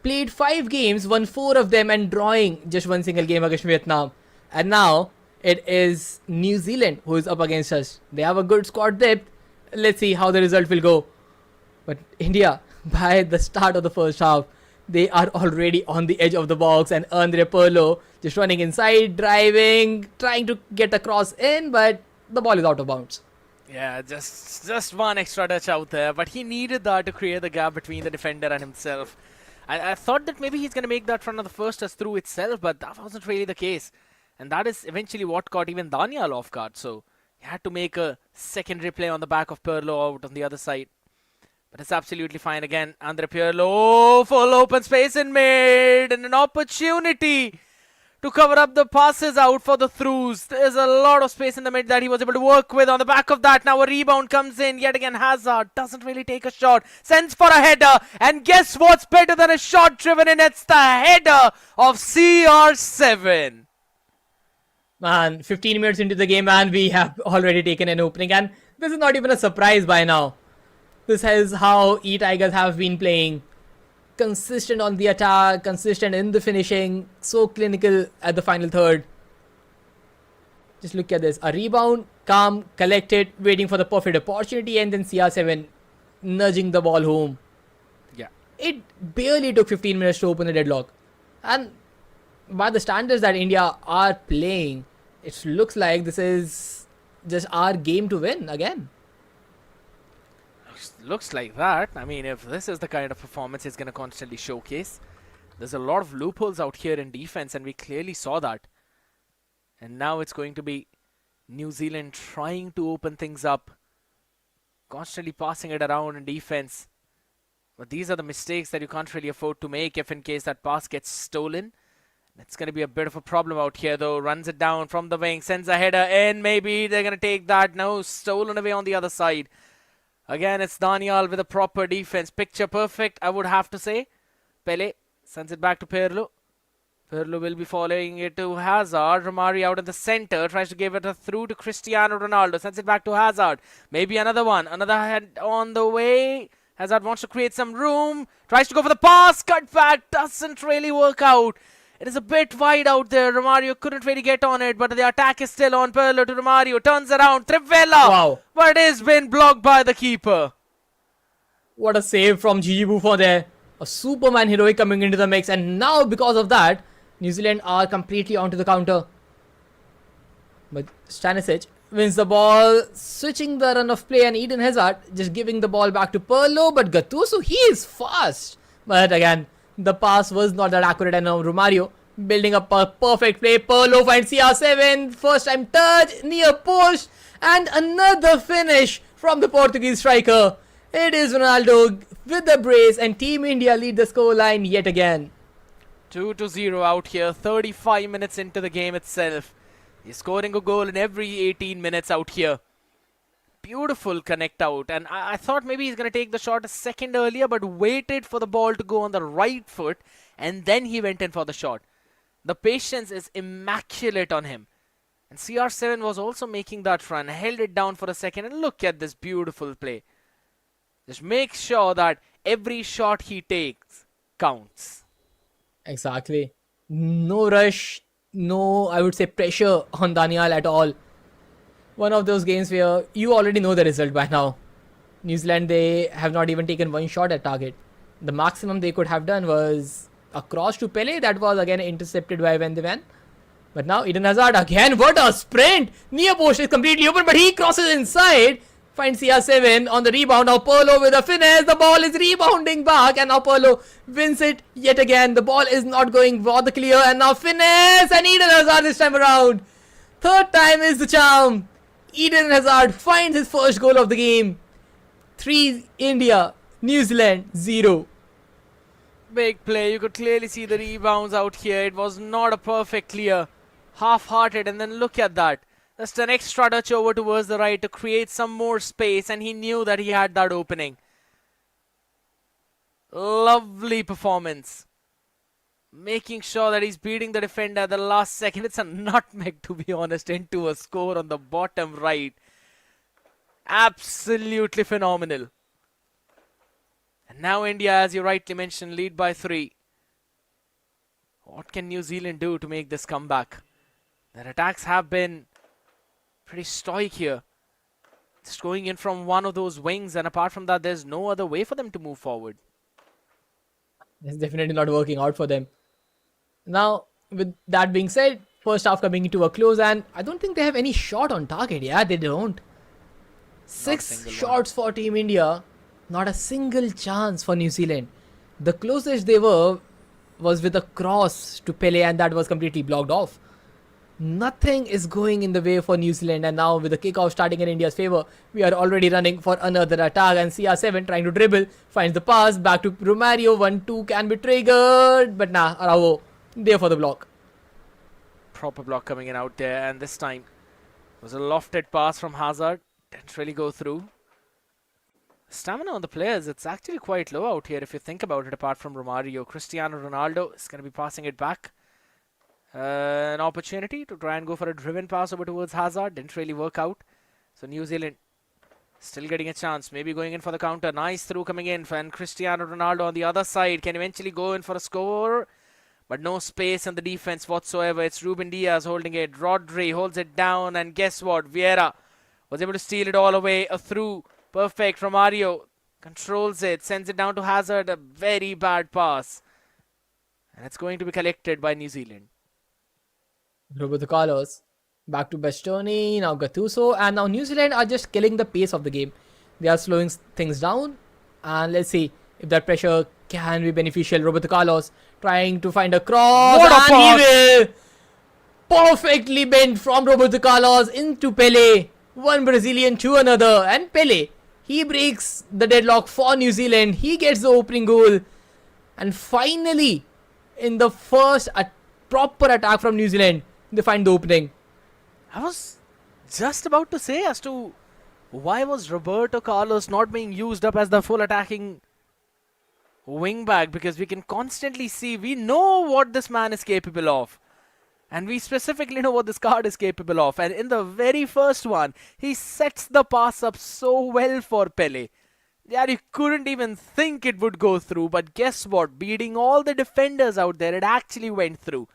Played 5 games, won 4 of them and drawing just one single game against Vietnam. And now it is New Zealand who is up against us. They have a good squad depth. Let's see how the result will go. But India, by the start of the first half, they are already on the edge of the box, and Andre Pirlo just running inside, driving, trying to get a cross in, but the ball is out of bounds. Yeah, just one extra touch out there, but he needed that to create the gap between the defender and himself. I thought that maybe he's going to make that run of the first touch through itself, but that wasn't really the case. And that is eventually what caught even Danial off guard, so he had to make a secondary play on the back of Pirlo out on the other side. But it's absolutely fine again. Andre Pirlo, full open space in mid, and an opportunity to cover up the passes out for the throughs. There's a lot of space in the mid that he was able to work with. On the back of that, now a rebound comes in. Yet again, Hazard doesn't really take a shot. Sends for a header. And guess what's better than a shot driven in? It's the header of CR7. Man, 15 minutes into the game and we have already taken an opening, and this is not even a surprise by now. This is how eTigers have been playing. Consistent on the attack, consistent in the finishing, so clinical at the final third. Just look at this. A rebound, calm, collected, waiting for the perfect opportunity, and then CR7 nudging the ball home. Yeah. It barely took 15 minutes to open the deadlock. And by the standards that India are playing, it looks like this is just our game to win again. Looks like that. I mean, if this is the kind of performance he's going to constantly showcase, there's a lot of loopholes out here in defense, and we clearly saw that. And now it's going to be New Zealand trying to open things up, constantly passing it around in defense. But these are the mistakes that you can't really afford to make if in case that pass gets stolen. It's going to be a bit of a problem out here, though. Runs it down from the wing, sends a header in. Maybe they're going to take that. No, stolen away on the other side. Again, it's Danial with a proper defense. Picture perfect, I would have to say. Pele sends it back to Pirlo. Pirlo will be following it to Hazard. Romario out in the center. Tries to give it a through to Cristiano Ronaldo. Sends it back to Hazard. Maybe another one. Another head on the way. Hazard wants to create some room. Tries to go for the pass. Cut back. Doesn't really work out. It is a bit wide out there. Romario couldn't really get on it, but the attack is still on. Pirlo to Romario. Turns around. Trivela. Wow. But it's been blocked by the keeper. What a save from Gigi Buffon there. A Superman heroic coming into the mix, and now because of that, New Zealand are completely onto the counter. But Stanisic wins the ball, switching the run of play, and Eden Hazard just giving the ball back to Pirlo, but Gattuso, he is fast. But again, the pass was not that accurate, and now Romario building up a perfect play. Pirlo finds CR7, first time touch, near post, and another finish from the Portuguese striker. It is Ronaldo with the brace, and Team India lead the scoreline yet again. 2-0 out here, 35 minutes into the game itself. He's scoring a goal in every 18 minutes out here. Beautiful connect out, and I thought maybe he's going to take the shot a second earlier, but waited for the ball to go on the right foot, and then he went in for the shot. The patience is immaculate on him. And CR7 was also making that run, held it down for a second, and look at this beautiful play. Just make sure that every shot he takes counts. Exactly. No rush, no, I would say, pressure on Danial at all. One of those games where you already know the result by now. New Zealand, they have not even taken one shot at target. The maximum they could have done was a cross to Pele that was again intercepted by Van de Ven. But now Eden Hazard again, what a sprint! Near post is completely open, but he crosses inside. Finds CR7 on the rebound. Now Pirlo with a finesse. The ball is rebounding back, and now Pirlo wins it yet again. The ball is not going for the clear, and now finesse, and Eden Hazard this time around. Third time is the charm. Eden Hazard finds his first goal of the game. 3 India, New Zealand 0. Big play. You could clearly see the rebounds out here. It was not a perfect clear. Half-hearted, and then look at that. Just an extra touch over towards the right to create some more space, and he knew that he had that opening. Lovely performance making sure that he's beating the defender at the last second. It's a nutmeg, to be honest, into a score on the bottom right. Absolutely phenomenal. And now India, as you rightly mentioned, lead by 3. What can New Zealand do to make this comeback? Their attacks have been pretty stoic here. Just going in from one of those wings, and apart from that, there's no other way for them to move forward. It's definitely not working out for them. Now, with that being said, first half coming to a close, and I don't think they have any shot on target. Yeah, they don't. 6 shots for Team India, not a single chance for New Zealand. The closest they were was with a cross to Pele, and that was completely blocked off. Nothing is going in the way for New Zealand, and now with the kickoff starting in India's favour, we are already running for another attack, and CR7 trying to dribble, finds the pass, back to Romario, 1-2 can be triggered, but nah, Araujo there for the block. Proper block coming in out there, and this time it was a lofted pass from Hazard. Didn't really go through. Stamina on the players, it's actually quite low out here if you think about it, apart from Romario. Cristiano Ronaldo is going to be passing it back. An opportunity to try and go for a driven pass over towards Hazard. Didn't really work out. So New Zealand still getting a chance. Maybe going in for the counter. Nice through coming in. And Cristiano Ronaldo on the other side can eventually go in for a score. But no space in the defense whatsoever. It's Ruben Diaz holding it. Rodri holds it down. And guess what? Vieira was able to steal it all away. A through. Perfect from Mario. Controls it. Sends it down to Hazard. A very bad pass. And it's going to be collected by New Zealand. Roberto Carlos, back to Bastoni, now Gattuso, and now New Zealand are just killing the pace of the game. They are slowing things down, and let's see if that pressure can be beneficial. Roberto Carlos trying to find a cross, what a and he will perfectly bent from Roberto Carlos into Pele. One Brazilian to another, and Pele, he breaks the deadlock for New Zealand. He gets the opening goal, and finally, in the first proper attack from New Zealand, they find the opening. I was just about to say as to why was Roberto Carlos not being used up as the full attacking wingback, because we can constantly see, we know what this man is capable of, and we specifically know what this card is capable of, and in the very first one he sets the pass up so well for Pele. Yeah, you couldn't even think it would go through, but guess what, beating all the defenders out there, it actually went through.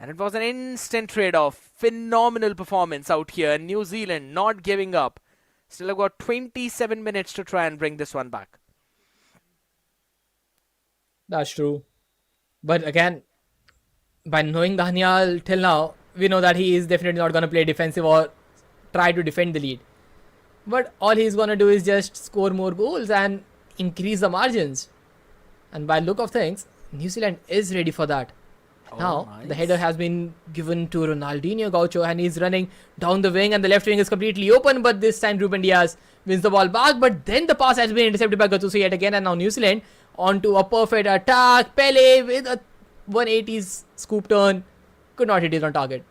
And it was an instant trade-off. Phenomenal performance out here. New Zealand not giving up. Still have got 27 minutes to try and bring this one back. That's true. But again, by knowing Danial till now, we know that he is definitely not going to play defensive or try to defend the lead. But all he's going to do is just score more goals and increase the margins. And by look of things, New Zealand is ready for that. Now, nice. The header has been given to Ronaldinho Gaucho, and he's running down the wing, and the left wing is completely open, but this time Ruben Diaz wins the ball back, but then the pass has been intercepted by Gattuso yet again, and now New Zealand onto a perfect attack. Pele with a 180s scoop turn, could not hit it on target.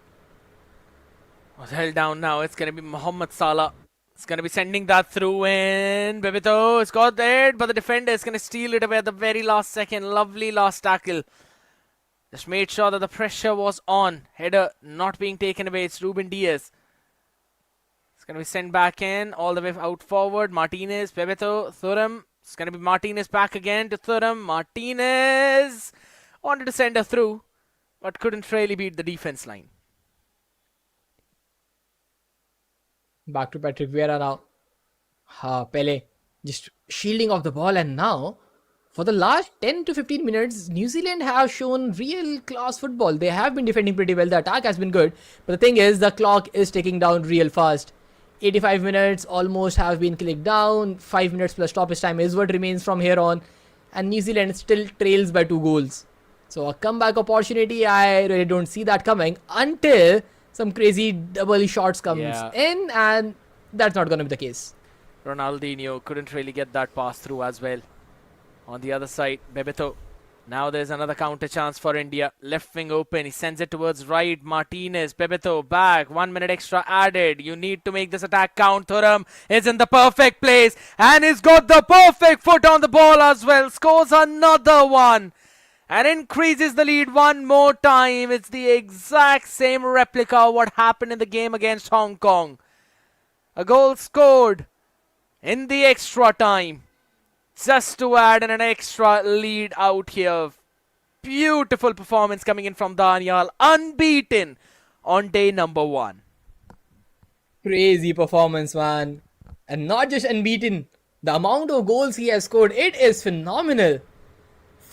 Was held down now. It's going to be Mohamed Salah. It's going to be sending that through in. Bebito has got it, but the defender is going to steal it away at the very last second. Lovely last tackle. Just made sure that the pressure was on. Header not being taken away. It's Ruben Diaz. It's going to be sent back in. All the way out forward. Martinez, Bebeto, Thuram. It's going to be Martinez back again to Thuram. Martinez wanted to send her through, but couldn't really beat the defense line. Back to Patrick Vieira now. Pele just shielding off the ball, and now for the last 10 to 15 minutes, New Zealand have shown real class football. They have been defending pretty well. The attack has been good. But the thing is, the clock is ticking down real fast. 85 minutes almost have been clicked down. 5 minutes plus stoppage time is what remains from here on. And New Zealand still trails by 2 goals. So a comeback opportunity, I really don't see that coming until some crazy double shots comes in. And that's not going to be the case. Ronaldinho couldn't really get that pass through as well. On the other side, Bebeto. Now there's another counter chance for India. Left wing open. He sends it towards right. Martinez. Bebeto back. 1 minute extra added. You need to make this attack count. Thuram is in the perfect place. And he's got the perfect foot on the ball as well. Scores another one. and increases the lead one more time. It's the exact same replica of what happened in the game against Hong Kong. A goal scored in the extra time, just to add an extra lead out here. Beautiful performance coming in from Danial, unbeaten on day number 1. Crazy performance, man. And not just unbeaten. The amount of goals he has scored, it is phenomenal.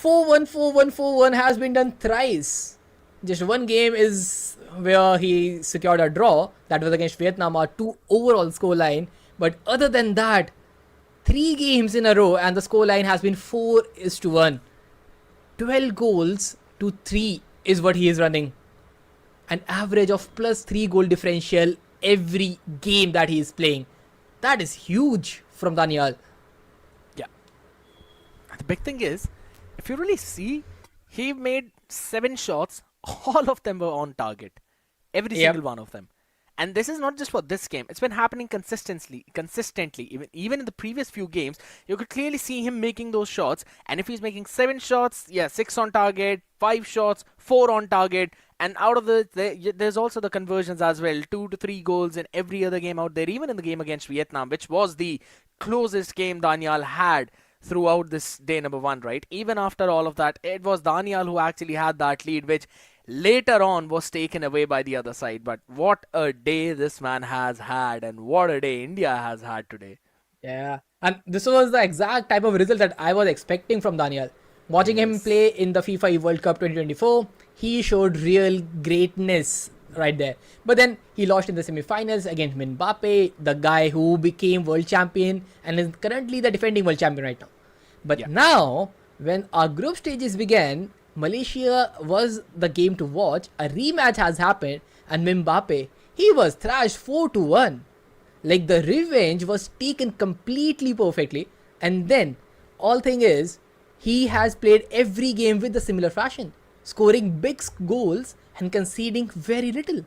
4-1, 4-1, 4-1 has been done thrice. Just one game is where he secured a draw. That was against Vietnam, our 2 overall scoreline. But other than that, 3 games in a row and the scoreline has been 4-1. 12 goals to 3 is what he is running. An average of +3 goal differential every game that he is playing. That is huge from Danial. Yeah. The big thing is, if you really see, he made 7 shots. All of them were on target. Every single one of them. And this is not just for this game. It's been happening consistently. Even in the previous few games, you could clearly see him making those shots. And if he's making 7 shots, 6 on target, 5 shots, 4 on target. And out of there's also the conversions as well. 2 to 3 goals in every other game out there. Even in the game against Vietnam, which was the closest game Danial had throughout this day number 1, right? Even after all of that, it was Danial who actually had that lead, which later on was taken away by the other side. But what a day this man has had, and what a day India has had today. Yeah. And this was the exact type of result that I was expecting from Danial. Watching him play in the FIFA World Cup 2024, he showed real greatness right there. But then he lost in the semi-finals against Mbappe, the guy who became world champion and is currently the defending world champion right now. But now, when our group stages began, Malaysia was the game to watch. A rematch has happened, and Mbappe, he was thrashed 4-1. Like, the revenge was taken completely perfectly. And then, all thing is, he has played every game with a similar fashion, scoring big goals and conceding very little.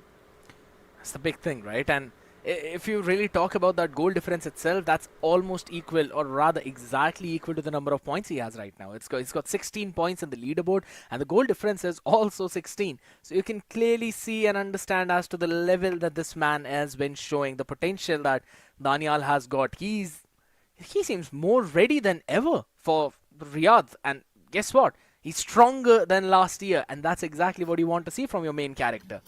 That's the big thing, right? And if you really talk about that goal difference itself, that's almost equal, or rather exactly equal to the number of points he has right now. It's got 16 points in the leaderboard, and the goal difference is also 16. So you can clearly see and understand as to the level that this man has been showing, the potential that Danial has got. He seems more ready than ever for Riyadh, and guess what? He's stronger than last year, and that's exactly what you want to see from your main character.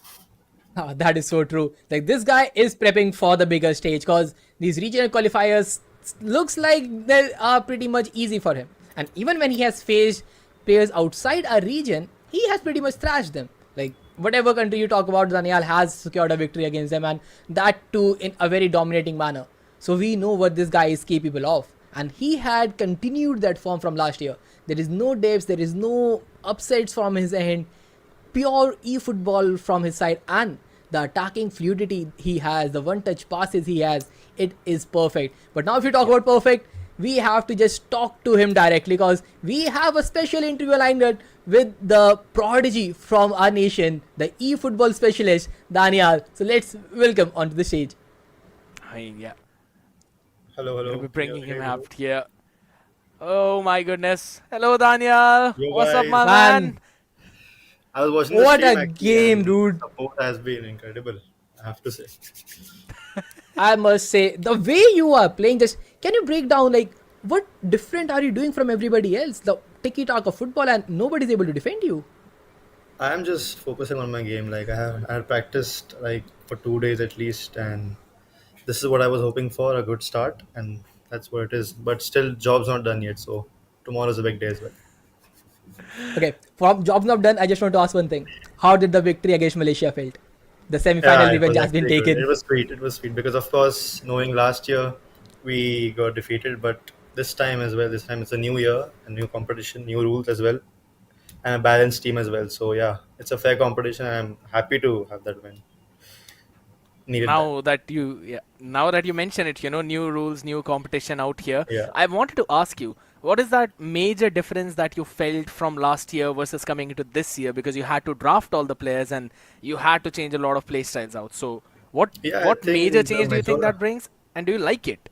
That is so true. Like, this guy is prepping for the bigger stage because these regional qualifiers looks like they are pretty much easy for him. And even when he has faced players outside our region, he has pretty much thrashed them. Like, whatever country you talk about, Danial has secured a victory against them, and that too in a very dominating manner. So we know what this guy is capable of. And he had continued that form from last year. There is no dips, there is no upsets from his end. Pure eFootball from his side, and the attacking fluidity he has, the one-touch passes he has, it is perfect. But now if you talk about perfect, we have to just talk to him directly because we have a special interview lined up with the prodigy from our nation, the eFootball specialist, Danial. So let's welcome onto the stage. Hello. We'll be bringing him out here. Oh my goodness. Hello, Danial. What's up, my man? I was watching What the a game, dude. Support has been incredible, I have to say. I must say, the way you are playing, just can you break down, like, what different are you doing from everybody else? The tiki-taka football, and nobody's able to defend you. I am just focusing on my game. Like, I had practiced like for 2 days at least, and this is what I was hoping for, a good start, and that's what it is. But still, job's not done yet, so tomorrow's a big day as well. Okay, from jobs not done, I just want to ask one thing. How did the victory against Malaysia felt? The semi-final it revenge was has been actually good. taken. It was sweet because, of course, knowing last year we got defeated, but this time as well. This time it's a new year, a new competition, new rules as well, and a balanced team as well. So yeah, it's a fair competition, and I'm happy to have that win. Needed that. Now that you mention it, new rules, new competition out here. Yeah. I wanted to ask you, what is that major difference that you felt from last year versus coming into this year? Because you had to draft all the players and you had to change a lot of play styles out. So what Yeah, I think major the change do you think major- that brings? And do you like it?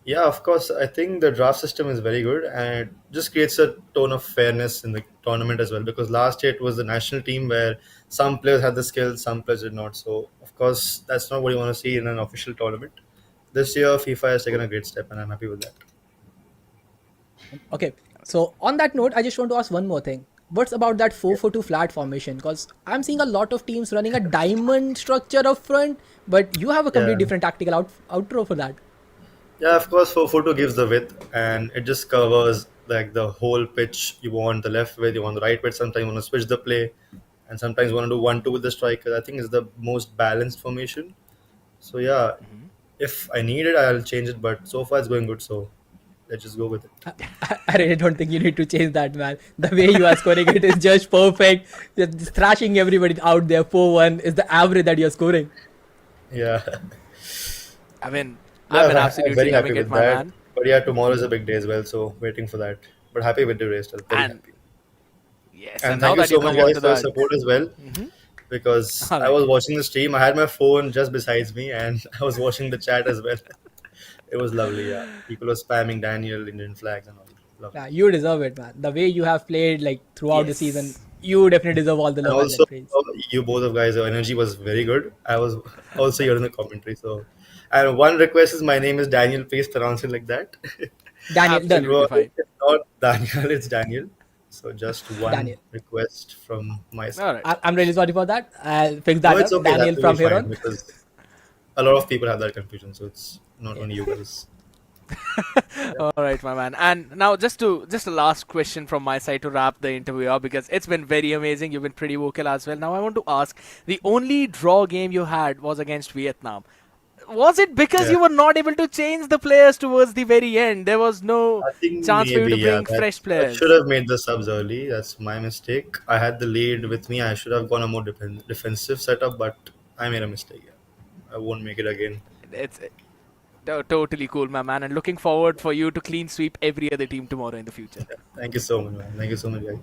Yeah, of course. I think the draft system is very good and it just creates a tone of fairness in the tournament as well. Because last year it was the national team where some players had the skills, some players did not. So, of course, that's not what you want to see in an official tournament. This year, FIFA has taken a great step, and I'm happy with that. Okay, so on that note, I just want to ask one more thing. What's about that 4-4-2 flat formation? Because I'm seeing a lot of teams running a diamond structure up front, but you have a complete Yeah. different tactical outro for that. Yeah, of course, 4-4-2 gives the width and it just covers like the whole pitch. You want the left width, you want the right width. Sometimes you want to switch the play, and sometimes you want to do 1-2 with the striker. I think it's the most balanced formation. So yeah, Mhm. if I need it, I'll change it. But so far, it's going good. So let's just go with it. I really don't think you need to change that, man. The way you are scoring it is just perfect. Just thrashing everybody out there. 4-1 is the average that you're scoring. Yeah, I mean, I've yeah, been I'm absolutely very happy loving it, with my that. man. But yeah, tomorrow is a big day as well. So waiting for that. But happy with the race. Still. Very And happy. yes, And and now thank you that you so much, come on guys, to for your that. support as well. Hmm. Because All I right. was watching the stream. I had my phone just besides me, and I was watching the chat as well. It was lovely. Yeah, people were spamming Daniel, Indian flags, and all. Lovely. Yeah, you deserve it, man. The way you have played like throughout the season, Yes. you definitely deserve all the And love and the also, praise. you both of guys, your energy was very good. I was also here in the commentary. So, and one request is my name is Daniel. Please pronounce it like that. Daniel, It done. Absolutely was fine. it's not Daniel, it's Daniel. So just one Daniel. request from my side. All right. I'm really sorry for that. I'll fix No, that it's up. okay. That Daniel will be from here fine on. because a lot of people have that confusion. So it's not Yeah. only you guys. All right, my man. And now just a last question from my side to wrap the interview up because it's been very amazing. You've been pretty vocal as well. Now I want to ask, the only draw game you had was against Vietnam. Was it because Yeah, you were not able to change the players towards the very end? There was no I think chance for you maybe to yeah. bring That fresh I should players. have made the subs early. That's my mistake. I had the lead with me. I should have gone a more defensive setup, but I made a mistake. Yeah. I won't make it again. It's totally cool, my man, and looking forward for you to clean sweep every other team tomorrow in the future. Thank you so much, man. Thank you so much, guys.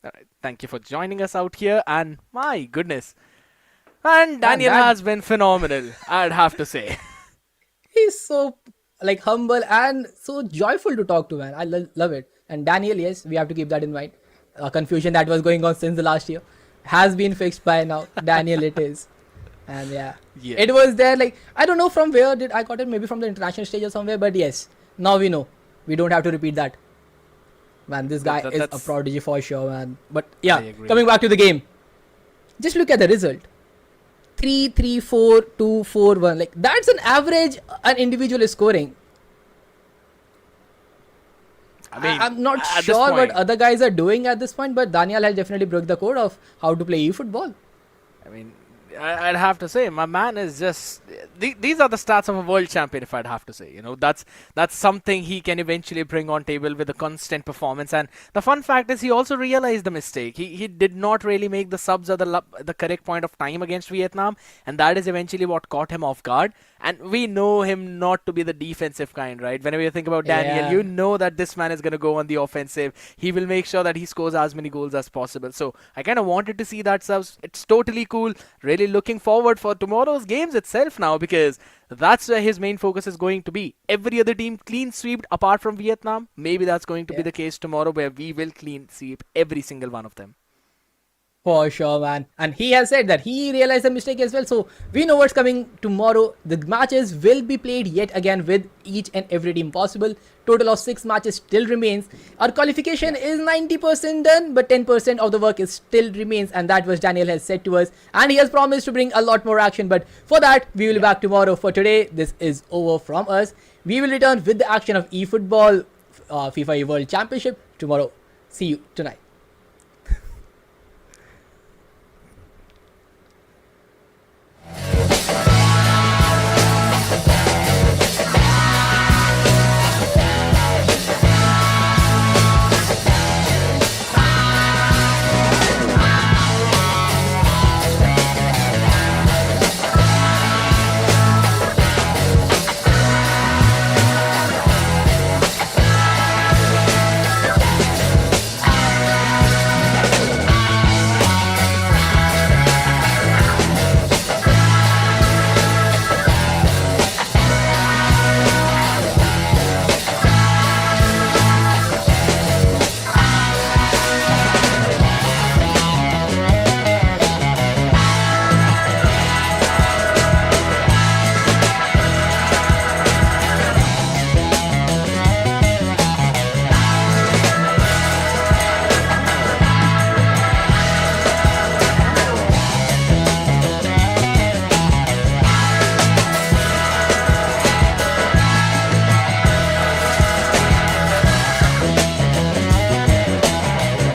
All right, thank you for joining us out here, and my goodness, and Man, Daniel that has been phenomenal, I'd have to say. he's so like humble and so joyful to talk to, man. I love it. And Daniel, yes, we have to keep that in mind. Confusion that was going on since the last year has been fixed by now. Daniel, it is. And yeah, Yeah. it was there. Like I don't know from where did I got it. Maybe from the international stage or somewhere. But yes, now we know. We don't have to repeat that. Man, this guy is a That's prodigy for sure, man. But I yeah, agree. coming back to the game, just look at the result. 3-3-4-2-4-1. Like that's an average an individual is scoring. I mean, I'm not at this sure what point, other guys are doing at this point, but Daniel has definitely broke the code of how to play eFootball. I mean, I'd have to say, my man is just. These are the stats of a world champion, if I'd have to say. You know, that's something he can eventually bring on table with a constant performance. And the fun fact is, he also realized the mistake. He did not really make the subs at the correct point of time against Vietnam, and that is eventually what caught him off guard. And we know him not to be the defensive kind, right? Whenever you think about Daniel, Yeah. you know that this man is going to go on the offensive. He will make sure that he scores as many goals as possible. So I kind of wanted to see that subs. It's totally cool. Really looking forward for tomorrow's games itself now because that's where his main focus is going to be. Every other team clean swept apart from Vietnam. Maybe that's going to be Yeah. the case tomorrow where we will clean sweep every single one of them. For sure, man. And he has said that he realized the mistake as well. So we know what's coming tomorrow. The matches will be played yet again with each and every team possible. Total of 6 matches still remains. Our qualification is 90% done, but 10% of the work is still remains. And that was Daniel has said to us. And he has promised to bring a lot more action. But for that, we will be back tomorrow. For today, this is over from us. We will return with the action of eFootball FIFA World Championship tomorrow. See you tonight.